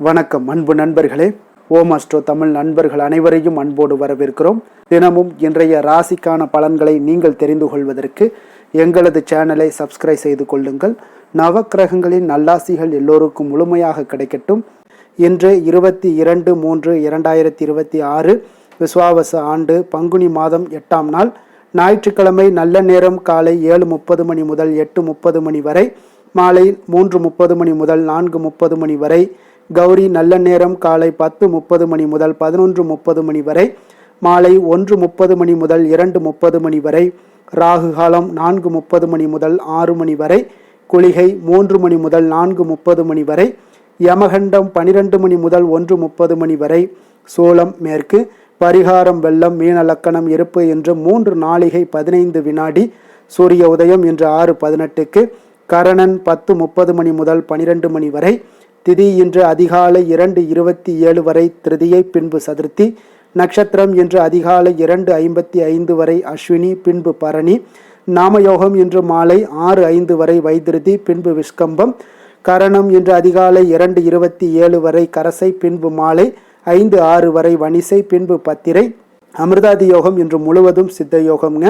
வணக்கம் அன்பு நண்பர்களே. ஓம் அஸ்ட்ரோ தமிழ் நண்பர்கள் அனைவரையும் அன்போடு வரவேற்கிறோம். தினமும் இன்றைய ராசிக்கான பலன்களை நீங்கள் தெரிந்து கொள்வதற்கு எங்களது சேனலை சப்ஸ்கிரைப் செய்து கொள்ளுங்கள். நவக்கிரகங்களின் நல்லாசிகள் எல்லோருக்கும் முழுமையாக கிடைக்கட்டும். இன்று 22/3/2026 விஸ்வாவச ஆண்டு பங்குனி மாதம் 8ஆம் நாள் ஞாயிற்றுக்கிழமை. நல்ல நேரம் காலை 7:30 மணி முதல் 8:30 மணி வரை, மாலை 3:30 மணி முதல் 4:30 மணி வரை. கௌரி நல்ல நேரம் காலை 10:30 மணி முதல் 11:30 மணி வரை, மாலை 1:30 மணி முதல் 2:30 மணி வரை. ராகு காலம் 4:30 மணி முதல் 6 மணி வரை, குளிகை 3 மணி முதல் 4:30 மணி வரை, யமகண்டம் 12 மணி முதல் 1:30 மணி வரை. சோளம் மேற்கு, பரிகாரம் வெள்ளம், மீன லக்கணம் இருப்பு என்று 3 நாளிகை 15 வினாடி. சூரிய உதயம் இன்று 6:18க்கு, கரணன் 10:30 மணி முதல் 12 மணி வரை. திதி இன்று அதிகாலை 2:27 வரை திருதியை, பின்பு சதுர்த்தி. நட்சத்திரம் இன்று அதிகாலை 2:55 வரை அஸ்வினி, பின்பு பரணி. நாமயோகம் இன்று மாலை 6:05 வரை வைத்திருதி, பின்பு விஸ்கம்பம். கரணம் இன்று அதிகாலை 2:27 வரை கரசை, பின்பு மாலை 5:06 வரை வணிசை, பின்பு பத்திரை. அமிர்தாதி யோகம் இன்று முழுவதும் சித்த யோகம்ங்க.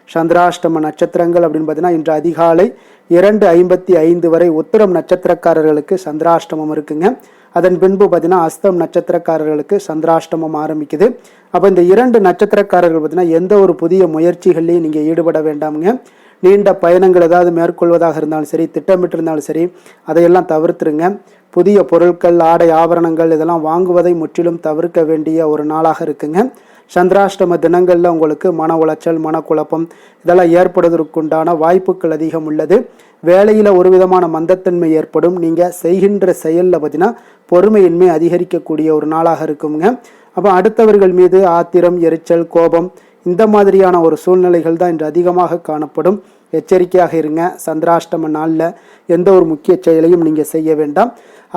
சந்திராஷ்டம நட்சத்திரங்கள் அப்படின்னு பார்த்தீங்கன்னா இன்று அதிகாலை 2:55 வரை உத்திரம் நட்சத்திரக்காரர்களுக்கு சந்திராஷ்டமம் இருக்குங்க. அதன் பின்பு பார்த்தீங்கன்னா அஸ்தம் நட்சத்திரக்காரர்களுக்கு சந்திராஷ்டமம் ஆரம்பிக்குது. அப்போ இந்த 2 நட்சத்திரக்காரர்கள் பார்த்தீங்கன்னா எந்த ஒரு புதிய முயற்சிகள்லையும் நீங்கள் ஈடுபட வேண்டாமுங்க. நீண்ட பயணங்கள் ஏதாவது மேற்கொள்வதாக இருந்தாலும் சரி, திட்டமிட்டு இருந்தாலும் சரி, அதையெல்லாம் தவிர்த்துருங்க. புதிய பொருட்கள், ஆடை ஆபரணங்கள் இதெல்லாம் வாங்குவதை முற்றிலும் தவிர்க்க வேண்டிய ஒரு நாளாக இருக்குங்க. சந்திராஷ்டம தினங்களில் உங்களுக்கு மன உளைச்சல், மனக்குழப்பம் இதெல்லாம் ஏற்படுவதற்குண்டான வாய்ப்புகள் அதிகம் உள்ளது. வேலையில் ஒரு விதமான மந்தத்தன்மை ஏற்படும். நீங்கள் செய்கின்ற செயலில் பார்த்தீங்கன்னா பொறுமையின்மை அதிகரிக்கக்கூடிய ஒரு நாளாக இருக்குங்க. அப்போ அடுத்தவர்கள் மீது ஆத்திரம், எரிச்சல், கோபம் இந்த மாதிரியான ஒரு சூழ்நிலைகள் தான் இன்று அதிகமாக காணப்படும். எச்சரிக்கையாக இருங்க. சந்திராஷ்டம நாளில் எந்த ஒரு முக்கிய செயலையும் நீங்கள் செய்ய வேண்டாம்.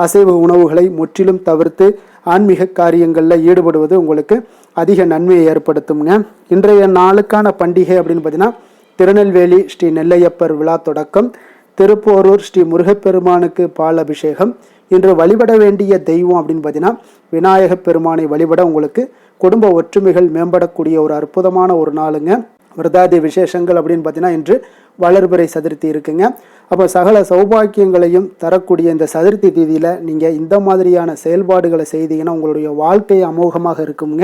அசைவ உணவுகளை முற்றிலும் தவிர்த்து ஆன்மீக காரியங்களில் ஈடுபடுவது உங்களுக்கு அதிக நன்மையை ஏற்படுத்துங்க. இன்றைய நாளுக்கான பண்டிகை அப்படின்னு பார்த்தீங்கன்னா திருநெல்வேலி ஸ்ரீ நெல்லையப்பர் விழா தொடக்கம், திருப்போரூர் ஸ்ரீ முருகப்பெருமானுக்கு பால் அபிஷேகம். இன்று வழிபட வேண்டிய தெய்வம் அப்படின்னு பார்த்தீங்கன்னா விநாயக பெருமானை வழிபட உங்களுக்கு குடும்ப ஒற்றுமைகள் மேம்படக்கூடிய ஒரு அற்புதமான ஒரு நாளுங்க. விரதாதி விசேஷங்கள் அப்படின்னு பார்த்தீங்கன்னா இன்று வளர்பிறை சதுர்த்தி இருக்குங்க. அப்போ சகல சௌபாக்கியங்களையும் தரக்கூடிய இந்த சதுர்த்தி தேதியில் நீங்கள் இந்த மாதிரியான செயல்பாடுகளை செய்தீங்கன்னா உங்களுடைய வாழ்க்கை அமோகமாக இருக்குங்க.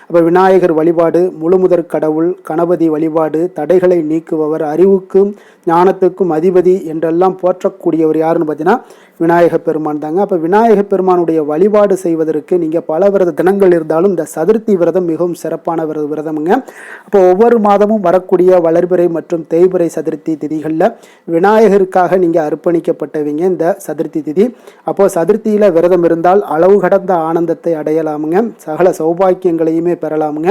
அப்போ விநாயகர் வழிபாடு, முழுமுதற் கடவுள், கணபதி வழிபாடு, தடைகளை நீக்குபவர், அறிவுக்கும் ஞானத்துக்கும் அதிபதி என்றெல்லாம் போற்றக்கூடியவர் யாருன்னு பார்த்தீங்கன்னா விநாயக பெருமான் தாங்க. அப்போ விநாயக பெருமானுடைய வழிபாடு செய்வதற்கு நீங்கள் பல விரத தினங்கள் இருந்தாலும் இந்த சதுர்த்தி விரதம் மிகவும் சிறப்பான விரதமுங்க. அப்போ ஒவ்வொரு மாதமும் வரக்கூடிய வளர்பிறை மற்றும் தேய்பிறை சதுர்த்தி திதிகளில் விநாயகருக்காக நீங்கள் அர்ப்பணிக்கப்பட்டவங்க இந்த சதுர்த்தி திதி. அப்போது சதுர்த்தியில் விரதம் இருந்தால் அளவு கடந்த ஆனந்தத்தை அடையலாமுங்க. சகல சௌபாக்கியங்களையுமே பெறலாமுங்க.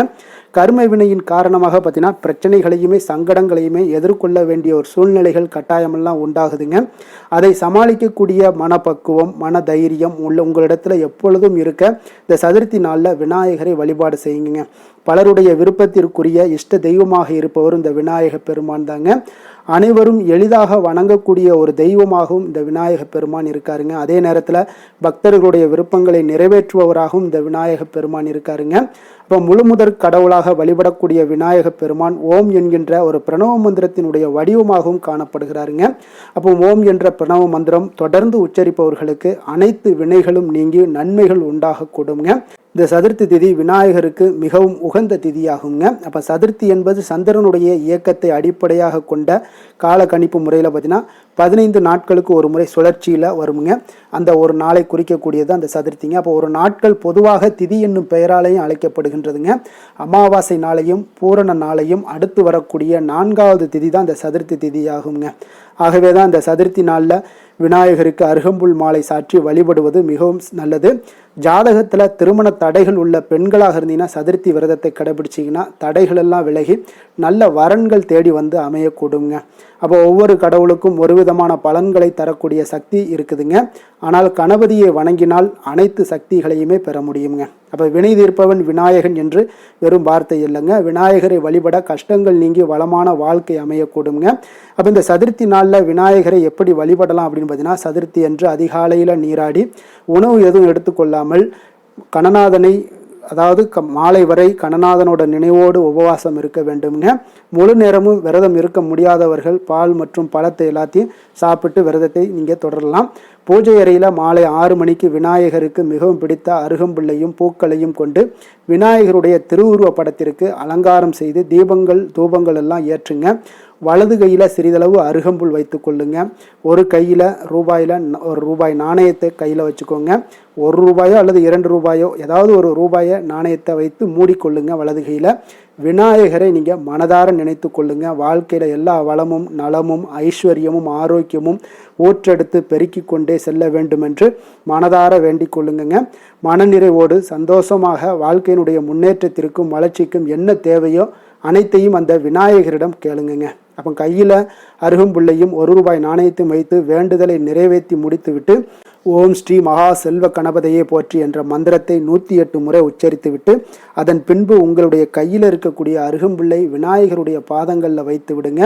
கர்ம வினையின் காரணமாக பார்த்தீங்கன்னா பிரச்சனைகளையுமே சங்கடங்களையுமே எதிர்கொள்ள வேண்டிய ஒரு சூழ்நிலைகள் கட்டாயமெல்லாம் உண்டாகுதுங்க. அதை சமாளிக்கக்கூடிய மனப்பக்குவம், மன தைரியம் உங்களிடத்துல எப்பொழுதும் இருக்க இந்த சதுர்த்தி நாளில் விநாயகரை வழிபாடு செய்யுங்க. பலருடைய விருப்பத்திற்குரிய இஷ்ட தெய்வமாக இருப்பவர் இந்த விநாயக பெருமான் தாங்க. அனைவரும் எளிதாக வணங்கக்கூடிய ஒரு தெய்வமாகவும் இந்த விநாயக பெருமான் இருக்காருங்க. அதே நேரத்தில் பக்தர்களுடைய விருப்பங்களை நிறைவேற்றுபவராகவும் இந்த விநாயக பெருமான் இருக்காருங்க. அப்போ முழுமுதற் கடவுளாக வழிபடக்கூடிய விநாயக பெருமான் ஓம் என்கின்ற ஒரு பிரணவ மந்திரத்தினுடைய வடிவமாகவும் காணப்படுகிறாருங்க. அப்போ ஓம் என்ற பிரணவ மந்திரம் தொடர்ந்து உச்சரிப்பவர்களுக்கு அனைத்து வினைகளும் நீங்கி நன்மைகள் உண்டாக கூடுங்க. இந்த சதுர்த்தி திதி விநாயகருக்கு மிகவும் உகந்த திதியாகுங்க. அப்போ சதுர்த்தி என்பது சந்திரனுடைய இயக்கத்தை அடிப்படையாக கொண்ட கால கணிப்பு முறையில் பார்த்தீங்கன்னா 15 நாட்களுக்கு ஒரு முறை சுழற்சியில் வருமுங்க. அந்த ஒரு நாளை குறிக்கக்கூடியது அந்த சதுர்த்திங்க. அப்போ ஒரு நாட்கள் பொதுவாக திதி என்னும் பெயராலையும் அழைக்கப்படுகின்றதுங்க. அமாவாசை நாளையும் பூரண நாளையும் அடுத்து வரக்கூடிய 4வது திதி தான் இந்த சதுர்த்தி திதி ஆகுங்க. ஆகவே தான் இந்த சதுர்த்தி நாளில் விநாயகருக்கு அருகம்புல் மாலை சாற்றி வழிபடுவது மிகவும் நல்லது. ஜாதகத்தில் திருமண தடைகள் உள்ள பெண்களாக இருந்தீங்கன்னா சதுர்த்தி விரதத்தை கடைபிடிச்சிங்கன்னா தடைகள் எல்லாம் விலகி நல்ல வரன்கள் தேடி வந்து அமையக்கூடுங்க. அப்போ ஒவ்வொரு கடவுளுக்கும் ஒரு விதமான விதமான பலன்களை தரக்கூடிய சக்தி இருக்குதுங்க. ஆனால் கணபதியை வணங்கினால் அனைத்து சக்திகளையுமே பெற முடியுங்க. அப்போ வினை தீர்ப்பவன் விநாயகன் என்று வெறும் வார்த்தை இல்லைங்க. விநாயகரை வழிபட கஷ்டங்கள் நீங்கி வளமான வாழ்க்கை அமையக்கூடுங்க. அப்போ இந்த சதுர்த்தி நாளில் விநாயகரை எப்படி வழிபடலாம் அப்படின்னு பார்த்தீங்கன்னா, சதுர்த்தி அன்று அதிகாலையில் நீராடி உணவு எதுவும் எடுத்துக்கொள்ளாமல் கணநாதனை, அதாவது மாலை வரை கணநாதனோட நினைவோடு உபவாசம் இருக்க வேண்டும்ங்க. முழு நேரமும் விரதம் இருக்க முடியாதவர்கள் பால் மற்றும் பழத்தை எல்லாத்தையும் சாப்பிட்டு விரதத்தை நீங்கள் தொடரலாம். பூஜை அறையில் மாலை 6 மணிக்கு விநாயகருக்கு மிகவும் பிடித்த அருகம்புல்லையும் பூக்களையும் கொண்டு விநாயகருடைய திருவுருவ படத்திற்கு அலங்காரம் செய்து தீபங்கள் தூபங்கள் எல்லாம் ஏற்றுங்க. வலது கையில் சிறிதளவு அருகம்புல் வைத்து கொள்ளுங்க. ஒரு கையில் ஒரு ரூபாய் நாணயத்தை கையில் வச்சுக்கோங்க. 1 ரூபாயோ அல்லது 2 ரூபாயோ ஏதாவது ஒரு ரூபாயை நாணயத்தை வைத்து மூடிக்கொள்ளுங்க. வலது கையில் விநாயகரை நீங்கள் மனதார நினைத்து கொள்ளுங்க. வாழ்க்கையில் எல்லா வளமும் நலமும் ஐஸ்வர்யமும் ஆரோக்கியமும் ஊற்றெடுத்து பெருக்கி கொண்டே செல்ல வேண்டும் என்று மனதார வேண்டிக் கொள்ளுங்க. மனநிறைவோடு சந்தோஷமாக வாழ்க்கையினுடைய முன்னேற்றத்திற்கும் வளர்ச்சிக்கும் என்ன தேவையோ அனைத்தையும் அந்த விநாயகரிடம் கேளுங்க. அப்போ கையில் அருகம்புல்லையும் 1 ரூபாய் நாணயத்தையும் வைத்து வேண்டுதலை நிறைவேற்றி முடித்துவிட்டு ஓம் ஸ்ரீ மகா செல்வ கணபதியை போற்றி என்ற மந்திரத்தை 108 முறை உச்சரித்து விட்டு அதன் பின்பு உங்களுடைய கையில் இருக்கக்கூடிய அருகம்புல்லை விநாயகருடைய பாதங்களில் வைத்து விடுங்க.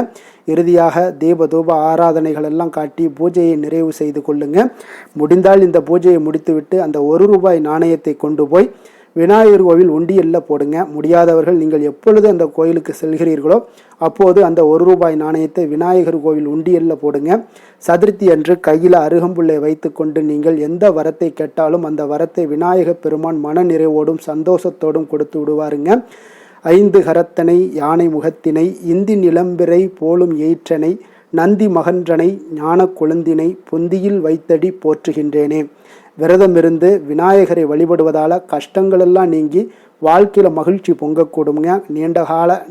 இறுதியாக தீப தூப ஆராதனைகள் எல்லாம் காட்டி பூஜையை நிறைவு செய்து கொள்ளுங்க. முடிந்தால் இந்த பூஜையை முடித்துவிட்டு அந்த 1 ரூபாய் நாணயத்தை கொண்டு போய் விநாயகர் கோவில் உண்டியலில் போடுங்க. முடியாதவர்கள் நீங்கள் எப்பொழுது அந்த கோயிலுக்கு செல்கிறீர்களோ அப்போது அந்த 1 ரூபாய் நாணயத்தை விநாயகர் கோவில் உண்டியலில் போடுங்க. சதுர்த்தி அன்று கையில் அருகம்புல்லை வைத்து கொண்டு நீங்கள் எந்த வரத்தை கேட்டாலும் அந்த வரத்தை விநாயகப் பெருமான் மன நிறைவோடும் சந்தோஷத்தோடும் கொடுத்து விடுவாருங்க. 5 கரத்தனை யானை முகத்தினை இந்தி நிலம்பிரை போலும் எயிற்றனை நந்தி மகன்றனை ஞான கொழுந்தினை பொந்தியில் வைத்தடி போற்றுகின்றேனே. விரதமிருந்து விநாயகரை வழிபடுவதால் கஷ்டங்களெல்லாம் நீங்கி வாழ்க்கையில் மகிழ்ச்சி பொங்கக்கூடுங்க.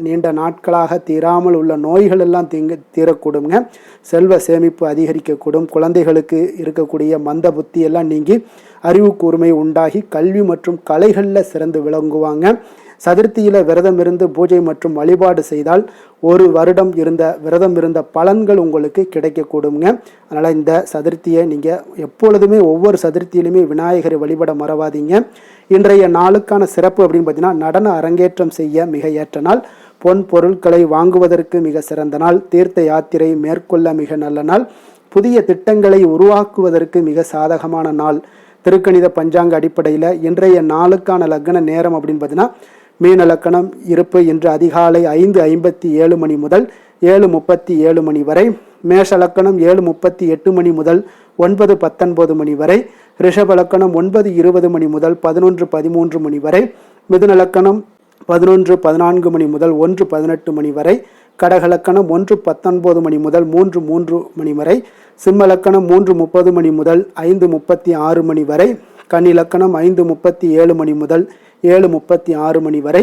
நீண்ட நாட்களாக தீராமல் உள்ள நோய்கள் எல்லாம் தீரக்கூடுங்க. செல்வ சேமிப்பு அதிகரிக்கக்கூடும். குழந்தைகளுக்கு இருக்கக்கூடிய மந்த புத்தி எல்லாம் நீங்கி அறிவு கூர்மை உண்டாகி கல்வி மற்றும் கலைகளில் சிறந்து விளங்குவாங்க. சதுர்த்தியில் விரதம் இருந்து பூஜை மற்றும் வழிபாடு செய்தால் 1 வருடம் விரதம் இருந்த பலன்கள் உங்களுக்கு கிடைக்கக்கூடுங்க. அதனால் இந்த சதுர்த்தியை நீங்கள் எப்பொழுதுமே ஒவ்வொரு சதுர்த்தியிலுமே விநாயகரை வழிபட மறவாதீங்க. இன்றைய நாளுக்கான சிறப்பு அப்படின்னு பார்த்தீங்கன்னா, நடன அரங்கேற்றம் செய்ய மிக ஏற்ற நாள், பொன் பொருட்களை வாங்குவதற்கு மிக சிறந்த நாள், தீர்த்த யாத்திரை மேற்கொள்ள மிக நல்ல நாள், புதிய திட்டங்களை உருவாக்குவதற்கு மிக சாதகமான நாள். திருக்கணித பஞ்சாங்க அடிப்படையில் இன்றைய நாளுக்கான லக்ன நேரம் அப்படின்னு பார்த்தீங்கன்னா, மீன லக்கணம் இருப்பு இன்று அதிகாலை 5:57 மணி முதல் 7:37 மணி வரை, மேஷ லக்கணம் 7:38 மணி முதல் 9:19 மணி வரை, ரிஷப லக்கணம் 9:20 மணி முதல் 11:13 மணி வரை, மிதுன லக்கணம் 11:14 மணி முதல் 1:18 மணி வரை, கடக லக்கணம் 1:19 மணி முதல் 3:03 மணி வரை, சிம்ம லக்கணம் 3:30 மணி முதல் 5:36 மணி வரை, கன்னி லக்கணம் 5:37 மணி முதல் 7:36 மணி வரை,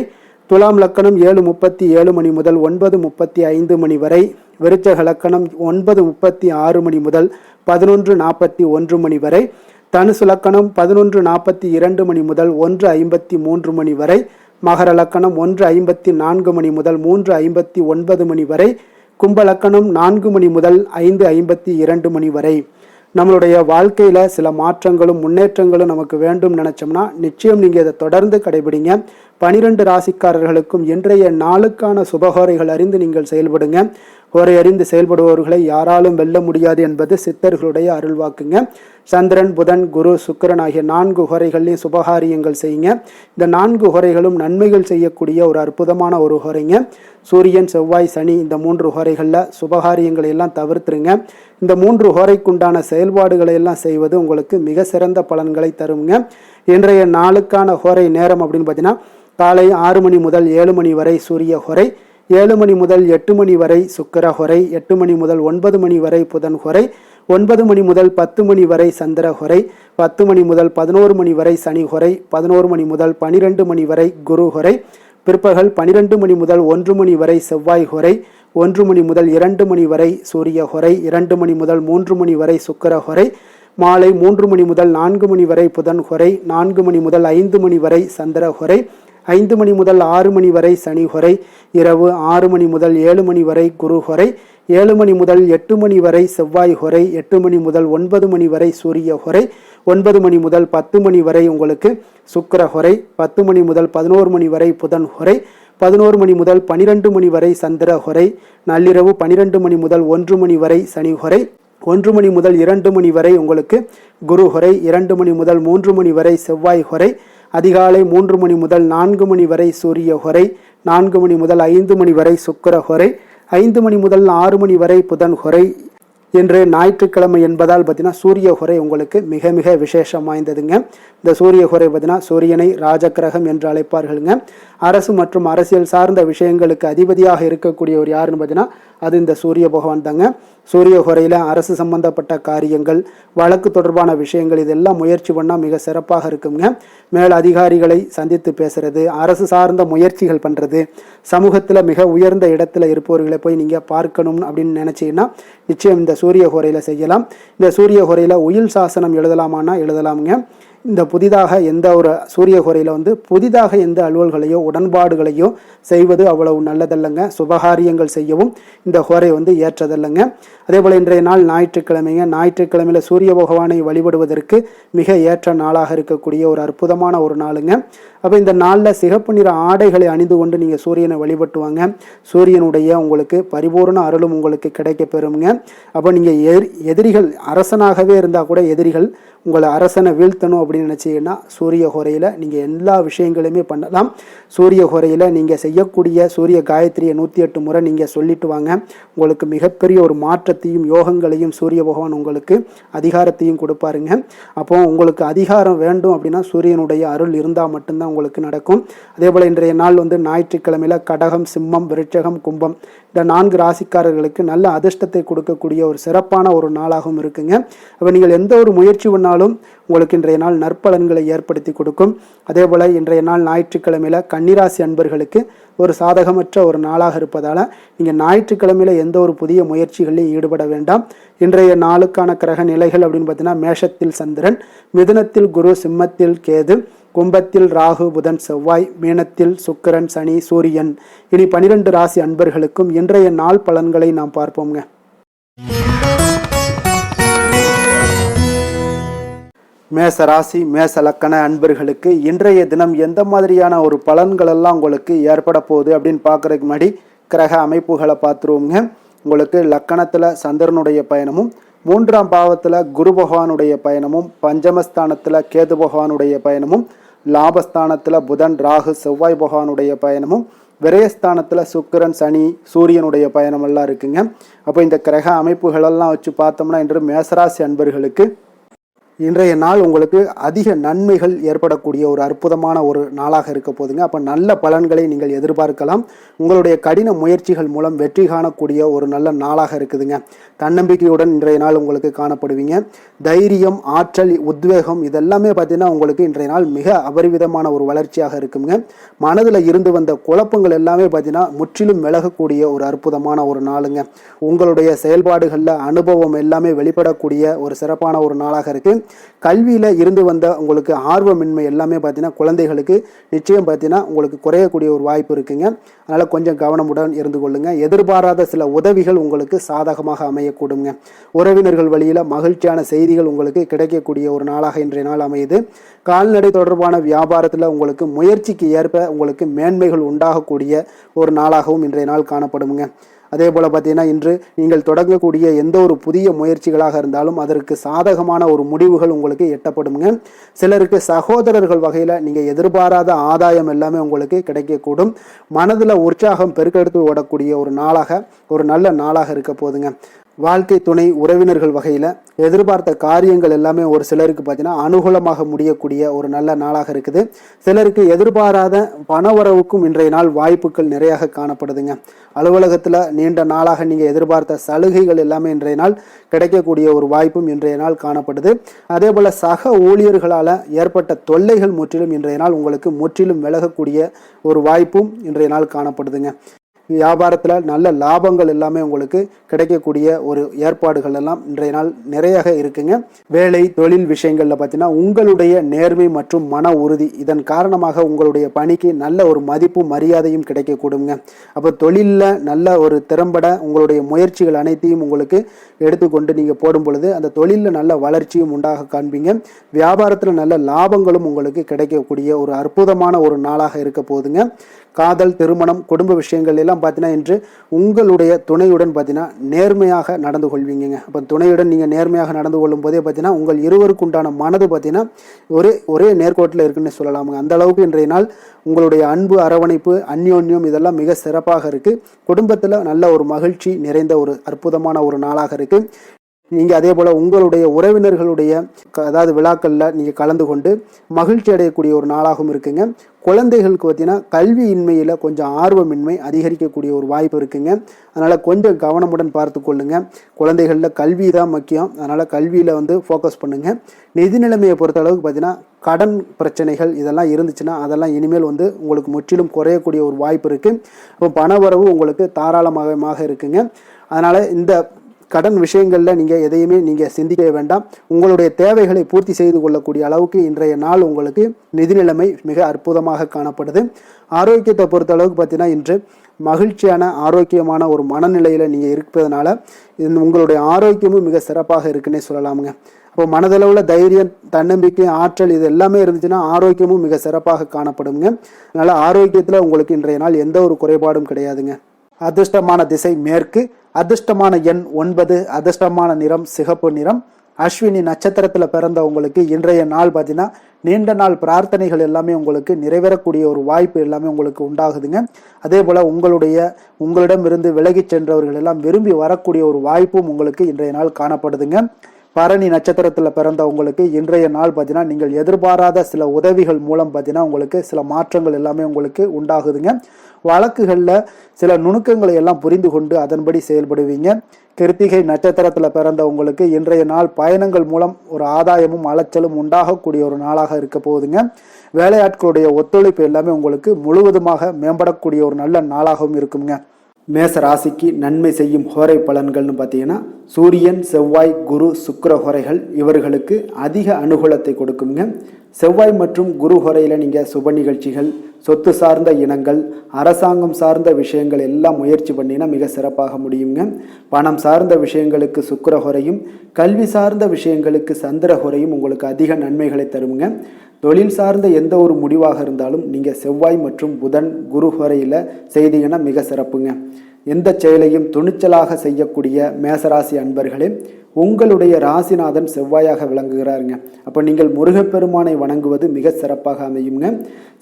துலாம் லக்கணம் 7:37 மணி முதல் 9:35 மணி வரை, விருச்சக லக்கணம் 9:36 மணி முதல் 11:41 மணி வரை, தனுசு லக்கணம் 11:42 மணி முதல் 1:53 மணி வரை, மகர லக்கணம் 1:54 மணி முதல் 3:59 மணி வரை, கும்ப லக்கணம் 4 மணி முதல் 5:52 மணி வரை. நம்மளுடைய வாழ்க்கையில் சில மாற்றங்களும் முன்னேற்றங்களும் நமக்கு வேண்டும் நினைச்சோம்னா நிச்சயம் நீங்கள் இதை தொடர்ந்து கடைபிடிங்க. 12 ராசிக்காரர்களுக்கும் இன்றைய நாளுக்கான சுபகோரைகள் அறிந்து நீங்கள் செயல்படுங்க. ஹோரை அறிந்து செயல்படுபவர்களை யாராலும் வெல்ல முடியாது என்பது சித்தர்களுடைய அருள்வாக்குங்க. சந்திரன், புதன், குரு, சுக்கிரன் ஆகிய 4 ஹோரைகள்லையும் சுபகாரியங்கள் செய்யுங்க. இந்த 4 ஹோரைகளும் நன்மைகள் செய்யக்கூடிய ஒரு அற்புதமான ஒரு ஹோரைங்க. சூரியன், செவ்வாய், சனி இந்த 3 ஹோரைகளில் சுபகாரியங்களை எல்லாம் தவிர்த்துருங்க. இந்த 3 ஹோரைக்குண்டான செயல்பாடுகளை எல்லாம் செய்வது உங்களுக்கு மிக சிறந்த பலன்களை தருங்க. இன்றைய நாளுக்கான ஹோரை நேரம் அப்படின்னு பார்த்தீங்கன்னா, காலை 6 மணி முதல் 7 மணி வரை சூரிய ஹோரை, 7 மணி முதல் 8 மணி வரை சுக்கிர ஹோரை, 8 மணி முதல் 9 மணி வரை புதன் ஹோரை, 9 மணி முதல் 10 மணி வரை சந்திர ஹோரை, 10 மணி முதல் 11 மணி வரை சனி ஹோரை, 11 மணி முதல் 12 மணி வரை குரு ஹோரை, பிற்பகல் 12 மணி முதல் 1 மணி வரை செவ்வாய் ஹோரை, 1 மணி முதல் 2 மணி வரை சூரிய ஹோரை, 2 மணி முதல் 3 மணி வரை சுக்கிர ஹோரை, மாலை 3 மணி முதல் 4 மணி வரை புதன் ஹோரை, 4 மணி முதல் 5 மணி வரை சந்திர ஹோரை, 5 மணி முதல் 6 மணி வரை சனி ஹோரை, இரவு 6 மணி முதல் 7 மணி வரை குரு ஹோரை, 7 மணி முதல் 8 மணி வரை செவ்வாய் ஹொரை, 8 மணி முதல் 9 மணி வரை சூரிய ஹொரை, 9 மணி முதல் 10 மணி வரை உங்களுக்கு சுக்கிர ஹொரை, 10 மணி முதல் 11 மணி வரை புதன் ஹொரை, 11 மணி முதல் 12 மணி வரை சந்திர ஹொரை, நள்ளிரவு 12 மணி முதல் 1 மணி வரை சனி ஹொரை, 1 மணி முதல் 2 மணி வரை உங்களுக்கு குரு ஹொரை, 2 மணி முதல் 3 மணி வரை செவ்வாய் ஹொரை, அதிகாலை 3 மணி முதல் 4 மணி வரை சூரிய ஹொரை, 4 மணி முதல் 5 மணி வரை சுக்கிர ஹொரை, 5 மணி முதல் 6 மணி வரை புதன் ஹொரை. இன்று ஞாயிற்றுக்கிழமை என்பதால் பார்த்தீங்கன்னா சூரிய ஹொரை உங்களுக்கு மிக மிக விசேஷம் வாய்ந்ததுங்க. இந்த சூரிய ஹொரை பார்த்தீங்கன்னா சூரியனை ராஜகிரகம் என்று அழைப்பார்களுங்க. அரசு மற்றும் அரசியல் சார்ந்த விஷயங்களுக்கு அதிபதியாக இருக்கக்கூடியவர் யாருன்னு பார்த்தீங்கன்னா அது இந்த சூரிய பகவான் தாங்க. சூரிய ஹொரையில் அரசு சம்பந்தப்பட்ட காரியங்கள், வழக்கு தொடர்பான விஷயங்கள் இதெல்லாம் முயற்சி பண்ணால் மிக சிறப்பாக இருக்குங்க. மேல் அதிகாரிகளை சந்தித்து பேசுறது, அரசு சார்ந்த முயற்சிகள் பண்ணுறது, சமூகத்தில் மிக உயர்ந்த இடத்துல இருப்பவர்களை போய் நீங்கள் பார்க்கணும் அப்படின்னு நினச்சிங்கன்னா நிச்சயம் இந்த சூரிய ஹொரையில் செய்யலாம். இந்த சூரிய ஹொரையில் உயில் சாசனம் எழுதலாமான்னா எழுதலாமுங்க. இந்த புதிதாக எந்த ஒரு சூரிய ஹொரையில் புதிதாக எந்த அலுவல்களையோ உடன்பாடுகளையோ செய்வது அவ்வளவு நல்லதல்லங்க. சுபகாரியங்கள் செய்யவும் இந்த ஹொரை ஏற்றதல்லங்க. அதே போல் இன்றைய நாள் ஞாயிற்றுக்கிழமைங்க. ஞாயிற்றுக்கிழமையில் சூரிய பகவானை வழிபடுவதற்கு மிக ஏற்ற நாளாக இருக்கக்கூடிய ஒரு அற்புதமான ஒரு நாளுங்க. அப்போ இந்த நாளில் சிகப்பு நிற ஆடைகளை அணிந்து கொண்டு நீங்கள் சூரியனை வழிபட்டுவாங்க. சூரியனுடைய உங்களுக்கு பரிபூர்ண அருளும் உங்களுக்கு கிடைக்க பெறுங்க. அப்போ நீங்கள் எதிரிகள் அரசனாகவே இருந்தால் கூட எதிரிகள் உங்களை அரசனை வீழ்த்தணும் அப்படின்னு நினச்சிங்கன்னா சூரிய ஹொரையில் நீங்கள் எல்லா விஷயங்களுமே பண்ணலாம். சூரிய ஹொரையில் நீங்கள் செய்யக்கூடிய சூரிய காயத்ரியை 108 முறை நீங்கள் சொல்லிட்டு வாங்க. உங்களுக்கு மிகப்பெரிய ஒரு மாற்றத்தையும் யோகங்களையும் சூரிய பகவான் உங்களுக்கு அதிகாரத்தையும் கொடுப்பாருங்க. அப்போ உங்களுக்கு அதிகாரம் வேண்டும் அப்படின்னா சூரியனுடைய அருள் இருந்தால் மட்டும்தான் உங்களுக்கு நடக்கும். அதே போல் இன்றைய நாள் ஞாயிற்றுக்கிழமையில் கடகம், சிம்மம், விருட்சகம், கும்பம் இந்த 4 ராசிக்காரர்களுக்கு நல்ல அதிர்ஷ்டத்தை கொடுக்கக்கூடிய ஒரு சிறப்பான ஒரு நாளாகவும் இருக்குங்க. அப்போ நீங்கள் எந்த ஒரு முயற்சி பண்ணாலும் உங்களுக்கு இன்றைய நாள் நற்பலன்களை ஏற்படுத்தி கொடுக்கும். அதே போல் இன்றைய நாள் ஞாயிற்றுக்கிழமையில் கன்னிராசி அன்பர்களுக்கு ஒரு சாதகமற்ற ஒரு நாளாக இருப்பதால் நீங்கள் ஞாயிற்றுக்கிழமையில் எந்த ஒரு புதிய முயற்சிகளிலும் ஈடுபட வேண்டாம். இன்றைய நாளுக்கான கிரக நிலைகள் அப்படின்னு பார்த்தீங்கன்னா மேஷத்தில் சந்திரன், மிதுனத்தில் குரு, சிம்மத்தில் கேது, கும்பத்தில் ராகு, புதன், செவ்வாய், மீனத்தில் சுக்கிரன், சனி, சூரியன். இனி 12 ராசி அன்பர்களுக்கும் இன்றைய நாள் பலன்களை நாம் பார்ப்போங்க. மேச ராசி, மேச லக்கண அன்பர்களுக்கு இன்றைய தினம் எந்த மாதிரியான ஒரு பலன்கள் எல்லாம் உங்களுக்கு ஏற்பட போகுது அப்படின்னு பார்க்கறதுக்கு முன்னாடி கிரக அமைப்புகளை பார்த்துருவோங்க. உங்களுக்கு லக்கணத்தில் சந்திரனுடைய பயணமும், 3ஆம் பாவத்தில் குரு பகவானுடைய பயணமும், பஞ்சமஸ்தானத்தில் கேது பகவானுடைய பயணமும், லாபஸ்தானத்தில் புதன், ராகு, செவ்வாய் பகவானுடைய பயணமும், விரயஸ்தானத்தில் சுக்கிரன், சனி, சூரியனுடைய பயணமெல்லாம் இருக்குங்க. அப்போ இந்த கிரக அமைப்புகளெல்லாம் வச்சு பார்த்தோம்னா இன்று மேசராசி அன்பர்களுக்கு இன்றைய நாள் உங்களுக்கு அதிக நன்மைகள் ஏற்படக்கூடிய ஒரு அற்புதமான ஒரு நாளாக இருக்க போதுங்க. அப்போ நல்ல பலன்களை நீங்கள் எதிர்பார்க்கலாம். உங்களுடைய கடின முயற்சிகள் மூலம் வெற்றி காணக்கூடிய ஒரு நல்ல நாளாக இருக்குதுங்க. தன்னம்பிக்கையுடன் இன்றைய நாள் உங்களுக்கு காணப்படுவீங்க. தைரியம், ஆற்றல், உத்வேகம் இதெல்லாமே பார்த்தீங்கன்னா உங்களுக்கு இன்றைய நாள் மிக அபரிவிதமான ஒரு வளர்ச்சியாக இருக்குங்க. மனதில் இருந்து வந்த குழப்பங்கள் எல்லாமே பார்த்தீங்கன்னா முற்றிலும் விலகக்கூடிய ஒரு அற்புதமான ஒரு நாளுங்க. உங்களுடைய செயல்பாடுகளில் அனுபவம் எல்லாமே வெளிப்படக்கூடிய ஒரு சிறப்பான ஒரு நாளாக இருக்குது. கல்வியில் இருந்து வந்த உங்களுக்கு ஆர்வமின்மை எல்லாமே பார்த்தீங்கன்னா குழந்தைகளுக்கு நிச்சயம் பார்த்தீங்கன்னா உங்களுக்கு குறையக்கூடிய ஒரு வாய்ப்பு இருக்குங்க. அதனால் கொஞ்சம் கவனமுடன் இருந்து கொள்ளுங்க. எதிர்பாராத சில உதவிகள் உங்களுக்கு சாதகமாக அமையக்கூடுங்க. உறவினர்கள் வழியில் மகிழ்ச்சியான செய்திகள் உங்களுக்கு கிடைக்கக்கூடிய ஒரு நாளாக இன்றைய நாள் அமையுது. கால்நடை தொடர்பான வியாபாரத்தில் உங்களுக்கு முயற்சிக்கு ஏற்ப உங்களுக்கு மேன்மைகள் உண்டாகக்கூடிய ஒரு நாளாகவும் இன்றைய நாள் காணப்படுங்க. அதே போல் பார்த்தீங்கன்னா இன்று நீங்கள் தொடங்கக்கூடிய எந்த ஒரு புதிய முயற்சிகளாக இருந்தாலும் அதற்கு சாதகமான ஒரு முடிவுகள் உங்களுக்கு எட்டப்படுங்க. சிலருக்கு சகோதரர்கள் வகையில் நீங்கள் எதிர்பாராத ஆதாயம் எல்லாமே உங்களுக்கு கிடைக்கக்கூடும். மனதில் உற்சாகம் பெருக்கெடுத்து ஓடக்கூடிய ஒரு நாளாக, ஒரு நல்ல நாளாக இருக்க போதுங்க. வாழ்க்கை துணை, உறவினர்கள் வகையில் எதிர்பார்த்த காரியங்கள் எல்லாமே ஒரு சிலருக்கு பார்த்தீங்கன்னா அனுகூலமாக முடியக்கூடிய ஒரு நல்ல நாளாக இருக்குது. சிலருக்கு எதிர்பாராத பண வரவுக்கும் இன்றைய நாள் வாய்ப்புகள் நிறையாக காணப்படுதுங்க. அலுவலகத்தில் நீண்ட நாளாக நீங்கள் எதிர்பார்த்த சலுகைகள் எல்லாமே இன்றைய நாள் கிடைக்கக்கூடிய ஒரு வாய்ப்பும் இன்றைய நாள் காணப்படுது. அதே போல் சக ஊழியர்களால் ஏற்பட்ட தொல்லைகள் முற்றிலும் இன்றைய நாள் உங்களுக்கு முற்றிலும் விலகக்கூடிய ஒரு வாய்ப்பும் இன்றைய நாள் காணப்படுதுங்க. வியாபாரத்தில் நல்ல லாபங்கள் எல்லாமே உங்களுக்கு கிடைக்கக்கூடிய ஒரு ஏற்பாடுகள் எல்லாம் இன்றைய நாள் நிறைய இருக்குங்க. வேலை தொழில் விஷயங்களில் பார்த்தீங்கன்னா உங்களுடைய நேர்மை மற்றும் மன உறுதி இதன் காரணமாக உங்களுடைய பணிக்கு நல்ல ஒரு மதிப்பும் மரியாதையும் கிடைக்கக்கூடுங்க. அப்போ தொழிலில் நல்ல ஒரு திறம்பட உங்களுடைய முயற்சிகள் அனைத்தையும் உங்களுக்கு எடுத்துக்கொண்டு நீங்கள் போடும் பொழுது அந்த தொழிலில் நல்ல வளர்ச்சியும் உண்டாக காண்பீங்க. வியாபாரத்தில் நல்ல லாபங்களும் உங்களுக்கு கிடைக்கக்கூடிய ஒரு அற்புதமான ஒரு நாளாக இருக்க போகுதுங்க. காதல், திருமணம், குடும்ப விஷயங்கள் எல்லாம் பார்த்தீங்கன்னா இன்று உங்களுடைய துணையுடன் பார்த்தீங்கன்னா நேர்மையாக நடந்து கொள்வீங்க. அப்போ துணையுடன் நீங்கள் நேர்மையாக நடந்து கொள்ளும் போதே பார்த்தீங்கன்னா உங்கள் இருவருக்கு உண்டான மனது பார்த்தீங்கன்னா ஒரே நேர்கோட்டில் இருக்குன்னு சொல்லலாமுங்க. அந்த அளவுக்கு இன்றைய நாள் உங்களுடைய அன்பு, அரவணைப்பு, அந்யோன்யம் இதெல்லாம் மிக சிறப்பாக இருக்கு. குடும்பத்தில் நல்ல ஒரு மகிழ்ச்சி நிறைந்த ஒரு அற்புதமான ஒரு நாளாக இருக்கு. நீங்கள் அதே போல் உங்களுடைய உறவினர்களுடைய அதாவது விழாக்களில் நீங்கள் கலந்து கொண்டு மகிழ்ச்சி அடையக்கூடிய ஒரு நாளாகவும் இருக்குங்க. குழந்தைகளுக்கு பார்த்தீங்கன்னா கல்வியின்மையில் கொஞ்சம் ஆர்வமின்மை அதிகரிக்கக்கூடிய ஒரு வாய்ப்பு இருக்குங்க. அதனால் கொஞ்சம் கவனமுடன் பார்த்து கொள்ளுங்க. குழந்தைகளில் கல்வி தான் முக்கியம். அதனால் கல்வியில் ஃபோக்கஸ் பண்ணுங்கள். நிதி நிலைமையை பொறுத்த அளவுக்கு பார்த்தீங்கன்னா கடன் பிரச்சனைகள் இதெல்லாம் இருந்துச்சுன்னா அதெல்லாம் இனிமேல் உங்களுக்கு முற்றிலும் குறையக்கூடிய ஒரு வாய்ப்பு இருக்குது. அப்போ பணவரவு உங்களுக்கு தாராளமாக இருக்குங்க. அதனால் இந்த கடன் விஷயங்களில் நீங்கள் எதையுமே நீங்கள் சிந்திக்க வேண்டாம். உங்களுடைய தேவைகளை பூர்த்தி செய்து கொள்ளக்கூடிய அளவுக்கு இன்றைய நாள் உங்களுக்கு நிதி நிலைமை மிக அற்புதமாக காணப்படுது. ஆரோக்கியத்தை பொறுத்த அளவுக்கு பார்த்தீங்கன்னா இன்று மகிழ்ச்சியான ஆரோக்கியமான ஒரு மனநிலையில் நீங்கள் இருப்பதனால உங்களுடைய ஆரோக்கியமும் மிக சிறப்பாக இருக்குன்னே சொல்லலாமுங்க. அப்போ மனதளவில் தைரியம், தன்னம்பிக்கை, ஆற்றல் இது எல்லாமே இருந்துச்சுன்னா ஆரோக்கியமும் மிக சிறப்பாக காணப்படுங்க. அதனால் ஆரோக்கியத்தில் உங்களுக்கு இன்றைய நாள் எந்த ஒரு குறைபாடும் கிடையாதுங்க. அதிர்ஷ்டமான திசை மேற்கு, அதிர்ஷ்டமான எண் 9, அதிர்ஷ்டமான நிறம் சிகப்பு நிறம். அஸ்வினி நட்சத்திரத்தில் பிறந்தவங்களுக்கு இன்றைய நாள் பார்த்தீங்கன்னா நீண்ட நாள் பிரார்த்தனைகள் எல்லாமே உங்களுக்கு நிறைவேறக்கூடிய ஒரு வாய்ப்பு எல்லாமே உங்களுக்கு உண்டாகுதுங்க. அதே போல் உங்களிடம் இருந்து விலகி சென்றவர்கள் எல்லாம் விரும்பி வரக்கூடிய ஒரு வாய்ப்பும் உங்களுக்கு இன்றைய நாள் காணப்படுதுங்க. பரணி நட்சத்திரத்தில் பிறந்தவங்களுக்கு இன்றைய நாள் பார்த்தீங்கன்னா நீங்கள் எதிர்பாராத சில உதவிகள் மூலம் பார்த்தீங்கன்னா உங்களுக்கு சில மாற்றங்கள் எல்லாமே உங்களுக்கு உண்டாகுதுங்க. வழக்குகளில் சில நுணுக்கங்களை எல்லாம் புரிந்து கொண்டு அதன்படி செயல்படுவீங்க. கிருத்திகை நட்சத்திரத்தில் பிறந்தவங்களுக்கு இன்றைய நாள் பயணங்கள் மூலம் ஒரு ஆதாயமும் அலைச்சலும் உண்டாகக்கூடிய ஒரு நாளாக இருக்க போகுதுங்க. வேலையாட்களுடைய ஒத்துழைப்பு எல்லாமே உங்களுக்கு முழுவதுமாக மேம்படக்கூடிய ஒரு நல்ல நாளாகவும் இருக்குங்க. மேச ராசிக்கு நன்மை செய்யும் ஹோரை பலன்கள்னு பார்த்தீங்கன்னா சூரியன், செவ்வாய், குரு, சுக்கிர ஹோரைகள் இவர்களுக்கு அதிக அனுகூலத்தை கொடுக்குங்க. செவ்வாய் மற்றும் குரு ஹோரையில் நீங்கள் சுப நிகழ்ச்சிகள், சொத்து சார்ந்த இனங்கள், அரசாங்கம் சார்ந்த விஷயங்கள் எல்லாம் முயற்சி பண்ணினா மிக சிறப்பாக முடியுங்க. பணம் சார்ந்த விஷயங்களுக்கு சுக்கிர ஹோரையும், கல்வி சார்ந்த விஷயங்களுக்கு சந்திர ஹோரையும் உங்களுக்கு அதிக நன்மைகளை தருங்க. தொழில் சார்ந்த எந்த ஒரு முடிவாக இருந்தாலும் நீங்கள் செவ்வாய் மற்றும் புதன், குரு ஹோரையில் செய்தீங்கன்னா மிக சிறப்புங்க. எந்த செயலையும் துணிச்சலாக செய்யக்கூடிய மேசராசி அன்பர்களே, உங்களுடைய ராசிநாதன் செவ்வாயாக விளங்குகிறாருங்க. அப்போ நீங்கள் முருகப்பெருமானை வணங்குவது மிக சிறப்பாக அமையுங்க.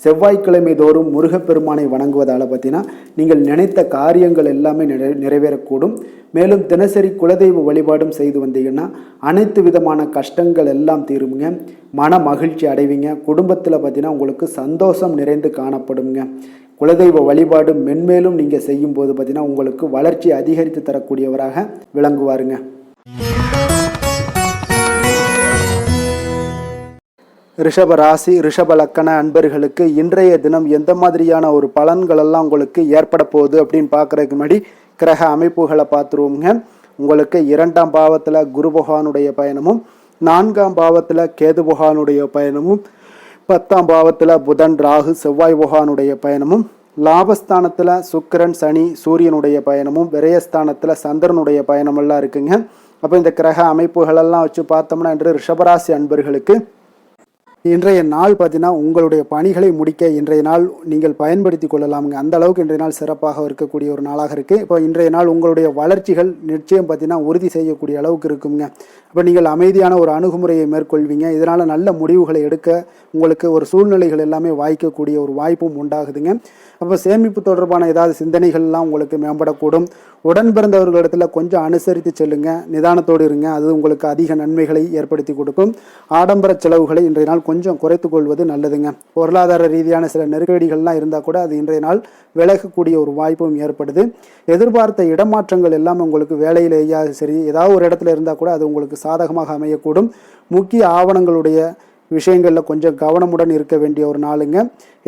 செவ்வாய்க்கிழமை தோறும் முருகப்பெருமானை வணங்குவதால் பார்த்தீங்கன்னா நீங்கள் நினைத்த காரியங்கள் எல்லாமே நிறைவேறக்கூடும். மேலும் தினசரி குலதெய்வ வழிபாடும் செய்து வந்தீங்கன்னா அனைத்து விதமான கஷ்டங்கள் எல்லாம் தீருங்க. மன மகிழ்ச்சி அடைவீங்க. குடும்பத்தில் பார்த்தீங்கன்னா உங்களுக்கு சந்தோஷம் நிறைந்து காணப்படுங்க. குலதெய்வ வழிபாடு மென்மேலும் நீங்கள் செய்யும் போது பார்த்தீங்கன்னா உங்களுக்கு வளர்ச்சி அதிகரித்து தரக்கூடியவராக விளங்குவாருங்க. ரிஷப ராசி, ரிஷப லக்கண அன்பர்களுக்கு இன்றைய தினம் எந்த மாதிரியான ஒரு பலன்கள் எல்லாம் உங்களுக்கு ஏற்பட போகுது அப்படின்னு பார்க்கறதுக்கு முன்னாடி கிரக அமைப்புகளை பார்த்துருவோங்க. உங்களுக்கு 2ஆம் பாவத்தில் குரு பகவானுடைய பயணமும், 4ஆம் பாவத்தில் கேது பகவானுடைய பயணமும், 10ஆம் பாவத்தில் புதன், ராகு, செவ்வாய் பகவானுடைய பயணமும், லாபஸ்தானத்தில் சுக்கிரன், சனி, சூரியனுடைய பயணமும், விரயஸ்தானத்தில் சந்திரனுடைய பயணமெல்லாம் இருக்குங்க. அப்போ இந்த கிரக அமைப்புகளெல்லாம் வச்சு பார்த்தோம்னா இன்று ரிஷபராசி அன்பர்களுக்கு இன்றைய நாள் பார்த்தீங்கன்னா உங்களுடைய பணிகளை முடிக்க இன்றைய நாள் நீங்கள் பயன்படுத்தி கொள்ளலாமுங்க. அந்த அளவுக்கு இன்றைய நாள் சிறப்பாக இருக்கக்கூடிய ஒரு நாளாக இருக்குது. இப்போ இன்றைய நாள் உங்களுடைய வளர்ச்சிகள் நிச்சயம் பார்த்தீங்கன்னா உறுதி செய்யக்கூடிய அளவுக்கு இருக்குங்க. இப்போ நீங்கள் அமைதியான ஒரு அணுகுமுறையை மேற்கொள்வீங்க. இதனால் நல்ல முடிவுகளை எடுக்க உங்களுக்கு ஒரு சூழ்நிலைகள் எல்லாமே வாய்க்கக்கூடிய ஒரு வாய்ப்பும் உண்டாகுதுங்க. அப்போ சேமிப்பு தொடர்பான ஏதாவது சிந்தனைகள்லாம் உங்களுக்கு மேம்படக்கூடும். உடன் பிறந்தவர்களிடத்தில் கொஞ்சம் அனுசரித்து செல்லுங்க, நிதானத்தோடு இருங்க. அது உங்களுக்கு அதிக நன்மைகளை ஏற்படுத்தி கொடுக்கும். ஆடம்பர செலவுகளை இன்றைய நாள் கொஞ்சம் குறைத்து கொள்வது நல்லதுங்க. பொருளாதார ரீதியான சில நெருக்கடிகள்லாம் இருந்தால் கூட அது இன்றைய நாள் விலகக்கூடிய ஒரு வாய்ப்பும் ஏற்படுது. எதிர்பார்த்த இடமாற்றங்கள் எல்லாம் உங்களுக்கு வேலையிலேயே சரி ஏதாவது ஒரு இடத்துல இருந்தால் கூட அது உங்களுக்கு சாதகமாக அமையக்கூடும். முக்கிய ஆவணங்களுடைய விஷயங்களில் கொஞ்சம் கவனமுடன் இருக்க வேண்டிய ஒரு நாளுங்க.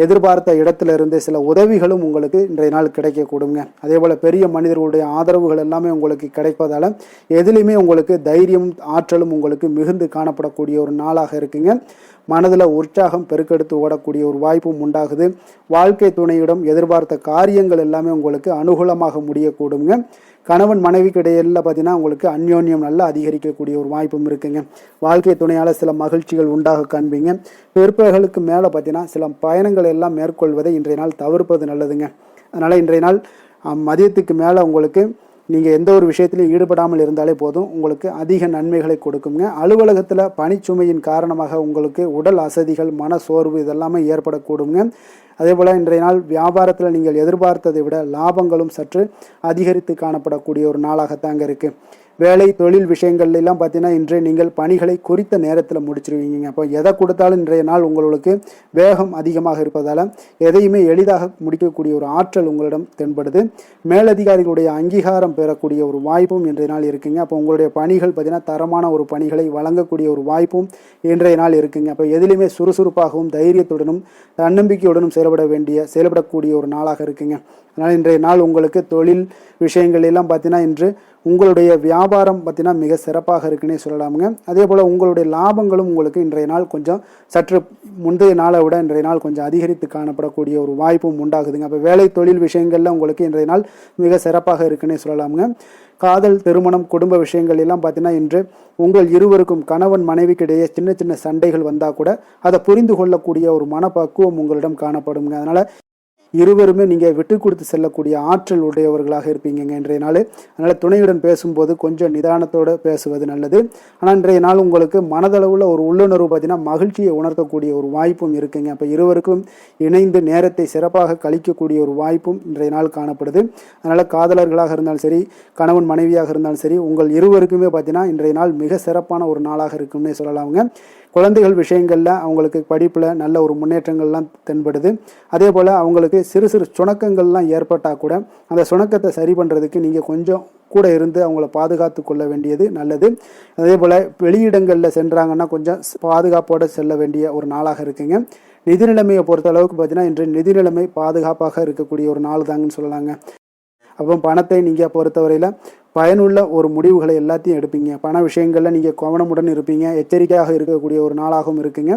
எதிர்பார்த்த இடத்துல இருந்து சில உதவிகளும் உங்களுக்கு இன்றைய நாள் கிடைக்கக்கூடுங்க. அதே போல் பெரிய மனிதர்களுடைய ஆதரவுகள் எல்லாமே உங்களுக்கு கிடைப்பதால் எதிலுமே உங்களுக்கு தைரியம் ஆற்றலும் உங்களுக்கு மிகுந்து காணப்படக்கூடிய ஒரு நாளாக இருக்குங்க. மனதில் உற்சாகம் பெருக்கெடுத்து ஓடக்கூடிய ஒரு வாய்ப்பும் உண்டாகுது. வாழ்க்கை துணையிடம் எதிர்பார்த்த காரியங்கள் எல்லாமே உங்களுக்கு அனுகூலமாக முடியக்கூடுங்க. கணவன் மனைவிக்கு இடையில பார்த்தீங்கன்னா உங்களுக்கு அந்யோன்யம் நல்லா அதிகரிக்கக்கூடிய ஒரு வாய்ப்பும் இருக்குங்க. வாழ்க்கை துணையால் சில மகிழ்ச்சிகள் உண்டாக காண்பீங்க. பிற்பகலுக்கு மேலே பார்த்தீங்கன்னா சில பயணங்கள் எல்லாம் மேற்கொள்வதை இன்றைய நாள் தவிர்ப்பது நல்லதுங்க. அதனால் இன்றைய நாள் மதியத்துக்கு மேலே உங்களுக்கு நீங்கள் எந்த ஒரு விஷயத்திலையும் ஈடுபடாமல் இருந்தாலே போதும், உங்களுக்கு அதிக நன்மைகளை கொடுக்குங்க. அலுவலகத்தில் பணிச்சுமையின் காரணமாக உங்களுக்கு உடல் அசதிகள், மன சோர்வு இதெல்லாமே ஏற்படக்கூடுங்க. அதே போல் இன்றைய நாள் வியாபாரத்தில் நீங்கள் எதிர்பார்த்ததை விட லாபங்களும் சற்று அதிகரித்து காணப்படக்கூடிய ஒரு நாளாகத்தாங்க இருக்குது. வேலை தொழில் விஷயங்கள்லாம் பார்த்தீங்கன்னா இன்று நீங்கள் பணிகளை குறித்த நேரத்தில் முடிச்சிருவீங்க. அப்போ எதை கொடுத்தாலும் இன்றைய நாள் உங்களுக்கு வேகம் அதிகமாக இருப்பதால் எதையுமே எளிதாக முடிக்கக்கூடிய ஒரு ஆற்றல் உங்களிடம் தென்படுது. மேலதிகாரிகளுடைய அங்கீகாரம் பெறக்கூடிய ஒரு வாய்ப்பும் இன்றைய நாள் இருக்குங்க. அப்போ உங்களுடைய பணிகள் பார்த்தீங்கன்னா தரமான ஒரு பணிகளை வழங்கக்கூடிய ஒரு வாய்ப்பும் இன்றைய நாள் இருக்குங்க. அப்போ எதிலுமே சுறுசுறுப்பாகவும் தைரியத்துடனும் தன்னம்பிக்கையுடனும் செயல்படக்கூடிய ஒரு நாளாக இருக்குங்க. அதனால் இன்றைய நாள் உங்களுக்கு தொழில் விஷயங்கள் எல்லாம் பார்த்தீங்கன்னா இன்று உங்களுடைய வியாபாரம் பார்த்தீங்கன்னா மிக சிறப்பாக இருக்குன்னே சொல்லலாமுங்க. அதே போல் உங்களுடைய லாபங்களும் உங்களுக்கு இன்றைய நாள் கொஞ்சம் சற்று முந்தைய நாளை விட இன்றைய நாள் கொஞ்சம் அதிகரித்து காணப்படக்கூடிய ஒரு வாய்ப்பும் உண்டாகுதுங்க. அப்போ வேலை தொழில் விஷயங்கள்ல உங்களுக்கு இன்றைய நாள் மிக சிறப்பாக இருக்குன்னே சொல்லலாமுங்க. காதல், திருமணம், குடும்ப விஷயங்கள் எல்லாம் பார்த்தீங்கன்னா இன்று உங்கள் இருவருக்கும் கணவன் மனைவிக்கிடையே சின்ன சின்ன சண்டைகள் வந்தால் கூட அதை புரிந்து கொள்ளக்கூடிய ஒரு மனப்பக்குவம் உங்களிடம் காணப்படுங்க. அதனால் இருவருமே நீங்கள் விட்டு கொடுத்து செல்லக்கூடிய ஆற்றல் உடையவர்களாக இருப்பீங்க இன்றைய நாள். அதனால் துணையுடன் பேசும்போது கொஞ்சம் நிதானத்தோடு பேசுவது நல்லது. ஆனால் இன்றைய நாள் உங்களுக்கு மனதளவில் ஒரு உள்ளுணர்வு பார்த்தீங்கன்னா மகிழ்ச்சியை உணர்த்தக்கூடிய ஒரு வாய்ப்பும் இருக்குங்க. அப்போ இருவருக்கும் இணைந்து நேரத்தை சிறப்பாக கழிக்கக்கூடிய ஒரு வாய்ப்பும் இன்றைய நாள் காணப்படுது. அதனால் காதலர்களாக இருந்தாலும் சரி, கணவன் மனைவியாக இருந்தாலும் சரி, உங்கள் இருவருக்குமே பார்த்தீங்கன்னா இன்றைய நாள் மிக சிறப்பான ஒரு நாளாக இருக்கும்னே சொல்லலாமுங்க. குழந்தைகள் விஷயங்களில் அவங்களுக்கு படிப்பில் நல்ல ஒரு முன்னேற்றங்கள்லாம் தென்படுது. அதே போல் அவங்களுக்கு சிறு சிறு சுணக்கங்கள்லாம் ஏற்பட்டால் கூட அந்த சுணக்கத்தை சரி பண்ணுறதுக்கு நீங்கள் கொஞ்சம் கூட இருந்து அவங்கள பாதுகாத்து கொள்ள வேண்டியது நல்லது. அதே போல் வெளியிடங்களில் சென்றாங்கன்னா கொஞ்சம் பாதுகாப்போடு செல்ல வேண்டிய ஒரு நாளாக இருக்குங்க. நிதி நிலைமையை பொறுத்த அளவுக்கு பார்த்தீங்கன்னா இன்று நிதி நிலைமை பாதுகாப்பாக இருக்கக்கூடிய ஒரு நாள் தாங்கன்னு சொல்லலாங்க. அப்போ பணத்தை நீங்கள் பொறுத்தவரையில் பயனுள்ள ஒரு முடிவுகளை எல்லாத்தையும் எடுப்பீங்க. பண விஷயங்களில் நீங்கள் கவனமுடன் இருப்பீங்க. எச்சரிக்கையாக இருக்கக்கூடிய ஒரு நாளாகவும் இருக்குங்க.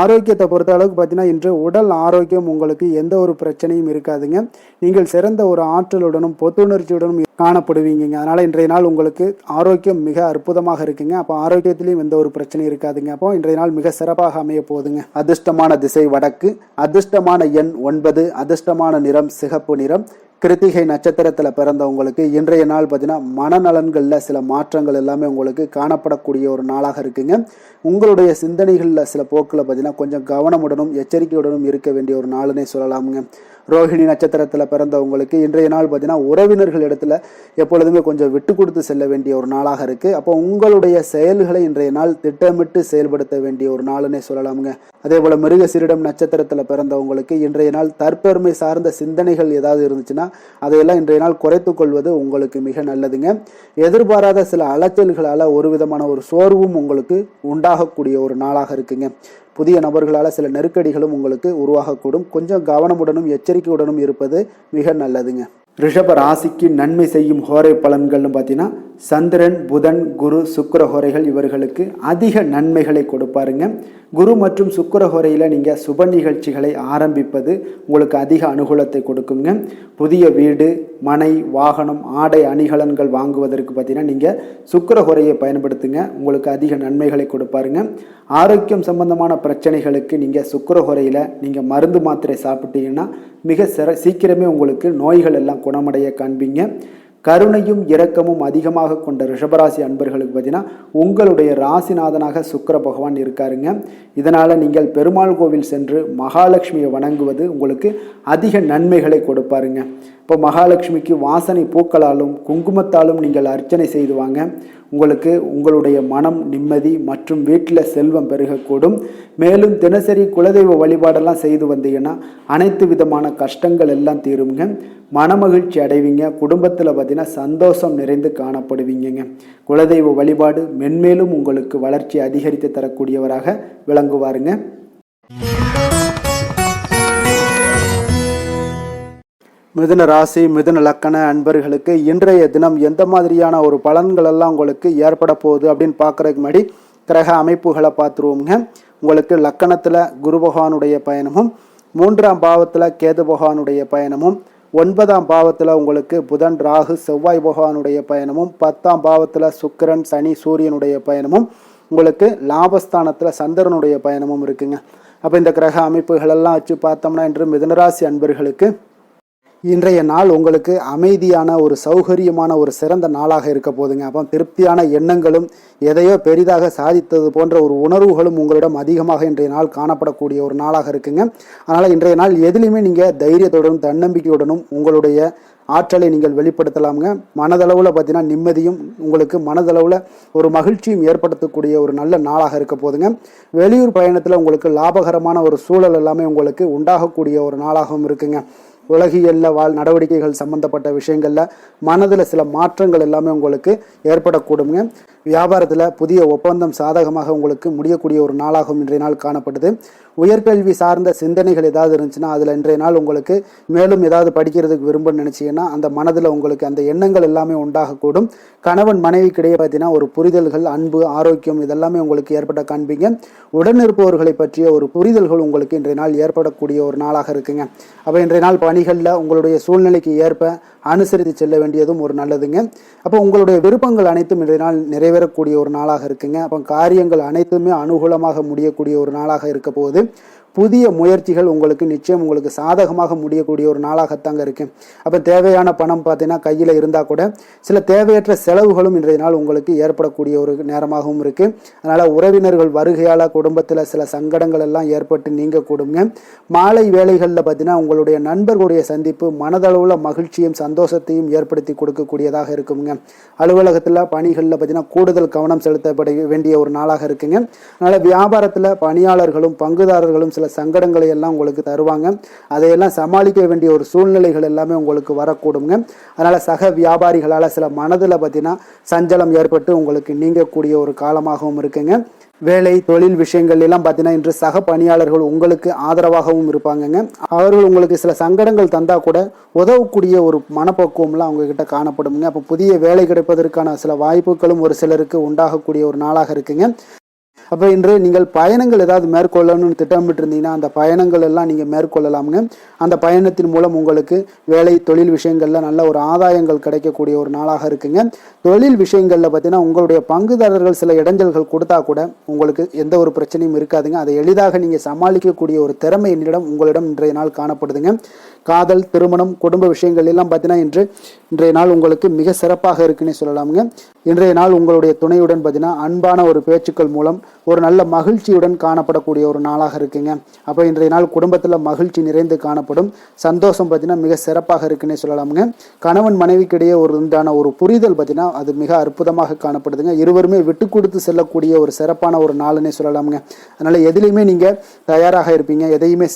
ஆரோக்கியத்தை பொறுத்த அளவுக்கு பார்த்தீங்கன்னா இன்று உடல் ஆரோக்கியம் உங்களுக்கு எந்த ஒரு பிரச்சனையும் இருக்காதுங்க. நீங்கள் சிறந்த ஒரு ஆற்றலுடனும் புத்துணர்ச்சியுடனும் காணப்படுவீங்க. அதனால் இன்றைய நாள் உங்களுக்கு ஆரோக்கியம் மிக அற்புதமாக இருக்குங்க. அப்போ ஆரோக்கியத்திலையும் எந்த ஒரு பிரச்சனையும் இருக்காதுங்க. அப்போ இன்றைய நாள் மிக சிறப்பாக அமைய போகுதுங்க. அதிர்ஷ்டமான திசை வடக்கு, அதிர்ஷ்டமான எண் 9, அதிர்ஷ்டமான நிறம் சிகப்பு நிறம். கிருத்திகை நட்சத்திரத்தில் பிறந்தவங்களுக்கு இன்றைய நாள் பார்த்தீங்கன்னா மனநலன்களில் சில மாற்றங்கள் எல்லாமே உங்களுக்கு காணப்படக்கூடிய ஒரு நாளாக இருக்குங்க. உங்களுடைய சிந்தனைகளில் சில போக்கில் பார்த்தீங்கன்னா கொஞ்சம் கவனமுடனும் எச்சரிக்கையுடனும் இருக்க வேண்டிய ஒரு நாளுன்னே சொல்லலாமுங்க. ரோஹிணி நட்சத்திரத்தில் பிறந்தவங்களுக்கு இன்றைய நாள் பார்த்தீங்கன்னா உறவினர்கள் இடத்துல எப்பொழுதுமே கொஞ்சம் விட்டு கொடுத்து செல்ல வேண்டிய ஒரு நாளாக இருக்குது. அப்போ உங்களுடைய செயல்களை இன்றைய நாள் திட்டமிட்டு செயல்படுத்த வேண்டிய ஒரு நாளுன்னே சொல்லலாமுங்க. அதே போல் மிருகசீரிடம் நட்சத்திரத்தில் பிறந்தவங்களுக்கு இன்றைய நாள் தற்பெருமை சார்ந்த சிந்தனைகள் ஏதாவது இருந்துச்சுன்னா அதையெல்லாம் இன்றைய நாள் குறைத்து கொள்வது உங்களுக்கு மிக நல்லதுங்க. எதிர்பாராத சில அலைச்சல்களால் ஒரு விதமான ஒரு சோர்வும் உங்களுக்கு உண்டாகக்கூடிய ஒரு நாளாக இருக்குங்க. புதிய நபர்களால் சில நெருக்கடிகளும் உங்களுக்கு உருவாகக்கூடும். கொஞ்சம் கவனமுடனும் எச்சரிக்கையுடனும் இருப்பது மிக நல்லதுங்க. ரிஷப ராசிக்கு நன்மை செய்யும் ஹோரை பலன்கள்னு பார்த்தீங்கன்னா சந்திரன், புதன், குரு, சுக்கிர ஹோரைகள் இவர்களுக்கு அதிக நன்மைகளை கொடுப்பாருங்க. குரு மற்றும் சுக்கிர ஹோரையில் நீங்கள் சுப நிகழ்ச்சிகளை ஆரம்பிப்பது உங்களுக்கு அதிக அனுகூலத்தை கொடுக்குங்க. புதிய வீடு, மனை, வாகனம், ஆடை அணிகலன்கள் வாங்குவதற்கு பார்த்தீங்கன்னா நீங்கள் சுக்கிர ஹோரையை பயன்படுத்துங்க. உங்களுக்கு அதிக நன்மைகளை கொடுப்பாருங்க. ஆரோக்கியம் சம்பந்தமான பிரச்சனைகளுக்கு நீங்கள் சுக்கிர ஹோரையில் நீங்கள் மருந்து மாத்திரை சாப்பிட்டீங்கன்னா மிக சீக்கிரமே உங்களுக்கு நோய்கள் எல்லாம் குணமடைய காண்பீங்க. கருணையும் இரக்கமும் அதிகமாக கொண்ட ரிஷபராசி அன்பர்களுக்கு பார்த்தீங்கன்னா உங்களுடைய ராசிநாதனாக சுக்கிர பகவான் இருக்காருங்க. இதனால் நீங்கள் பெருமாள் கோவில் சென்று மகாலட்சுமியை வணங்குவது உங்களுக்கு அதிக நன்மைகளை கொடுப்பாருங்க. இப்போ மகாலட்சுமிக்கு வாசனை பூக்களாலும் குங்குமத்தாலும் நீங்கள் அர்ச்சனை செய்து வாங்க. உங்களுக்கு உங்களுடைய மனம் நிம்மதி மற்றும் வீட்டில் செல்வம் பெருகக்கூடும். மேலும் தினசரி குலதெய்வ வழிபாடெல்லாம் செய்து வந்தீங்கன்னா அனைத்து விதமான கஷ்டங்கள் எல்லாம் தீருங்க. மனமகிழ்ச்சி அடைவீங்க. குடும்பத்தில் பார்த்தீங்கன்னா பார்த்தீங்கன்னா சந்தோஷம் நிறைந்து காணப்படுவீங்கங்க. குலதெய்வ வழிபாடு மென்மேலும் உங்களுக்கு வளர்ச்சி அதிகரித்து தரக்கூடியவராக விளங்குவாருங்க. மிதுன ராசி மிதுன லக்கண அன்பர்களுக்கு இன்றைய தினம் எந்த மாதிரியான ஒரு பலன்கள் எல்லாம் உங்களுக்கு ஏற்பட போகுது அப்படின்னு பார்க்குறதுக்கு முன்னாடி கிரக அமைப்புகளை பார்த்துருவோங்க. உங்களுக்கு லக்கணத்தில் குரு பகவானுடைய பயணமும், 3ஆம் பாவத்தில் கேது பகவானுடைய பயணமும், 9ஆம் பாவத்தில் உங்களுக்கு புதன் ராகு செவ்வாய் பகவானுடைய பயணமும், 10ஆம் பாவத்தில் சுக்கிரன் சனி சூரியனுடைய பயணமும், உங்களுக்கு லாபஸ்தானத்தில் சந்திரனுடைய பயணமும் இருக்குங்க. அப்போ இந்த கிரக அமைப்புகளெல்லாம் வச்சு பார்த்தோம்னா இன்று மிதுனராசி அன்பர்களுக்கு இன்றைய நாள் உங்களுக்கு அமைதியான ஒரு சௌகரியமான ஒரு சிறந்த நாளாக இருக்க போதுங்க. அப்போ திருப்தியான எண்ணங்களும் எதையோ பெரிதாக சாதித்தது போன்ற ஒரு உணர்வுகளும் உங்களிடம் அதிகமாக இன்றைய நாள் காணப்படக்கூடிய ஒரு நாளாக இருக்குங்க. அதனால் இன்றைய நாள் எதுலையுமே நீங்கள் தைரியத்துடனும் தன்னம்பிக்கையுடனும் உங்களுடைய ஆற்றலை நீங்கள் வெளிப்படுத்தலாமுங்க. மனதளவில் பார்த்தீங்கன்னா நிம்மதியும் உங்களுக்கு மனதளவில் ஒரு மகிழ்ச்சியும் ஏற்படுத்தக்கூடிய ஒரு நல்ல நாளாக இருக்க போதுங்க. வெளியூர் பயணத்தில் உங்களுக்கு லாபகரமான ஒரு சூழல் எல்லாமே உங்களுக்கு உண்டாகக்கூடிய ஒரு நாளாகவும் இருக்குங்க. உலகியல்ல நடவடிக்கைகள் சம்பந்தப்பட்ட விஷயங்களில் மனதில் சில மாற்றங்கள் எல்லாமே உங்களுக்கு ஏற்படக்கூடுங்க. வியாபாரத்தில் புதிய ஒப்பந்தம் சாதகமாக உங்களுக்கு முடியக்கூடிய ஒரு நாளாகவும் இன்றைய நாள் காணப்படுது. உயர்கல்வி சார்ந்த சிந்தனைகள் ஏதாவது இருந்துச்சுன்னா அதில் இன்றைய நாள் உங்களுக்கு மேலும் ஏதாவது படிக்கிறதுக்கு விரும்புன்னு நினச்சிங்கன்னா அந்த மனதில் உங்களுக்கு அந்த எண்ணங்கள் எல்லாமே உண்டாகக்கூடும். கணவன் மனைவிக்கிடையே பார்த்தீங்கன்னா ஒரு புரிதல்கள், அன்பு, ஆரோக்கியம் இதெல்லாமே உங்களுக்கு ஏற்பட காண்பீங்க. உடனிருப்பவர்களை பற்றிய ஒரு புரிதல்கள் உங்களுக்கு இன்றைய நாள் ஏற்படக்கூடிய ஒரு நாளாக இருக்குங்க. அப்போ இன்றைய நாள் பணிகளில் உங்களுடைய சூழ்நிலைக்கு ஏற்ப அனுசரித்து செல்ல வேண்டியதும் ஒரு நல்லதுங்க. அப்போ உங்களுடைய விருப்பங்கள் அனைத்தும் இன்றைய நாள் நிறைவேறக்கூடிய ஒரு நாளாக இருக்குங்க. அப்போ காரியங்கள் அனைத்துமே அனுகூலமாக முடியக்கூடிய ஒரு நாளாக இருக்க போகுது. புதிய முயற்சிகள் உங்களுக்கு நிச்சயம் உங்களுக்கு சாதகமாக முடியக்கூடிய ஒரு நாளாகத்தாங்க இருக்கு. அப்போ தேவையான பணம் பார்த்தீங்கன்னா கையில் இருந்தால் கூட சில தேவையற்ற செலவுகளும் இன்றைய நாள் உங்களுக்கு ஏற்படக்கூடிய ஒரு நேரமாகவும் இருக்கு. அதனால உறவினர்கள் வருகையால் குடும்பத்தில் சில சங்கடங்கள் எல்லாம் ஏற்பட்டு நீங்க கூடுங்க. மாலை வேளைகளில் பார்த்தீங்கன்னா உங்களுடைய நண்பர்களுடைய சந்திப்பு மனதளவுல மகிழ்ச்சியும் சந்தோஷத்தையும் ஏற்படுத்தி கொடுக்கக்கூடியதாக இருக்குங்க. அலுவலகத்தில் பணிகளில் பார்த்தீங்கன்னா கூடுதல் கவனம் செலுத்தப்பட வேண்டிய ஒரு நாளாக இருக்குங்க. அதனால வியாபாரத்தில் பணியாளர்களும் பங்குதாரர்களும் சில சங்கடங்களை எல்லாம் உங்களுக்கு தருவாங்க. அதையெல்லாம் சமாளிக்க வேண்டிய ஒரு சூழ்நிலைகள் எல்லாமே உங்களுக்கு வரக்கூடுங்க. அதனால சக வியாபாரிகளால் சில மனதில் பார்த்தீங்கன்னா சஞ்சலம் ஏற்பட்டு உங்களுக்கு நீங்கக்கூடிய ஒரு காலமாகவும் இருக்குங்க. வேலை தொழில் விஷயங்கள் எல்லாம் பார்த்தீங்கன்னா இன்று சக பணியாளர்கள் உங்களுக்கு ஆதரவாகவும் இருப்பாங்கங்க. அவர்கள் உங்களுக்கு சில சங்கடங்கள் தந்தா கூட உதவக்கூடிய ஒரு மனப்பக்குவம்லாம் அவங்க கிட்ட காணப்படுங்க. அப்போ புதிய வேலை கிடைப்பதற்கான சில வாய்ப்புகளும் ஒரு சிலருக்கு உண்டாகக்கூடிய ஒரு நாளாக இருக்குங்க. அப்போ இன்று நீங்கள் பயணங்கள் ஏதாவது மேற்கொள்ளணும்னு திட்டமிட்டு இருந்தீங்கன்னா அந்த பயணங்கள் எல்லாம் நீங்கள் மேற்கொள்ளலாமுங்க. அந்த பயணத்தின் மூலம் உங்களுக்கு வேலை தொழில் விஷயங்களில் நல்ல ஒரு ஆதாயங்கள் கிடைக்கக்கூடிய ஒரு நாளாக இருக்குங்க. தொழில் விஷயங்களில் பார்த்தீங்கன்னா உங்களுடைய பங்குதாரர்கள் சில இடைஞ்சல்கள் கொடுத்தா கூட உங்களுக்கு எந்த ஒரு பிரச்சனையும் இருக்காதுங்க. அதை எளிதாக நீங்கள் சமாளிக்கக்கூடிய ஒரு திறமை என்னிடம் உங்களிடம் இன்றைய நாள் காணப்படுதுங்க. காதல், திருமணம், குடும்ப விஷயங்கள் எல்லாம் பார்த்தீங்கன்னா இன்றைய நாள் உங்களுக்கு மிக சிறப்பாக இருக்குன்னு சொல்லலாமுங்க. இன்றைய நாள் உங்களுடைய துணையுடன் பார்த்தீங்கன்னா அன்பான ஒரு பேச்சுக்கள் மூலம் ஒரு நல்ல மகிழ்ச்சியுடன் காணப்படக்கூடிய ஒரு நாளாக இருக்குங்க. அப்போ இன்றைய நாள் குடும்பத்தில் மகிழ்ச்சி நிறைந்து காணப்படும். சந்தோஷம் பார்த்தீங்கன்னா மிக சிறப்பாக இருக்குன்னே சொல்லலாமுங்க. கணவன் மனைவிக்கிடையே ஒரு உண்டான ஒரு புரிதல் பார்த்தீங்கன்னா அது மிக அற்புதமாக காணப்படுதுங்க. இருவருமே விட்டு கொடுத்து செல்லக்கூடிய ஒரு சிறப்பான ஒரு நாளுன்னே சொல்லலாமுங்க. அதனால எதுலையுமே நீங்கள் தயாராக இருப்பீங்க. எதையுமே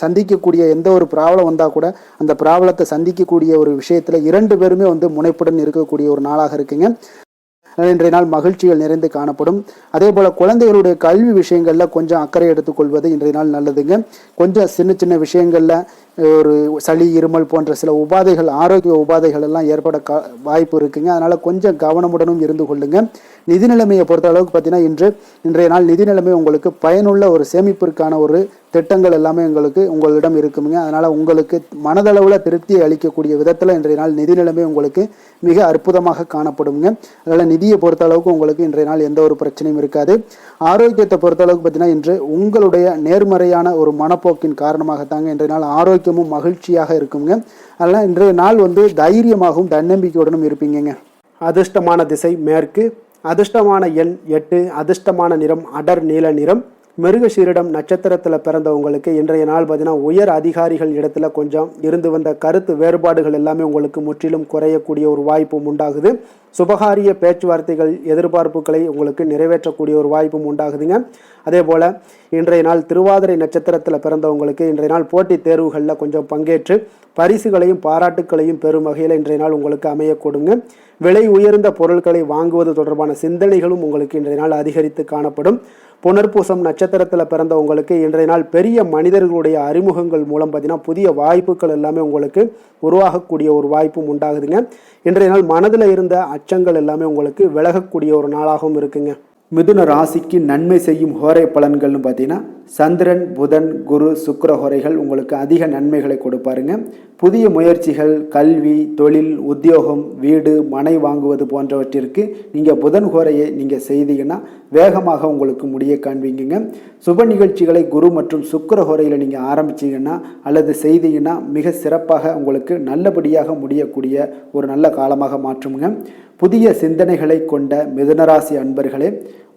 சந்திக்கக்கூடிய எந்த ஒரு ப்ராப்ளம் வந்தால் கூட அந்த ப்ராப்ளத்தை சந்திக்கக்கூடிய ஒரு விஷயத்தில் 2 பேருமே முனைப்புடன் இருக்கக்கூடிய ஒரு நாளாக இருக்குங்க. இன்றைய நாள் மகிழ்ச்சிகள் நிறைந்து காணப்படும். அதே போல குழந்தைகளுடைய கல்வி விஷயங்கள்ல கொஞ்சம் அக்கறை எடுத்துக்கொள்வது இன்றைய நாள் நல்லதுங்க. கொஞ்சம் சின்ன சின்ன விஷயங்கள்ல ஒரு சளி, இருமல் போன்ற சில உபாதைகள், ஆரோக்கிய உபாதைகள் எல்லாம் ஏற்பட வாய்ப்பு இருக்குங்க. அதனால கொஞ்சம் கவனமுடனும் இருந்து கொள்ளுங்க. நிதி நிலைமையை பொறுத்த அளவுக்கு பார்த்தீங்கன்னா இன்றைய நாள் நிதி நிலைமை உங்களுக்கு பயனுள்ள ஒரு சேமிப்பிற்கான ஒரு திட்டங்கள் எல்லாமே உங்களிடம் இருக்குங்க. அதனால உங்களுக்கு மனதளவில் திருப்தியை அளிக்கக்கூடிய விதத்தில் இன்றைய நாள் நிதி நிலைமை உங்களுக்கு மிக அற்புதமாக காணப்படுங்க. அதனால நிதியை பொறுத்த அளவுக்கு உங்களுக்கு இன்றைய நாள் எந்த ஒரு பிரச்சனையும் இருக்காது. ஆரோக்கியத்தை பொறுத்த அளவுக்கு பார்த்தீங்கன்னா இன்று உங்களுடைய நேர்மறையான ஒரு மனப்போக்கின் காரணமாகத்தாங்க இன்றைய நாள் ஆரோக்கியமும் மகிழ்ச்சியாக இருக்குங்க. அதனால இன்றைய நாள் தைரியமாகவும் தன்னம்பிக்கையுடனும் இருப்பீங்க. அதிர்ஷ்டமான திசை மேற்கு, அதிர்ஷ்டமான எண் 8, அதிர்ஷ்டமான நிறம் அடர் நீல நிறம். மிருகசீரிடம் நட்சத்திரத்தில் பிறந்தவங்களுக்கு இன்றைய நாள் பார்த்தீங்கன்னா உயர் அதிகாரிகள் இடத்துல கொஞ்சம் இருந்து வந்த கருத்து வேறுபாடுகள் எல்லாமே உங்களுக்கு முற்றிலும் குறையக்கூடிய ஒரு வாய்ப்பும் உண்டாகுது. சுபகாரிய பேச்சுவார்த்தைகள் எதிர்பார்ப்புகளை உங்களுக்கு நிறைவேற்றக்கூடிய ஒரு வாய்ப்பும் உண்டாகுதுங்க. அதே போல் இன்றைய நாள் திருவாதிரை நட்சத்திரத்தில் பிறந்தவங்களுக்கு இன்றைய நாள் போட்டித் தேர்வுகளில் கொஞ்சம் பங்கேற்று பரிசுகளையும் பாராட்டுக்களையும் பெறும் வகையில் இன்றைய நாள் உங்களுக்கு அமையக்கூடுங்க. விலை உயர்ந்த பொருட்களை வாங்குவது தொடர்பான சிந்தனைகளும் உங்களுக்கு இன்றைய நாள் அதிகரித்து காணப்படும். புனர்பூசம் நட்சத்திரத்தில் பிறந்தவங்களுக்கு இன்றைய நாள் பெரிய மனிதர்களுடைய அறிமுகங்கள் மூலம் பார்த்தீங்கன்னா புதிய வாய்ப்புகள் எல்லாமே உங்களுக்கு உருவாகக்கூடிய ஒரு வாய்ப்பும் உண்டாகுதுங்க. இன்றைய நாள் மனதில் இருந்த அச்சங்கள் எல்லாமே உங்களுக்கு விலகக்கூடிய ஒரு நாளாகவும் இருக்குங்க. மிதுன ராசிக்கு நன்மை செய்யும் ஹோரை பலன்கள்னு பார்த்தீங்கன்னா சந்திரன், புதன், குரு, சுக்கிர ஹோரைகள் உங்களுக்கு அதிக நன்மைகளை கொடுப்பாருங்க. புதிய முயற்சிகள், கல்வி, தொழில், உத்தியோகம், வீடு, மனை வாங்குவது போன்றவற்றிற்கு நீங்கள் புதன் ஹோரையை நீங்கள் செய்தீங்கன்னா வேகமாக உங்களுக்கு முடிய காண்பீங்க. சுப நிகழ்ச்சிகளை குரு மற்றும் சுக்கிர ஹோரையில் நீங்கள் ஆரம்பிச்சிங்கன்னா அல்லது செய்தீங்கன்னா மிக சிறப்பாக உங்களுக்கு நல்லபடியாக முடியக்கூடிய ஒரு நல்ல காலமாக மாற்றுங்க. புதிய சிந்தனைகளை கொண்ட மிதுனராசி அன்பர்களே,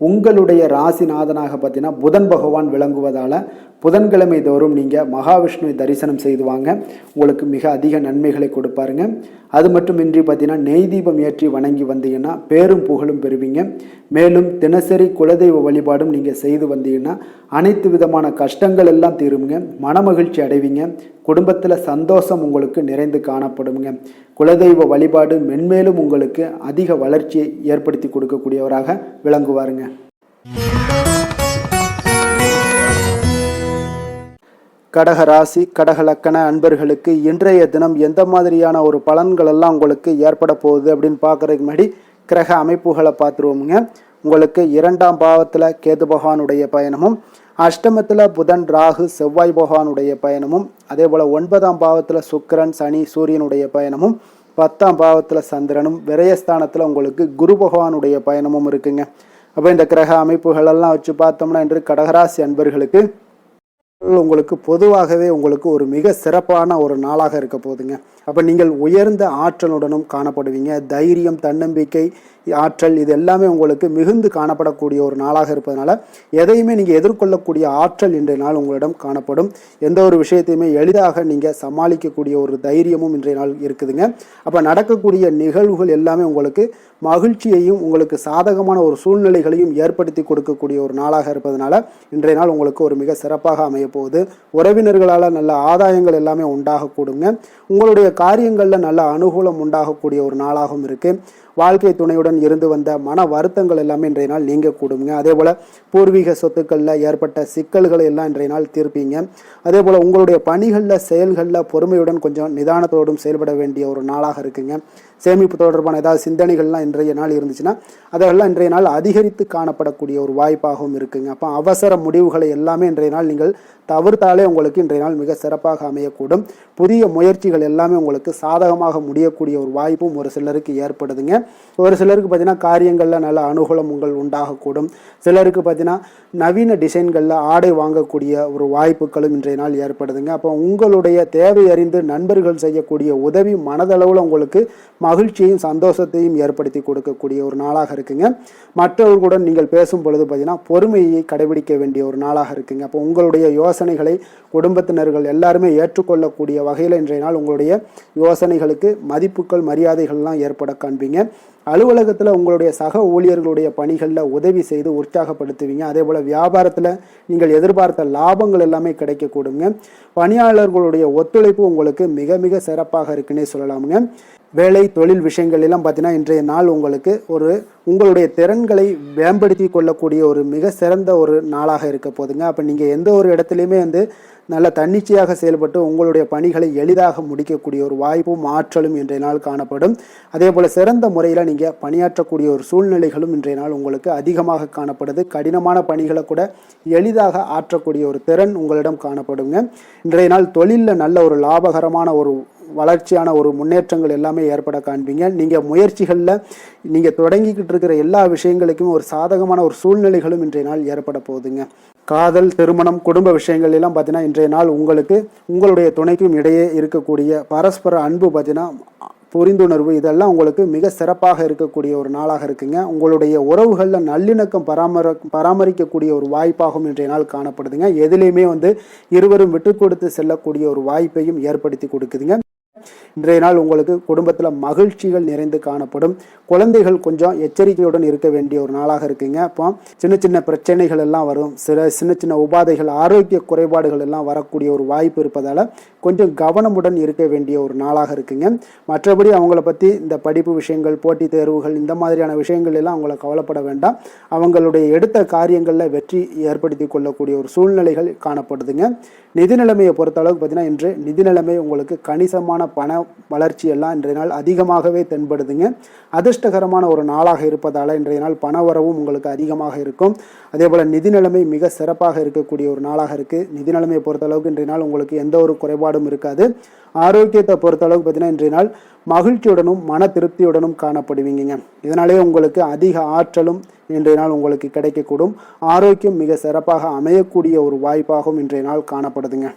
உங்களுடைய ராசிநாதனாக பார்த்தீங்கன்னா புதன் பகவான் விளங்குவதால் புதன்கிழமை தோறும் நீங்கள் மகாவிஷ்ணுவை தரிசனம் செய்து வாங்க, உங்களுக்கு மிக அதிக நன்மைகளை கொடுப்பாருங்க. அது மட்டுமின்றி பார்த்தீங்கன்னா நெய் தீபம் ஏற்றி வணங்கி வந்தீங்கன்னா பேரும் புகழும் பெறுவீங்க. மேலும் தினசரி குலதெய்வ வழிபாடும் நீங்கள் செய்து வந்தீங்கன்னா அனைத்து விதமான கஷ்டங்கள் எல்லாம் தீருங்க, மனமகிழ்ச்சி அடைவீங்க, குடும்பத்தில் சந்தோஷம் உங்களுக்கு நிறைந்து காணப்படுங்க. குலதெய்வ வழிபாடு மென்மேலும் உங்களுக்கு அதிக வளர்ச்சியை ஏற்படுத்தி கொடுக்கக்கூடியவராக விளங்குவாருங்க. கடக ராசி கடக லக்கண அன்பர்களுக்கு இன்றைய தினம் எந்த மாதிரியான ஒரு பலன்கள் எல்லாம் உங்களுக்கு ஏற்பட போகுது அப்படின்னு பார்க்கறதுக்கு முன்னாடி கிரக அமைப்புகளை பார்த்துருவோமுங்க. உங்களுக்கு 2ஆம் பாவத்தில் கேது பகவானுடைய பயணமும், அஷ்டமத்தில் புதன், ராகு, செவ்வாய் பகவானுடைய பயணமும், அதே போல் 9ஆம் பாவத்தில் சுக்கிரன், சனி, சூரியனுடைய பயணமும், 10ஆம் பாவத்தில் சந்திரனும், விரயஸ்தானத்தில் உங்களுக்கு குரு பகவானுடைய பயணமும் இருக்குங்க. அப்போ இந்த கிரக அமைப்புகளெல்லாம் வச்சு பார்த்தோம்னா இன்று கடகராசி அன்பர்களுக்கு உங்களுக்கு பொதுவாகவே உங்களுக்கு ஒரு மிக சிறப்பான ஒரு நாளாக இருக்க போகுதுங்க. அப்போ நீங்கள் உயர்ந்த ஆற்றலுடனும் காணப்படுவீங்க. தைரியம், தன்னம்பிக்கை, ஆற்றல் இது எல்லாமே உங்களுக்கு மிகுந்து காணப்படக்கூடிய ஒரு நாளாக இருப்பதனால எதையுமே நீங்கள் எதிர்கொள்ளக்கூடிய ஆற்றல் இன்றைய நாள் உங்களிடம் காணப்படும். எந்த ஒரு விஷயத்தையுமே எளிதாக நீங்கள் சமாளிக்கக்கூடிய ஒரு தைரியமும் இன்றைய நாள் இருக்குதுங்க. அப்போ நடக்கக்கூடிய நிகழ்வுகள் எல்லாமே உங்களுக்கு மகிழ்ச்சியையும் உங்களுக்கு சாதகமான ஒரு சூழ்நிலைகளையும் ஏற்படுத்தி கொடுக்கக்கூடிய ஒரு நாளாக இருப்பதனால இன்றைய நாள் உங்களுக்கு ஒரு மிக சிறப்பாக அமைய போகுது. உறவினர்களால் நல்ல ஆதாயங்கள் எல்லாமே உண்டாகக்கூடுங்க. உங்களுடைய காரியங்களில் நல்ல அனுகூலம் உண்டாகக்கூடிய ஒரு நாளாகவும் இருக்குது. வாழ்க்கை துணையுடன் இருந்து வந்த மன வருத்தங்கள் எல்லாமே இன்றைய நாள் நீங்கக்கூடுங்க. அதே போல் பூர்வீக சொத்துக்களில் ஏற்பட்ட சிக்கல்களை எல்லாம் இன்றைய நாள் தீர்ப்பீங்க. அதே போல் உங்களுடைய பணிகளில் செயல்களில் பொறுமையுடன் கொஞ்சம் நிதானத்தோடும் செயல்பட வேண்டிய ஒரு நாளாக இருக்குங்க. சேமிப்பு தொடர்பான ஏதாவது சிந்தனைகள்லாம் இன்றைய நாள் இருந்துச்சுன்னா அதெல்லாம் இன்றைய நாள் அதிகரித்து காணப்படக்கூடிய ஒரு வாய்ப்பாகவும் இருக்குங்க. அப்போ அவசர முடிவுகளை எல்லாமே இன்றைய நாள் நீங்கள் தவிர்த்தாலே உங்களுக்கு இன்றைய நாள் மிக சிறப்பாக அமையக்கூடும். புதிய முயற்சிகள் எல்லாமே உங்களுக்கு சாதகமாக முடியக்கூடிய ஒரு வாய்ப்பும் ஒரு சிலருக்கு ஏற்படுதுங்க. ஒரு சிலருக்கு பார்த்தீங்கன்னா காரியங்களில் நல்ல அனுகூலம் உங்கள் உண்டாகக்கூடும். சிலருக்கு பார்த்தீங்கன்னா நவீன டிசைன்களில் ஆடை வாங்கக்கூடிய ஒரு வாய்ப்புகளும் இன்றைய நாள் ஏற்படுதுங்க. அப்போ உங்களுடைய தேவை அறிந்து நண்பர்கள் செய்யக்கூடிய உதவி மனதளவில் உங்களுக்கு மகிழ்ச்சியையும் சந்தோஷத்தையும் ஏற்படுத்தி கொடுக்கக்கூடிய ஒரு நாளாக இருக்குங்க. மற்றவர்களுடன் நீங்கள் பேசும் பொழுது பார்த்தீங்கன்னா பொறுமையை கடைபிடிக்க வேண்டிய ஒரு நாளாக இருக்குங்க. அப்போ உங்களுடைய யோசனைகளை குடும்பத்தினர்கள் எல்லாருமே ஏற்றுக்கொள்ளக்கூடிய வகையில் இன்றைய நாள் உங்களுடைய யோசனைகளுக்கு மதிப்புகள், மரியாதைகள்லாம் ஏற்பட காண்பீங்க. அலுவலகத்தில் உங்களுடைய சக ஊழியர்களுடைய பணிகளில் உதவி செய்து உற்சாகப்படுத்துவீங்க. அதே போல் வியாபாரத்தில் நீங்கள் எதிர்பார்த்த லாபங்கள் எல்லாமே கிடைக்கக்கூடுங்க. பணியாளர்களுடைய ஒத்துழைப்பு உங்களுக்கு மிக மிக சிறப்பாக இருக்குன்னே சொல்லலாமுங்க. வேலை, தொழில் விஷயங்கள் எல்லாம் பார்த்தீங்கன்னா இன்றைய நாள் உங்களுக்கு உங்களுடைய திறன்களை மேம்படுத்தி கொள்ளக்கூடிய ஒரு மிக சிறந்த ஒரு நாளாக இருக்க போதுங்க. அப்போ நீங்கள் எந்த ஒரு இடத்துலையுமே நல்ல தன்னிச்சையாக செயல்பட்டு உங்களுடைய பணிகளை எளிதாக முடிக்கக்கூடிய ஒரு வாய்ப்பும் ஆற்றலும் இன்றைய நாள் காணப்படும். அதே போல் சிறந்த முறையில் நீங்கள் பணியாற்றக்கூடிய ஒரு சூழ்நிலைகளும் இன்றைய நாள் உங்களுக்கு அதிகமாக காணப்படுது. கடினமான பணிகளை கூட எளிதாக ஆற்றக்கூடிய ஒரு திறன் உங்களிடம் காணப்படுங்க. இன்றைய நாள் தொழிலில் நல்ல ஒரு லாபகரமான ஒரு வளர்ச்சியான ஒரு முன்னேற்றங்கள் எல்லாமே ஏற்பட காண்பீங்க. நீங்கள் முயற்சிகளில் நீங்கள் தொடங்கிக்கிட்டு இருக்கிற எல்லா விஷயங்களுக்கும் ஒரு சாதகமான ஒரு சூழ்நிலைகளும் இன்றைய நாள் ஏற்பட போகுதுங்க. காதல், திருமணம், குடும்ப விஷயங்கள் எல்லாம் பார்த்தீங்கன்னா இன்றைய நாள் உங்களுக்கு உங்களுடைய துணைக்கும் இடையே இருக்கக்கூடிய பரஸ்பர அன்பு பார்த்தீங்கன்னா புரிந்துணர்வு இதெல்லாம் உங்களுக்கு மிக சிறப்பாக இருக்கக்கூடிய ஒரு நாளாக இருக்குங்க. உங்களுடைய உறவுகளில் நல்லிணக்கம் பராமரிக்கக்கூடிய ஒரு வாய்ப்பாகவும் இன்றைய நாள் காணப்படுதுங்க. எதுலேயுமே இருவரும் விட்டு கொடுத்து செல்லக்கூடிய ஒரு வாய்ப்பையும் ஏற்படுத்தி கொடுக்குதுங்க. இன்றைய நாள் உங்களுக்கு குடும்பத்தில் மகிழ்ச்சிகள் நிறைந்து காணப்படும். குழந்தைகள் கொஞ்சம் எச்சரிக்கையுடன் இருக்க வேண்டிய ஒரு நாளாக இருக்குங்க. அப்போ சின்ன சின்ன பிரச்சனைகள் எல்லாம் வரும், சின்ன சின்ன உபாதைகள், ஆரோக்கிய குறைபாடுகள் எல்லாம் வரக்கூடிய ஒரு வாய்ப்பு இருப்பதால் கொஞ்சம் கவனமுடன் இருக்க வேண்டிய ஒரு நாளாக இருக்குங்க. மற்றபடி அவங்கள பற்றி இந்த படிப்பு விஷயங்கள், போட்டித் தேர்வுகள், இந்த மாதிரியான விஷயங்கள் எல்லாம் அவங்கள கவலைப்பட வேண்டாம். அவங்களுடைய எடுத்த காரியங்களில் வெற்றி ஏற்படுத்தி கொள்ளக்கூடிய ஒரு சூழ்நிலைகள் காணப்படுதுங்க. நிதி நிலைமையை பொறுத்த அளவுக்கு பார்த்தீங்கன்னா இன்று நிதி நிலைமை உங்களுக்கு கணிசமான பண வளர்ச்சி எல்லாம் இன்றைய நாள் அதிகமாகவே தென்படுதுங்க. அதிர்ஷ்டகரமான ஒரு நாளாக இருப்பதால் இன்றைய நாள் பண வரவும் உங்களுக்கு அதிகமாக இருக்கும். அதே போல் நிதி நிலைமை மிக சிறப்பாக இருக்கக்கூடிய ஒரு நாளாக இருக்குது. நிதி நிலைமையை பொறுத்த அளவுக்கு இன்றைய நாள் உங்களுக்கு எந்த ஒரு குறைபாடும் இருக்காது. ஆரோக்கியத்தை பொறுத்த அளவுக்கு பார்த்தீங்கன்னா இன்றைய நாள் மகிழ்ச்சியுடனும் மன திருப்தியுடனும் காணப்படுவீங்க. இதனாலே உங்களுக்கு அதிக ஆற்றலும் இன்றைய நாள் உங்களுக்கு கிடைக்கக்கூடும். ஆரோக்கியம் மிக சிறப்பாக அமையக்கூடிய ஒரு வாய்ப்பாகவும் இன்றைய நாள் காணப்படுதுங்க.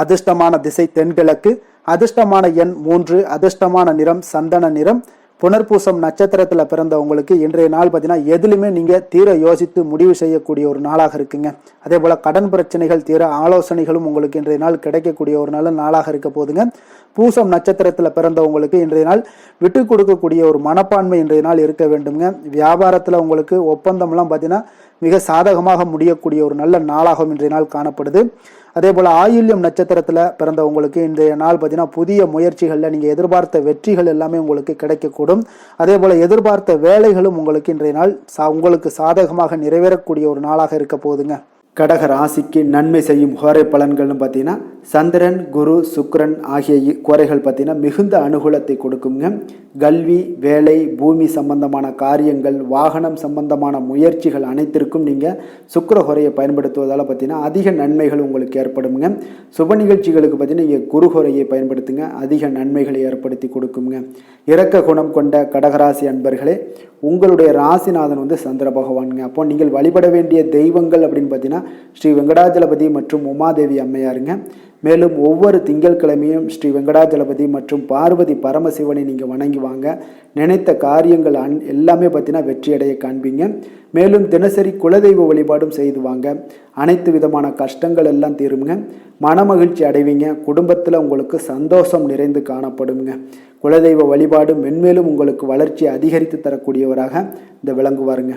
அதிர்ஷ்டமான திசை தென்கிழக்கு, அதிர்ஷ்டமான எண் 3, அதிர்ஷ்டமான நிறம் சந்தன நிறம். புனர்பூசம் நட்சத்திரத்தில் பிறந்தவங்களுக்கு இன்றைய நாள் பார்த்தீங்கன்னா எதுலையுமே நீங்கள் தீர யோசித்து முடிவு செய்யக்கூடிய ஒரு நாளாக இருக்குங்க. அதே போல் கடன் பிரச்சனைகள் தீர ஆலோசனைகளும் உங்களுக்கு இன்றைய நாள் கிடைக்கக்கூடிய ஒரு நல்ல நாளாக இருக்க போதுங்க. பூசம் நட்சத்திரத்தில் பிறந்தவங்களுக்கு இன்றைய நாள் விட்டு கொடுக்கக்கூடிய ஒரு மனப்பான்மை இன்றைய நாள் இருக்க வேண்டுங்க. வியாபாரத்தில் உங்களுக்கு ஒப்பந்தம்லாம் பார்த்தீங்கன்னா மிக சாதகமாக முடியக்கூடிய ஒரு நல்ல நாளாகவும் இன்றைய நாள் காணப்படுது. அதே போல் ஆயில்யம் நட்சத்திரத்தில் பிறந்தவங்களுக்கு இன்றைய நாள் பார்த்தீங்கன்னா புதிய முயற்சிகளில் நீங்கள் எதிர்பார்த்த வெற்றிகள் எல்லாமே உங்களுக்கு கிடைக்கக்கூடும். அதே போல் எதிர்பார்த்த வேலைகளும் உங்களுக்கு இன்றைய நாள் உங்களுக்கு சாதகமாக நிறைவேறக்கூடிய ஒரு நாளாக இருக்க போகுதுங்க. கடக ராசிக்கு நன்மை செய்யும் கோரை பலன்கள்னு பார்த்தீங்கன்னா சந்திரன், குரு, சுக்கிரன் ஆகிய கோரைகள் பார்த்தீங்கன்னா மிகுந்த அனுகூலத்தை கொடுக்குங்க. கல்வி, வேலை, பூமி சம்பந்தமான காரியங்கள், வாகனம் சம்பந்தமான முயற்சிகள் அனைத்திற்கும் நீங்கள் சுக்கிர கோரையை பயன்படுத்துவதால் பார்த்தீங்கன்னா அதிக நன்மைகள் உங்களுக்கு ஏற்படுங்க. சுப நிகழ்ச்சிகளுக்கு பார்த்தீங்கன்னா நீங்கள் குரு கோரையை பயன்படுத்துங்க, அதிக நன்மைகளை ஏற்படுத்தி கொடுக்குங்க. இரக்க குணம் கொண்ட கடகராசி அன்பர்களே, உங்களுடைய ராசிநாதன் வந்து சந்திர பகவானுங்க. அப்போ நீங்கள் வழிபட வேண்டிய தெய்வங்கள் அப்படின்னு பார்த்தீங்கன்னா ஸ்ரீ வெங்கடாஜலபதி மற்றும் உமாதேவி அம்மையாருங்க. மேலும் ஒவ்வொரு திங்கட்கிழமையும் ஸ்ரீ வெங்கடாஜலபதி மற்றும் பார்வதி பரமசிவனை நீங்கள் வணங்கி வாங்க. நினைத்த காரியங்கள் எல்லாமே பார்த்தீங்கன்னா வெற்றியடைய காண்பீங்க. மேலும் தினசரி குலதெய்வ வழிபாடும் செய்து வாங்க. அனைத்து விதமான கஷ்டங்கள் எல்லாம் தீருங்க. மனமகிழ்ச்சி அடைவீங்க. குடும்பத்தில் உங்களுக்கு சந்தோஷம் நிறைந்து காணப்படுங்க. குலதெய்வ வழிபாடு மென்மேலும் உங்களுக்கு வளர்ச்சி அதிகரித்து தரக்கூடியவராக இந்த விளங்குவாருங்க.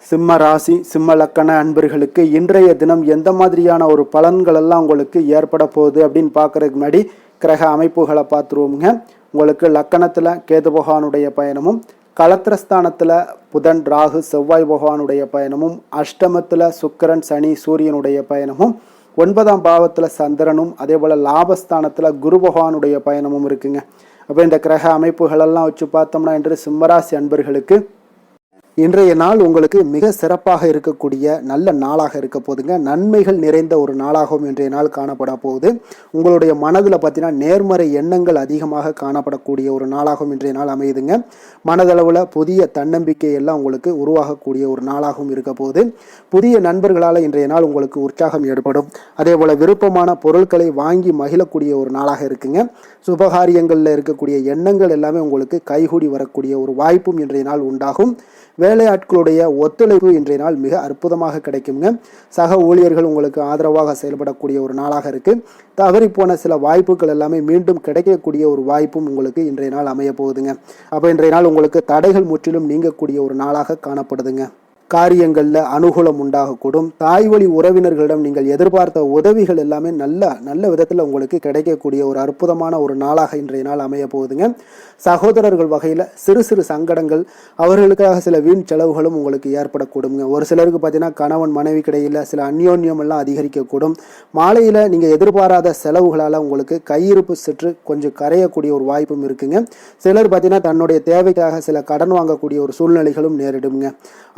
சிம்ம ராசி, சிம்ம லக்கண அன்பர்களுக்கு இன்றைய தினம் எந்த மாதிரியான ஒரு பலன்கள் எல்லாம் உங்களுக்கு ஏற்பட போகுது அப்படின்னு பார்க்கறதுக்கு முன்னாடி கிரக அமைப்புகளை பார்த்துருவோங்க. உங்களுக்கு லக்கணத்தில் கேது பகவானுடைய பயணமும், கலத்திரஸ்தானத்தில் புதன், ராகு, செவ்வாய் பகவானுடைய பயணமும், அஷ்டமத்தில் சுக்கிரன், சனி, சூரியனுடைய பயணமும், 9ஆம் பாவத்தில் சந்திரனும், அதே போல் லாபஸ்தானத்தில் குரு பகவானுடைய பயணமும் இருக்குங்க. அப்போ இந்த கிரக அமைப்புகளெல்லாம் வச்சு பார்த்தோம்னா இன்று சிம்மராசி அன்பர்களுக்கு இன்றைய நாள் உங்களுக்கு மிக சிறப்பாக இருக்கக்கூடிய நல்ல நாளாக இருக்க போதுங்க. நன்மைகள் நிறைந்த ஒரு நாளாகவும் இன்றைய நாள் காணப்பட போகுது. உங்களுடைய மனதில் பார்த்தீங்கன்னா நேர்மறை எண்ணங்கள் அதிகமாக காணப்படக்கூடிய ஒரு நாளாகவும் இன்றைய நாள் அமையுதுங்க. மனதளவில் புதிய தன்னம்பிக்கை எல்லாம் உங்களுக்கு உருவாகக்கூடிய ஒரு நாளாகவும் இருக்க போகுது. புதிய நண்பர்களால் இன்றைய நாள் உங்களுக்கு உற்சாகம் ஏற்படும். அதே போல் விருப்பமான பொருட்களை வாங்கி மகிழக்கூடிய ஒரு நாளாக இருக்குங்க. சுபகாரியங்களில் இருக்கக்கூடிய எண்ணங்கள் எல்லாமே உங்களுக்கு கைகூடி வரக்கூடிய ஒரு வாய்ப்பும் இன்றைய நாள் உண்டாகும். வேலையாட்களுடைய ஒத்துழைப்பு இன்றைய நாள் மிக அற்புதமாக கிடைக்குங்க. சக ஊழியர்கள் உங்களுக்கு ஆதரவாக செயல்படக்கூடிய ஒரு நாளாக இருக்கு. தவறி போன சில வாய்ப்புகள் எல்லாமே மீண்டும் கிடைக்கக்கூடிய ஒரு வாய்ப்பும் உங்களுக்கு இன்றைய நாள் அமைய போகுதுங்க. அப்போ இன்றைய நாள் உங்களுக்கு தடைகள் முற்றிலும் நீங்கக்கூடிய ஒரு நாளாக காணப்படுதுங்க. காரியங்களில் அனுகூலம் உண்டாகக்கூடும். தாய் வழி உறவினர்களிடம் நீங்கள் எதிர்பார்த்த உதவிகள் எல்லாமே நல்ல விதத்தில் உங்களுக்கு கிடைக்கக்கூடிய ஒரு அற்புதமான ஒரு நாளாக இன்றைய நாள் அமைய போகுதுங்க. சகோதரர்கள் வகையில் சிறு சிறு சங்கடங்கள், அவர்களுக்காக சில வீண் செலவுகளும் உங்களுக்கு ஏற்படக்கூடுங்க. ஒரு சிலருக்கு பார்த்தீங்கன்னா கணவன் மனைவி கிடையில் சில அந்யோன்யம் எல்லாம் அதிகரிக்கக்கூடும். மாலையில் நீங்கள் எதிர்பாராத செலவுகளால் உங்களுக்கு கையிருப்பு சற்று கொஞ்சம் கரையக்கூடிய ஒரு வாய்ப்பும் இருக்குங்க. சிலர் பார்த்தீங்கன்னா தன்னுடைய தேவைக்காக சில கடன் வாங்கக்கூடிய ஒரு சூழ்நிலைகளும் நேரிடுங்க.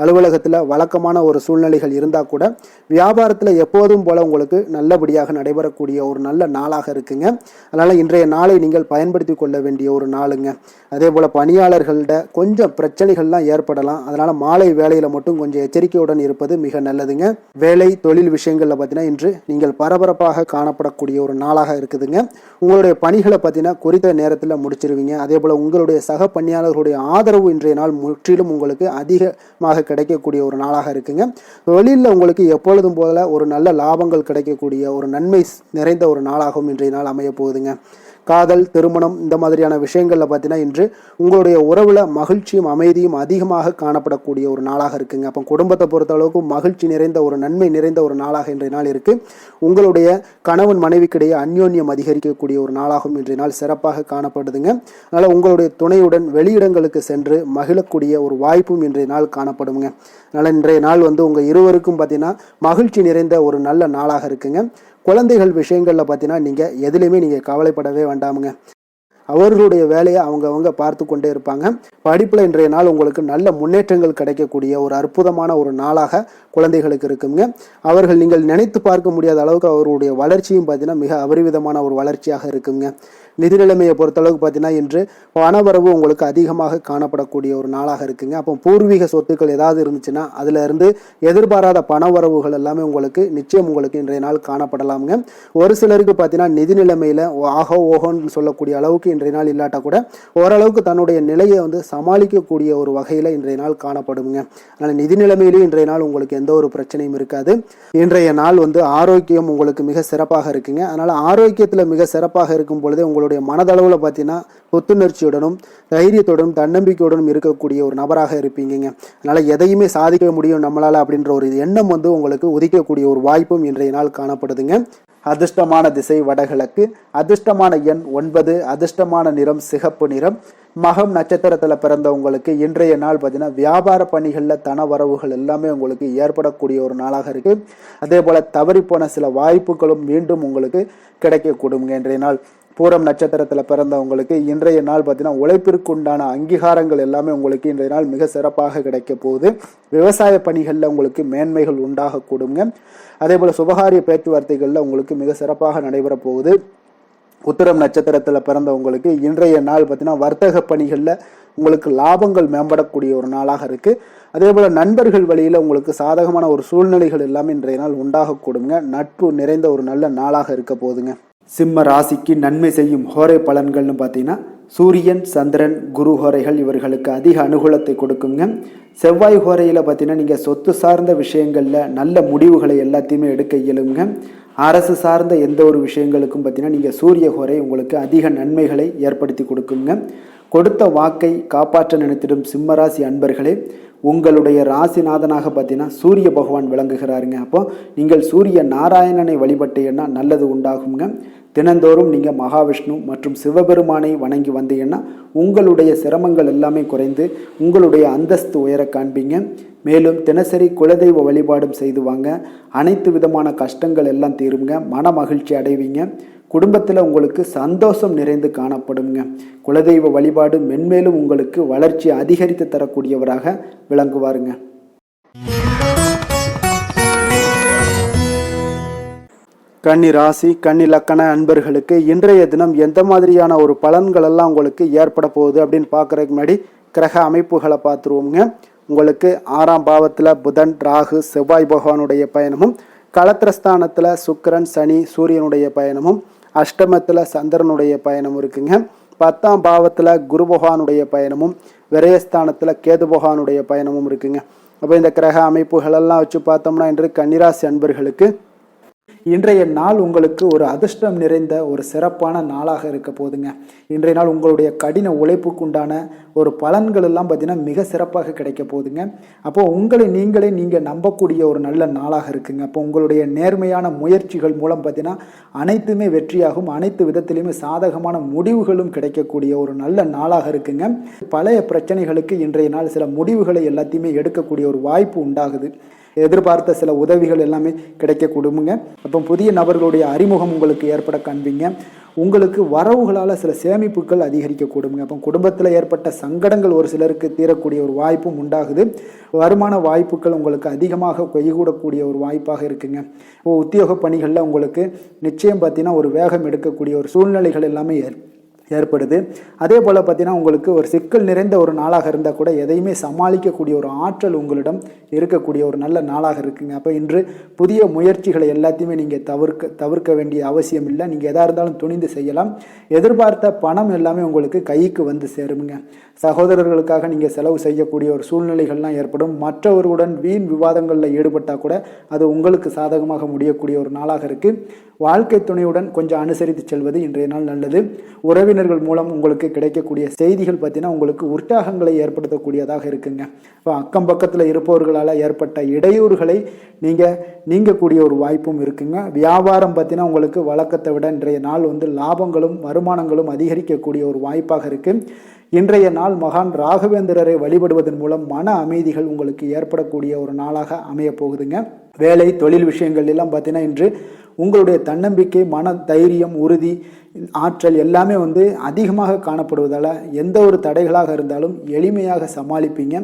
அலுவலகத்தில் வழக்கமான ஒரு சூழ்நிலைகள் இருந்தால் கூட வியாபாரத்தில் எப்போதும் போல உங்களுக்கு நல்லபடியாக நடைபெறக்கூடிய ஒரு நல்ல நாளாக இருக்குங்க. அதனால் இன்றைய நாளை நீங்கள் பயன்படுத்தி கொள்ள வேண்டிய ஒரு நாளுங்க. அதே போல் பணியாளர்கள்ட கொஞ்சம் பிரச்சனைகள்லாம் ஏற்படலாம். அதனால் மாலை வேலையில் மட்டும் கொஞ்சம் எச்சரிக்கையுடன் இருப்பது மிக நல்லதுங்க. வேலை தொழில் விஷயங்களில் பார்த்தீங்கன்னா இன்று நீங்கள் பரபரப்பாக காணப்படக்கூடிய ஒரு நாளாக இருக்குதுங்க. உங்களுடைய பணிகளை பார்த்தீங்கன்னா குறித்த நேரத்தில் முடிச்சிருவீங்க. அதே போல் உங்களுடைய சக பணியாளர்களுடைய ஆதரவு இன்றைய நாள் முற்றிலும் உங்களுக்கு அதிகமாக கிடைக்கக்கூடிய கிடைக்கக்கூடிய ஒரு நாளாக இருக்குங்க. தொழிலில் உங்களுக்கு எப்பொழுதும் போல ஒரு நல்ல லாபங்கள் கிடைக்கக்கூடிய ஒரு நன்மை நிறைந்த ஒரு நாளாகவும் இன்றைய நாள் அமைய போகுதுங்க. காதல், திருமணம் இந்த மாதிரியான விஷயங்களில் பார்த்தீங்கன்னா இன்று உங்களுடைய உறவில் மகிழ்ச்சியும் அமைதியும் அதிகமாக காணப்படக்கூடிய ஒரு நாளாக இருக்குங்க. அப்போ குடும்பத்தை பொறுத்த அளவுக்கு மகிழ்ச்சி நிறைந்த ஒரு நன்மை நிறைந்த ஒரு நாளாக இன்றைய நாள் இருக்கு. உங்களுடைய கணவன் மனைவிக்கிடையே அந்யோன்யம் அதிகரிக்கக்கூடிய ஒரு நாளாகவும் இன்றைய நாள் சிறப்பாக காணப்படுதுங்க. அதனால் உங்களுடைய துணையுடன் வெளியிடங்களுக்கு சென்று மகிழக்கூடிய ஒரு வாய்ப்பும் இன்றைய நாள் காணப்படுங்க. அதனால் இன்றைய நாள் உங்கள் இருவருக்கும் பார்த்தீங்கன்னா மகிழ்ச்சி நிறைந்த ஒரு நல்ல நாளாக இருக்குங்க. குழந்தைகள் விஷயங்களில் பார்த்தீங்கன்னா நீங்கள் எதுலேயுமே நீங்கள் கவலைப்படவே வேண்டாமுங்க. அவர்களுடைய வேலையை அவங்க பார்த்து கொண்டே இருப்பாங்க. படிப்பில் இன்றைய நாள் உங்களுக்கு நல்ல முன்னேற்றங்கள் கிடைக்கக்கூடிய ஒரு அற்புதமான ஒரு நாளாக குழந்தைகளுக்கு இருக்குங்க. அவர்கள் நீங்கள் நினைத்து பார்க்க முடியாத அளவுக்கு அவருடைய வளர்ச்சியும் பார்த்தீங்கன்னா மிக அபரிவிதமான ஒரு வளர்ச்சியாக இருக்குங்க. நிதி நிலைமையை பொறுத்தளவுக்கு பார்த்தீங்கன்னா இன்று பணவரவு உங்களுக்கு அதிகமாக காணப்படக்கூடிய ஒரு நாளாக இருக்குங்க. அப்போ பூர்வீக சொத்துக்கள் ஏதாவது இருந்துச்சுன்னா அதுல இருந்து எதிர்பாராத பணவரவுகள் எல்லாமே உங்களுக்கு நிச்சயம் உங்களுக்கு இன்றைய நாள் காணப்படலாமுங்க. ஒரு சிலருக்கு பார்த்தீங்கன்னா நிதி நிலைமையில ஆகோ ஓகோன்னு சொல்லக்கூடிய அளவுக்கு இன்றைய நாள் இல்லாட்டா கூட ஓரளவுக்கு தன்னுடைய நிலையை சமாளிக்கக்கூடிய ஒரு வகையில இன்றைய நாள் காணப்படுங்க. அதனால நிதி நிலைமையிலும் இன்றைய நாள் உங்களுக்கு எந்த ஒரு பிரச்சனையும் இருக்காது. இன்றைய நாள் ஆரோக்கியம் உங்களுக்கு மிக சிறப்பாக இருக்குங்க. அதனால ஆரோக்கியத்துல மிக சிறப்பாக இருக்கும் பொழுதே உங்களுடைய மனதளவுல பார்த்தீங்கன்னா புத்துணர்ச்சியுடனும் தைரியத்துடனும் தன்னம்பிக்கையுடனும் இருக்கக்கூடிய ஒரு நபராக இருப்பீங்க. அதனால எதையுமே சாதிக்க முடியும் நம்மளால அப்படின்ற ஒரு எண்ணம் உங்களுக்கு உதிக்கக்கூடிய ஒரு வாய்ப்பும் இன்றைய நாள் காணப்படுதுங்க. அதிர்ஷ்டமான திசை வடகிழக்கு, அதிர்ஷ்டமான எண் 9, அதிர்ஷ்டமான நிறம் சிகப்பு நிறம். மகம் நட்சத்திரத்துல பிறந்த உங்களுக்கு இன்றைய நாள் பார்த்தீங்கன்னா வியாபார பணிகள்ல தன வரவுகள் எல்லாமே உங்களுக்கு ஏற்படக்கூடிய ஒரு நாளாக இருக்கு. அதே போல தவறி போன சில வாய்ப்புகளும் மீண்டும் உங்களுக்கு கிடைக்கக்கூடுங்க. இன்றைய நாள் பூரம் நட்சத்திரத்துல பிறந்தவங்களுக்கு இன்றைய நாள் பார்த்தீங்கன்னா உழைப்பிற்குண்டான அங்கீகாரங்கள் எல்லாமே உங்களுக்கு இன்றைய நாள் மிக சிறப்பாக கிடைக்க போகுது. விவசாய பணிகள்ல உங்களுக்கு மேன்மைகள் உண்டாகக்கூடுங்க. அதே போல சுபகாரிய பேச்சுவார்த்தைகள்ல உங்களுக்கு மிக சிறப்பாக நடைபெற போகுது. உத்திரம் நட்சத்திரத்துல பிறந்தவங்களுக்கு இன்றைய நாள் பார்த்தீங்கன்னா வர்த்தக பணிகள்ல உங்களுக்கு லாபங்கள் மேம்படக்கூடிய ஒரு நாளாக இருக்கு. அதே போல நண்பர்கள் வழியில உங்களுக்கு சாதகமான ஒரு சூழ்நிலைகள் எல்லாமே இன்றைய நாள் உண்டாகக்கூடுங்க. நட்பு நிறைந்த ஒரு நல்ல நாளாக இருக்க போகுதுங்க. சிம்ம ராசிக்கு நன்மை செய்யும் ஹோரை பலன்கள்னு பார்த்தீங்கன்னா சூரியன், சந்திரன், குரு ஹோரைகள் இவர்களுக்கு அதிக அனுகூலத்தை கொடுக்குங்க. செவ்வாய் ஹோரையில் பார்த்தீங்கன்னா நீங்கள் சொத்து சார்ந்த விஷயங்களில் நல்ல முடிவுகளை எல்லாத்தையுமே எடுக்க இயலுங்க. அரசு சார்ந்த எந்த ஒரு விஷயங்களுக்கும் பார்த்தீங்கன்னா நீங்கள் சூரிய ஹோரை உங்களுக்கு அதிக நன்மைகளை ஏற்படுத்தி கொடுக்குங்க. கொடுத்த வாக்கை காப்பாற்ற நினைத்திடும் சிம்மராசி அன்பர்களே, உங்களுடைய ராசிநாதனாக பார்த்தீங்கன்னா சூரிய பகவான் விளங்குகிறாருங்க. அப்போ நீங்கள் சூரிய நாராயணனை வழிபட்டீங்கன்னா நல்லது உண்டாகுங்க. தினந்தோறும் நீங்கள் மகாவிஷ்ணு மற்றும் சிவபெருமானை வணங்கி வந்தீங்கன்னா உங்களுடைய சிரமங்கள் எல்லாமே குறைந்து உங்களுடைய அந்தஸ்து உயர காண்பீங்க. மேலும் தினசரி குலதெய்வ வழிபாடும் செய்து வாங்க. அனைத்து விதமான கஷ்டங்கள் எல்லாம் தீருங்க. மன மகிழ்ச்சி அடைவீங்க. குடும்பத்தில் உங்களுக்கு சந்தோஷம் நிறைந்து காணப்படுங்க. குலதெய்வ வழிபாடு மென்மேலும் உங்களுக்கு வளர்ச்சி அதிகரித்து தரக்கூடியவராக விளங்குவாருங்க. கன்னி ராசி, கன்னி லக்கண அன்பர்களுக்கு இன்றைய தினம் எந்த மாதிரியான ஒரு பலன்கள் எல்லாம் உங்களுக்கு ஏற்பட போகுது அப்படின்னு பார்க்கறதுக்கு முன்னாடி கிரக அமைப்புகளை பார்த்துருவோங்க. உங்களுக்கு 6ஆம் பாவத்தில் புதன், ராகு, செவ்வாய் பகவானுடைய பயணமும், களத்திரஸ்தானத்தில் சுக்கிரன், சனி, சூரியனுடைய பயணமும், அஷ்டமத்தில் சந்திரனுடைய பயணம் இருக்குங்க. 10ஆம் பாவத்தில் குரு பகவானுடைய பயணமும், விரயஸ்தானத்தில் கேது பகவானுடைய பயணமும் இருக்குங்க. அப்போ இந்த கிரக அமைப்புகளெல்லாம் வச்சு பார்த்தோம்னா இன்று கன்னிராசி அன்பர்களுக்கு இன்றைய நாள் உங்களுக்கு ஒரு அதிர்ஷ்டம் நிறைந்த ஒரு சிறப்பான நாளாக இருக்க போதுங்க. இன்றைய நாள் உங்களுடைய கடின உழைப்புக்குண்டான ஒரு பலன்கள் எல்லாம் பார்த்தீங்கன்னா மிக சிறப்பாக கிடைக்க போகுதுங்க. அப்போ உங்களை நீங்கள் நம்பக்கூடிய ஒரு நல்ல நாளாக இருக்குங்க. அப்போ உங்களுடைய நேர்மையான முயற்சிகள் மூலம் பார்த்தீங்கன்னா அனைத்துமே வெற்றியாகும். அனைத்து விதத்திலையுமே சாதகமான முடிவுகளும் கிடைக்கக்கூடிய ஒரு நல்ல நாளாக இருக்குங்க. பழைய பிரச்சனைகளுக்கு இன்றைய நாள் சில முடிவுகளை எல்லாத்தையுமே எடுக்கக்கூடிய ஒரு வாய்ப்பு உண்டாகுது. எதிர்பார்த்த சில உதவிகள் எல்லாமே கிடைக்க கொடுங்க. அப்போ புதிய நபர்களுடைய அறிமுகம் உங்களுக்கு ஏற்பட காண்பீங்க. உங்களுக்கு வரவுகளால் சில சேமிப்புகள் அதிகரிக்க கொடுங்க. அப்போ குடும்பத்தில் ஏற்பட்ட சங்கடங்கள் ஒரு சிலருக்கு தீரக்கூடிய ஒரு வாய்ப்பும் உண்டாகுது. வருமான வாய்ப்புகள் உங்களுக்கு அதிகமாக கைகூடக்கூடிய ஒரு வாய்ப்பாக இருக்குங்க. உத்தியோக பணிகளில் உங்களுக்கு நிச்சயம் பார்த்தீங்கன்னா ஒரு வேகம் எடுக்கக்கூடிய ஒரு சூழ்நிலைகள் எல்லாமே ஏற்படுது. அதே போல் பார்த்தீங்கன்னா உங்களுக்கு ஒரு சிக்கல் நிறைந்த ஒரு நாளாக இருந்தால் கூட எதையுமே சமாளிக்கக்கூடிய ஒரு ஆற்றல் உங்களிடம் இருக்கக்கூடிய ஒரு நல்ல நாளாக இருக்குங்க. அப்போ இன்று புதிய முயற்சிகளை எல்லாத்தையுமே நீங்கள் தவிர்க்க வேண்டிய அவசியம் இல்லை. நீங்கள் எதாக இருந்தாலும் துணிந்து செய்யலாம். எதிர்பார்த்த பணம் எல்லாமே உங்களுக்கு கைக்கு வந்து சேருங்க. சகோதரர்களுக்காக நீங்கள் செலவு செய்யக்கூடிய ஒரு சூழ்நிலைகள்லாம் ஏற்படும். மற்றவர்களுடன் வீண் விவாதங்களில் ஈடுபட்டால் கூட அது உங்களுக்கு சாதகமாக முடியக்கூடிய ஒரு நாளாக இருக்குது. வாழ்க்கை துணையுடன் கொஞ்சம் அனுசரித்து செல்வது இன்றைய நாள் நல்லது. உறவினர்கள் மூலம் உங்களுக்கு கிடைக்கக்கூடிய செய்திகள் பார்த்தீங்கன்னா உங்களுக்கு உற்சாகங்களை ஏற்படுத்தக்கூடியதாக இருக்குங்க. இப்போ அக்கம் பக்கத்தில் இருப்பவர்களால் ஏற்பட்ட இடையூறுகளை நீங்கக்கூடிய ஒரு வாய்ப்பும் இருக்குங்க. வியாபாரம் பார்த்தீங்கன்னா உங்களுக்கு வழக்கத்தை விட இன்றைய நாள் லாபங்களும் வருமானங்களும் அதிகரிக்கக்கூடிய ஒரு வாய்ப்பாக இருக்குது. இன்றைய நாள் மகான் ராகவேந்திரரை வழிபடுவதன் மூலம் மன அமைதிகள் உங்களுக்கு ஏற்படக்கூடிய ஒரு நாளாக அமைய போகுதுங்க. வேலை தொழில் விஷயங்கள் எல்லாம் பார்த்தீங்கன்னா இன்று உங்களுடைய தன்னம்பிக்கை, மன தைரியம், உறுதி, ஆற்றல் எல்லாமே அதிகமாக காணப்படுவதால் எந்த ஒரு தடைகளாக இருந்தாலும் எளிமையாக சமாளிப்பீங்க.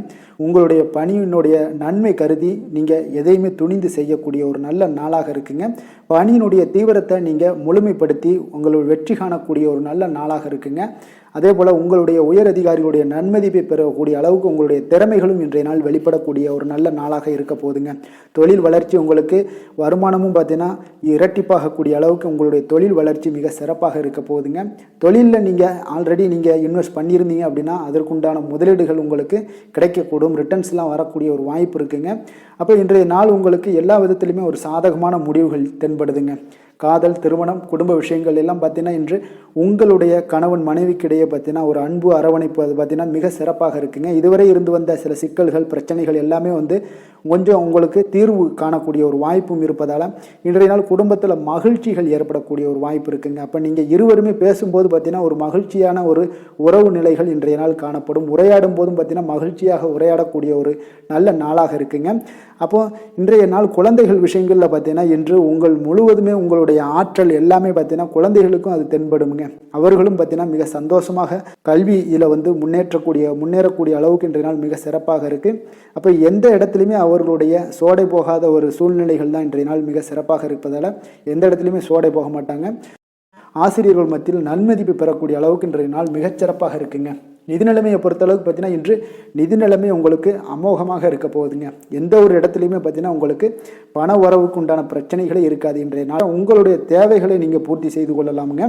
உங்களுடைய பணியினுடைய நன்மை கருதி நீங்கள் எதையுமே துணிந்து செய்யக்கூடிய ஒரு நல்ல நாளாக இருக்குங்க. பணியினுடைய தீவிரத்தை நீங்கள் முழுமைப்படுத்தி உங்களுடைய வெற்றி காணக்கூடிய ஒரு நல்ல நாளாக இருக்குங்க. அதே போல் உங்களுடைய உயர் அதிகாரிகளுடைய நன்மதிப்பை பெறக்கூடிய அளவுக்கு உங்களுடைய திறமைகளும் இன்றைய நாள் வெளிப்படக்கூடிய ஒரு நல்ல நாளாக இருக்க போகுதுங்க. தொழில் வளர்ச்சி உங்களுக்கு வருமானமும் பார்த்தீங்கன்னா இரட்டிப்பாகக்கூடிய அளவுக்கு உங்களுடைய தொழில் வளர்ச்சி மிக சிறப்பாக இருக்க போகுதுங்க. தொழிலில் நீங்கள் ஆல்ரெடி இன்வெஸ்ட் பண்ணியிருந்தீங்க அப்படின்னா அதற்குண்டான முதலீடுகள் உங்களுக்கு கிடைக்கக்கூடும். ரிட்டர்ன்ஸ்லாம் வரக்கூடிய ஒரு வாய்ப்பு இருக்குங்க. அப்போ இன்றைய நாள் உங்களுக்கு எல்லா விதத்திலுமே ஒரு சாதகமான முடிவுகள் தென்படுதுங்க. காதல், திருமணம், குடும்ப விஷயங்கள் எல்லாம் பார்த்தீங்கன்னா இன்று உங்களுடைய கணவன் மனைவிக்கிடையே பார்த்தீங்கன்னா ஒரு அன்பு அரவணைப்பு அது பார்த்தீங்கன்னா மிக சிறப்பாக இருக்குங்க. இதுவரை இருந்து வந்த சில சிக்கல்கள், பிரச்சனைகள் எல்லாமே கொஞ்சம் உங்களுக்கு தீர்வு காணக்கூடிய ஒரு வாய்ப்பும் இருப்பதால் இன்றைய நாள் குடும்பத்தில் மகிழ்ச்சிகள் ஏற்படக்கூடிய ஒரு வாய்ப்பு இருக்குங்க. அப்போ நீங்கள் இருவருமே பேசும்போது பார்த்தீங்கன்னா ஒரு மகிழ்ச்சியான ஒரு உறவு நிலைகள் இன்றைய நாள் காணப்படும். உரையாடும் போதும் பார்த்தீங்கன்னா மகிழ்ச்சியாக உரையாடக்கூடிய ஒரு நல்ல நாளாக இருக்குங்க. அப்போது இன்றைய நாள் குழந்தைகள் விஷயங்களில் பார்த்தீங்கன்னா இன்று முழுவதுமே உங்களுடைய ஆற்றல் எல்லாமே பார்த்தீங்கன்னா குழந்தைகளுக்கும் அது தென்படுங்க. அவர்களும் பார்த்தீங்கன்னா மிக சந்தோஷமாக கல்வியில் முன்னேறக்கூடிய அளவுக்கு இன்றைய நாள் மிக சிறப்பாக இருக்குது. அப்போ எந்த இடத்துலையுமே அவர்களுடைய சோடை போகாத ஒரு சூழ்நிலைகள் தான் இன்றைய நாள் மிக சிறப்பாக இருப்பதால் எந்த இடத்துலையுமே சோடை போக மாட்டாங்க. ஆசிரியர்கள் மத்தியில் நன்மதிப்பு பெறக்கூடிய அளவுக்கு இன்றைய நாள் மிகச்சிறப்பாக இருக்குங்க. நிதி நிலைமையை பொறுத்தளவுக்கு பார்த்தீங்கன்னா இன்று நிதி நிலைமை உங்களுக்கு அமோகமாக இருக்க போகுதுங்க. எந்த ஒரு இடத்துலையுமே பார்த்தீங்கன்னா உங்களுக்கு பண வரவுக்கு உண்டான பிரச்சனைகளே இருக்காது. இன்றைய நாள் உங்களுடைய தேவைகளை நீங்கள் பூர்த்தி செய்து கொள்ளலாமுங்க.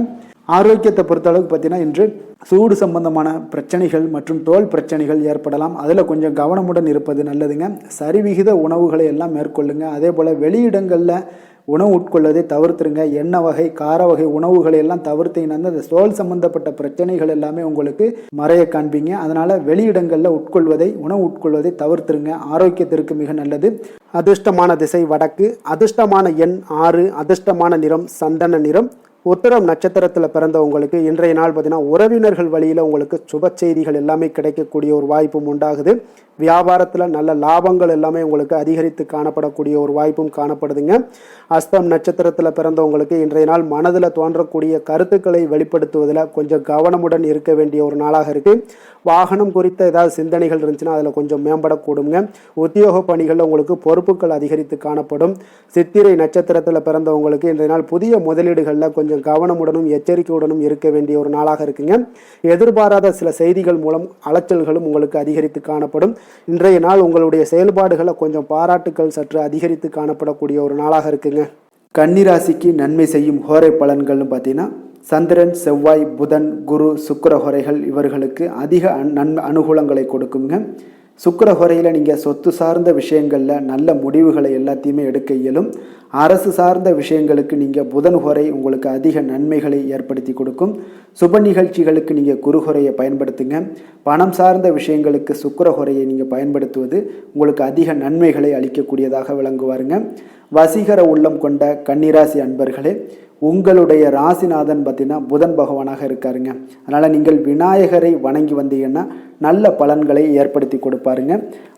ஆரோக்கியத்தை பொறுத்தளவுக்கு பார்த்தீங்கன்னா இன்று சூடு சம்பந்தமான பிரச்சனைகள் மற்றும் தோல் பிரச்சனைகள் ஏற்படலாம். அதில் கொஞ்சம் கவனமுடன் இருப்பது நல்லதுங்க. சரிவிகித உணவுகளை எல்லாம் மேற்கொள்ளுங்க. அதே போல் வெளியிடங்களில் உணவு உட்கொள்வதை தவிர்த்துருங்க. எண்ணெய் வகை, கார வகை உணவுகளை எல்லாம் தவிர்த்தீங்கன்னா அந்த தோல் சம்பந்தப்பட்ட பிரச்சனைகள் எல்லாமே உங்களுக்கு மறைய காண்பீங்க. அதனால் வெளியிடங்களில் உணவு உட்கொள்வதை தவிர்த்துருங்க. ஆரோக்கியத்திற்கு மிக நல்லது. அதிர்ஷ்டமான திசை வடக்கு, அதிர்ஷ்டமான எண் 6, அதிர்ஷ்டமான நிறம் சந்தன நிறம். உத்திரம் நட்சத்திரத்தில் பிறந்தவங்களுக்கு இன்றைய நாள் பார்த்தீங்கன்னா உறவினர்கள் வழியில் உங்களுக்கு சுப செய்திகள் எல்லாமே கிடைக்கக்கூடிய ஒரு வாய்ப்பும் உண்டாகுது. வியாபாரத்தில் நல்ல லாபங்கள் எல்லாமே உங்களுக்கு அதிகரித்து காணப்படக்கூடிய ஒரு வாய்ப்பும் காணப்படுதுங்க. அஸ்தம் நட்சத்திரத்தில் பிறந்தவங்களுக்கு இன்றைய நாள் மனதில் தோன்றக்கூடிய கருத்துக்களை வெளிப்படுத்துவதில் கொஞ்சம் கவனமுடன் இருக்க வேண்டிய ஒரு நாளாக இருக்குது. வாகனம் குறித்த ஏதாவது சிந்தனைகள் இருந்துச்சுன்னா அதில் கொஞ்சம் மேம்படக்கூடுங்க. உத்தியோக பணிகளில் உங்களுக்கு பொறுப்புகள் அதிகரித்து காணப்படும். சித்திரை நட்சத்திரத்தில் பிறந்தவங்களுக்கு இன்றைய நாள் புதிய முதலீடுகளில் கொஞ்சம் கவனமுடனும் எச்சரிக்கையுடனும் இருக்க வேண்டிய ஒரு நாளாக இருக்குங்க. எதிர்பாராத சில செய்திகள் மூலம் அலைச்சல்களும் உங்களுக்கு அதிகரித்து காணப்படும். இன்றைய நாள் உங்களுடைய செயல்பாடுகளை கொஞ்சம் பாராட்டுக்கள் சற்று அதிகரித்து காணப்படக்கூடிய ஒரு நாளாக இருக்குங்க. கன்னிராசிக்கு நன்மை செய்யும் ஹோரை பலன்கள்னு பார்த்தீங்கன்னா சந்திரன், செவ்வாய், புதன், குரு, சுக்கிர ஹோரைகள் இவர்களுக்கு அதிக அனுகூலங்களை கொடுக்குங்க. சுக்கிர ஹோரையில் நீங்கள் சொத்து சார்ந்த விஷயங்களில் நல்ல முடிவுகளை எல்லாத்தையுமே எடுக்க இயலும். அரசு சார்ந்த விஷயங்களுக்கு நீங்கள் புதன் ஹோரை உங்களுக்கு அதிக நன்மைகளை ஏற்படுத்தி கொடுக்கும். சுப நிகழ்ச்சிகளுக்கு நீங்கள் குரு ஹோரையை பயன்படுத்துங்க. பணம் சார்ந்த விஷயங்களுக்கு சுக்கிர ஹோரையை நீங்கள் பயன்படுத்துவது உங்களுக்கு அதிக நன்மைகளை அளிக்கக்கூடியதாக விளங்குவாருங்க. வசீகர உள்ளம் கொண்ட கன்னிராசி அன்பர்களே, உங்களுடைய ராசிநாதன் பார்த்தீங்கன்னா புதன் பகவானாக இருக்காருங்க. அதனால் நீங்கள் விநாயகரை வணங்கி வந்தீங்கன்னா நல்ல பலன்களை ஏற்படுத்தி கொடுப்பாருங்க.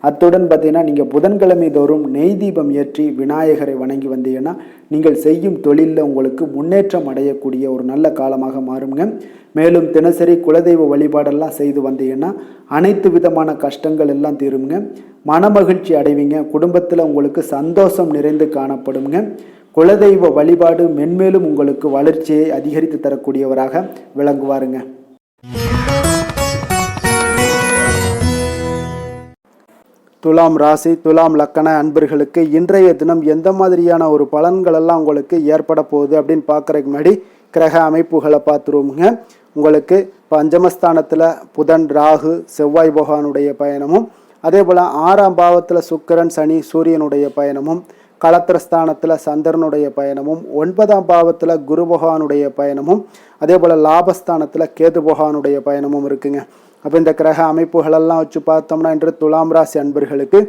அத்துடன் பார்த்தீங்கன்னா நீங்கள் புதன்கிழமை தோறும் நெய் தீபம் ஏற்றி விநாயகரை வணங்கி வந்தீங்கன்னா நீங்கள் செய்யும் தொழிலில் உங்களுக்கு முன்னேற்றம் அடையக்கூடிய ஒரு நல்ல காலமாக மாறுங்க. மேலும் தினசரி குலதெய்வ வழிபாடெல்லாம் செய்து வந்தீங்கன்னா அனைத்து விதமான கஷ்டங்கள் எல்லாம் தீருங்க. மனமகிழ்ச்சி அடைவீங்க. குடும்பத்தில் உங்களுக்கு சந்தோஷம் நிறைந்து காணப்படுங்க. குலதெய்வ வழிபாடு மென்மேலும் உங்களுக்கு வளர்ச்சியை அதிகரித்து தரக்கூடியவராக விளங்குவாருங்க. துலாம் ராசி துலாம் லக்கண அன்பர்களுக்கு இன்றைய தினம் எந்த மாதிரியான ஒரு பலன்கள் எல்லாம் உங்களுக்கு ஏற்பட போகுது அப்படின்னு பார்க்குறதுக்கு முன்னாடி கிரக அமைப்புகளை பார்த்துருவோமுங்க. உங்களுக்கு பஞ்சமஸ்தானத்தில் புதன் ராகு செவ்வாய் பகவானுடைய பயணமும், அதே போல் 6ஆம் பாவத்தில் சுக்கிரன் சனி சூரியனுடைய பயணமும், களத்திரஸ்தானத்தில் சந்திரனுடைய பயணமும், 9ஆம் பாவத்தில் குரு பகவானுடைய பயணமும், அதே போல் லாபஸ்தானத்தில் கேது பகவானுடைய பயணமும் இருக்குங்க. அப்போ இந்த கிரக அமைப்புகளெல்லாம் வச்சு பார்த்தோம்னா இன்று துலாம் ராசி அன்பர்களுக்கு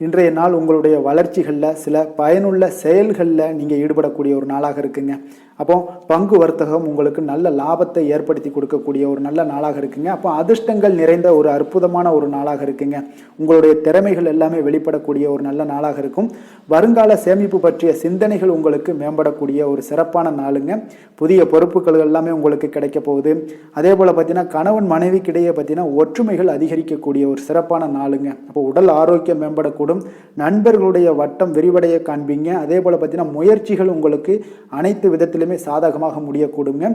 இன்றைய நாள் உங்களுடைய வளர்ச்சிகளில் சில பயனுள்ள செயல்களில் நீங்கள் ஈடுபடக்கூடிய ஒரு நாளாக இருக்குங்க. அப்போ பங்கு வர்த்தகம் உங்களுக்கு நல்ல லாபத்தை ஏற்படுத்தி கொடுக்கக்கூடிய ஒரு நல்ல நாளாக இருக்குங்க. அப்போ அதிர்ஷ்டங்கள் நிறைந்த ஒரு அற்புதமான ஒரு நாளாக இருக்குங்க. உங்களுடைய திறமைகள் எல்லாமே வெளிப்படக்கூடிய ஒரு நல்ல நாளாக இருக்கும். வருங்கால சேமிப்பு பற்றிய சிந்தனைகள் உங்களுக்கு மேம்படக்கூடிய ஒரு சிறப்பான நாளுங்க. புதிய பொறுப்புகள் எல்லாமே உங்களுக்கு கிடைக்க போகுது. அதே போல் பார்த்தீங்கன்னா கணவன் மனைவிக்கிடையே பார்த்தீங்கன்னா ஒற்றுமைகள் அதிகரிக்கக்கூடிய ஒரு சிறப்பான நாளுங்க. அப்போ உடல் ஆரோக்கியம் மேம்படக்கூடும். நண்பர்களுடைய வட்டம் விரிவடைய காண்பீங்க. அதே போல் பார்த்தீங்கன்னா முயற்சிகள் உங்களுக்கு அனைத்து விதத்திலும் சாதகமாக முடியக்கூடுங்க.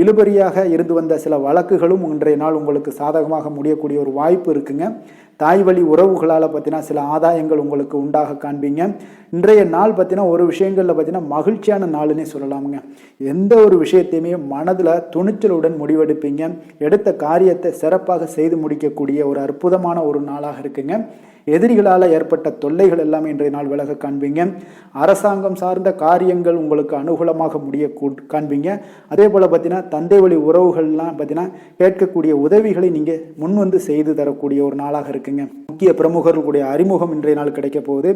இழுபறியாக இருந்து வந்த சில வழக்குகளும் இன்றைய நாள் உங்களுக்கு சாதகமாக முடியக்கூடிய ஒரு வாய்ப்பு இருக்குங்க. தாய் வழி உறவுகளால் பார்த்தீங்கன்னா சில ஆதாயங்கள் உங்களுக்கு உண்டாக காண்பீங்க. இன்றைய நாள் பார்த்தீங்கன்னா ஒரு விஷயங்களில் பார்த்தீங்கன்னா மகிழ்ச்சியான நாளுன்னே சொல்லலாமுங்க. எந்த ஒரு விஷயத்தையுமே மனதில் துணிச்சலுடன் முடிவெடுப்பீங்க. எடுத்த காரியத்தை சிறப்பாக செய்து முடிக்கக்கூடிய ஒரு அற்புதமான ஒரு நாளாக இருக்குங்க. எதிரிகளால் ஏற்பட்ட தொல்லைகள் எல்லாமே இன்றைய நாள் விலக காண்பீங்க. அரசாங்கம் சார்ந்த காரியங்கள் உங்களுக்கு அனுகூலமாக முடிய காண்பீங்க. அதே போல் பார்த்தீங்கன்னா தந்தை வழி உறவுகள்லாம் பார்த்தீங்கன்னா கேட்கக்கூடிய உதவிகளை நீங்கள் முன் வந்து செய்து தரக்கூடிய ஒரு நாளாக இருக்குங்க. முக்கிய பிரமுகர்களுடைய அறிமுகம் இன்றைய நாள் கிடைக்க போகுது.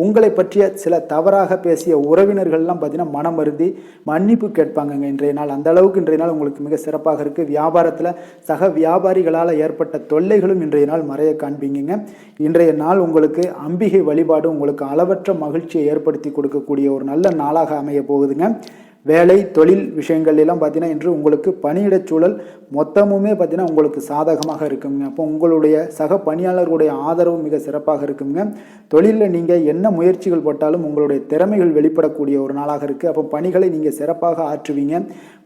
உங்களை பற்றிய சில தவறாக பேசிய உறவினர்கள்லாம் பார்த்தீங்கன்னா மனம் வருந்தி மன்னிப்பு கேட்பாங்க இன்றைய நாள். அந்த அளவுக்கு இன்றைய நாள் உங்களுக்கு மிக சிறப்பாக இருக்குது. வியாபாரத்தில் சக வியாபாரிகளால் ஏற்பட்ட தொல்லைகளும் இன்றைய நாள் மறைய காண்பீங்க. இன்றைய நாள் உங்களுக்கு அம்பிகை வழிபாடு உங்களுக்கு அளவற்ற மகிழ்ச்சியை ஏற்படுத்தி கொடுக்கக்கூடிய ஒரு நல்ல நாளாக அமைய போகுதுங்க. வேலை தொழில் விஷயங்கள் எல்லாம் பார்த்தீங்கன்னா இன்று உங்களுக்கு பணியிடச் சூழல் மொத்தமுமே பார்த்தீங்கன்னா உங்களுக்கு சாதகமாக இருக்குங்க. அப்போ உங்களுடைய சக பணியாளர்களுடைய ஆதரவு மிக சிறப்பாக இருக்குங்க. தொழிலில் நீங்கள் என்ன முயற்சிகள் போட்டாலும் உங்களுடைய திறமைகள் வெளிப்படக்கூடிய ஒரு நாளாக இருக்குது. அப்போ பணிகளை நீங்கள் சிறப்பாக ஆற்றுவீங்க.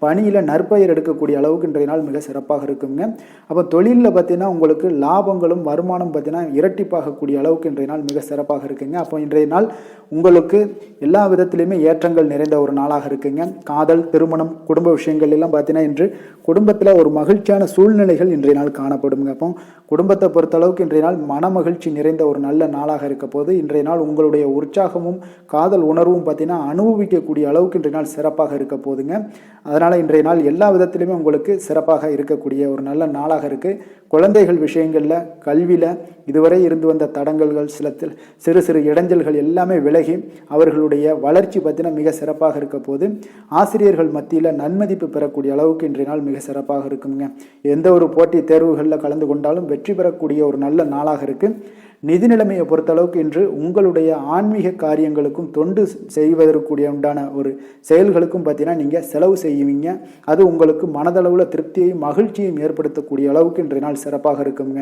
பணியில் நற்பெயர் எடுக்கக்கூடிய அளவுக்கு இன்றைய நாள் மிக சிறப்பாக இருக்குங்க. அப்போ தொழிலில் பார்த்தீங்கன்னா உங்களுக்கு லாபங்களும் வருமானம் பார்த்தீங்கன்னா இரட்டிப்பாகக்கூடிய அளவுக்கு இன்றைய நாள் மிக சிறப்பாக இருக்குங்க. அப்போ இன்றைய நாள் உங்களுக்கு எல்லா விதத்திலையுமே ஏற்றங்கள் நிறைந்த ஒரு நாளாக இருக்குங்க. காதல் திருமணம் குடும்ப விஷயங்கள் எல்லாம் பார்த்தீங்கன்னா இன்று குடும்பத்தில் ஒரு மகிழ்ச்சியான சூழ்நிலைகள் இன்றைய நாள் காணப்படுங்க. அப்போ குடும்பத்தை பொறுத்தளவுக்கு இன்றைய நாள் மன மகிழ்ச்சி நிறைந்த ஒரு நல்ல நாளாக இருக்க போது இன்றைய நாள் உங்களுடைய உற்சாகமும் காதல் உணர்வும் பார்த்தீங்கன்னா அனுபவிக்கக்கூடிய அளவுக்கு இன்றைய நாள் சிறப்பாக இருக்க போதுங்க. அதனால் இன்றைய நாள் எல்லா விதத்திலுமே உங்களுக்கு சிறப்பாக இருக்கக்கூடிய ஒரு நல்ல நாளாக இருக்குது. குழந்தைகள் விஷயங்களில் கல்வியில் இதுவரை இருந்து வந்த தடங்கல்கள் சில சிறு சிறு இடைஞ்சல்கள் எல்லாமே விலகி அவர்களுடைய வளர்ச்சி பார்த்தீங்கன்னா மிக சிறப்பாக இருக்க போது ஆசிரியர்கள் மத்தியில் நன்மதிப்பு பெறக்கூடிய அளவுக்கு இன்றைய நாள் மிக சிறப்பாக இருக்குங்க. எந்த ஒரு போட்டி தேர்வுகளில் கலந்து கொண்டாலும் வெற்றி பெறக்கூடிய ஒரு நல்ல நாளாக இருக்குது. நிதி நிலைமையை பொறுத்தளவுக்கு இன்று உங்களுடைய ஆன்மீக காரியங்களுக்கும் தொண்டு செய்வதற்குரிய உண்டான ஒரு செயல்களுக்கும் பார்த்தீங்கன்னா நீங்கள் செலவு செய்வீங்க. அது உங்களுக்கு மனதளவில் திருப்தியையும் மகிழ்ச்சியையும் ஏற்படுத்தக்கூடிய அளவுக்கு இன்றைய நாள் சிறப்பாக இருக்குங்க.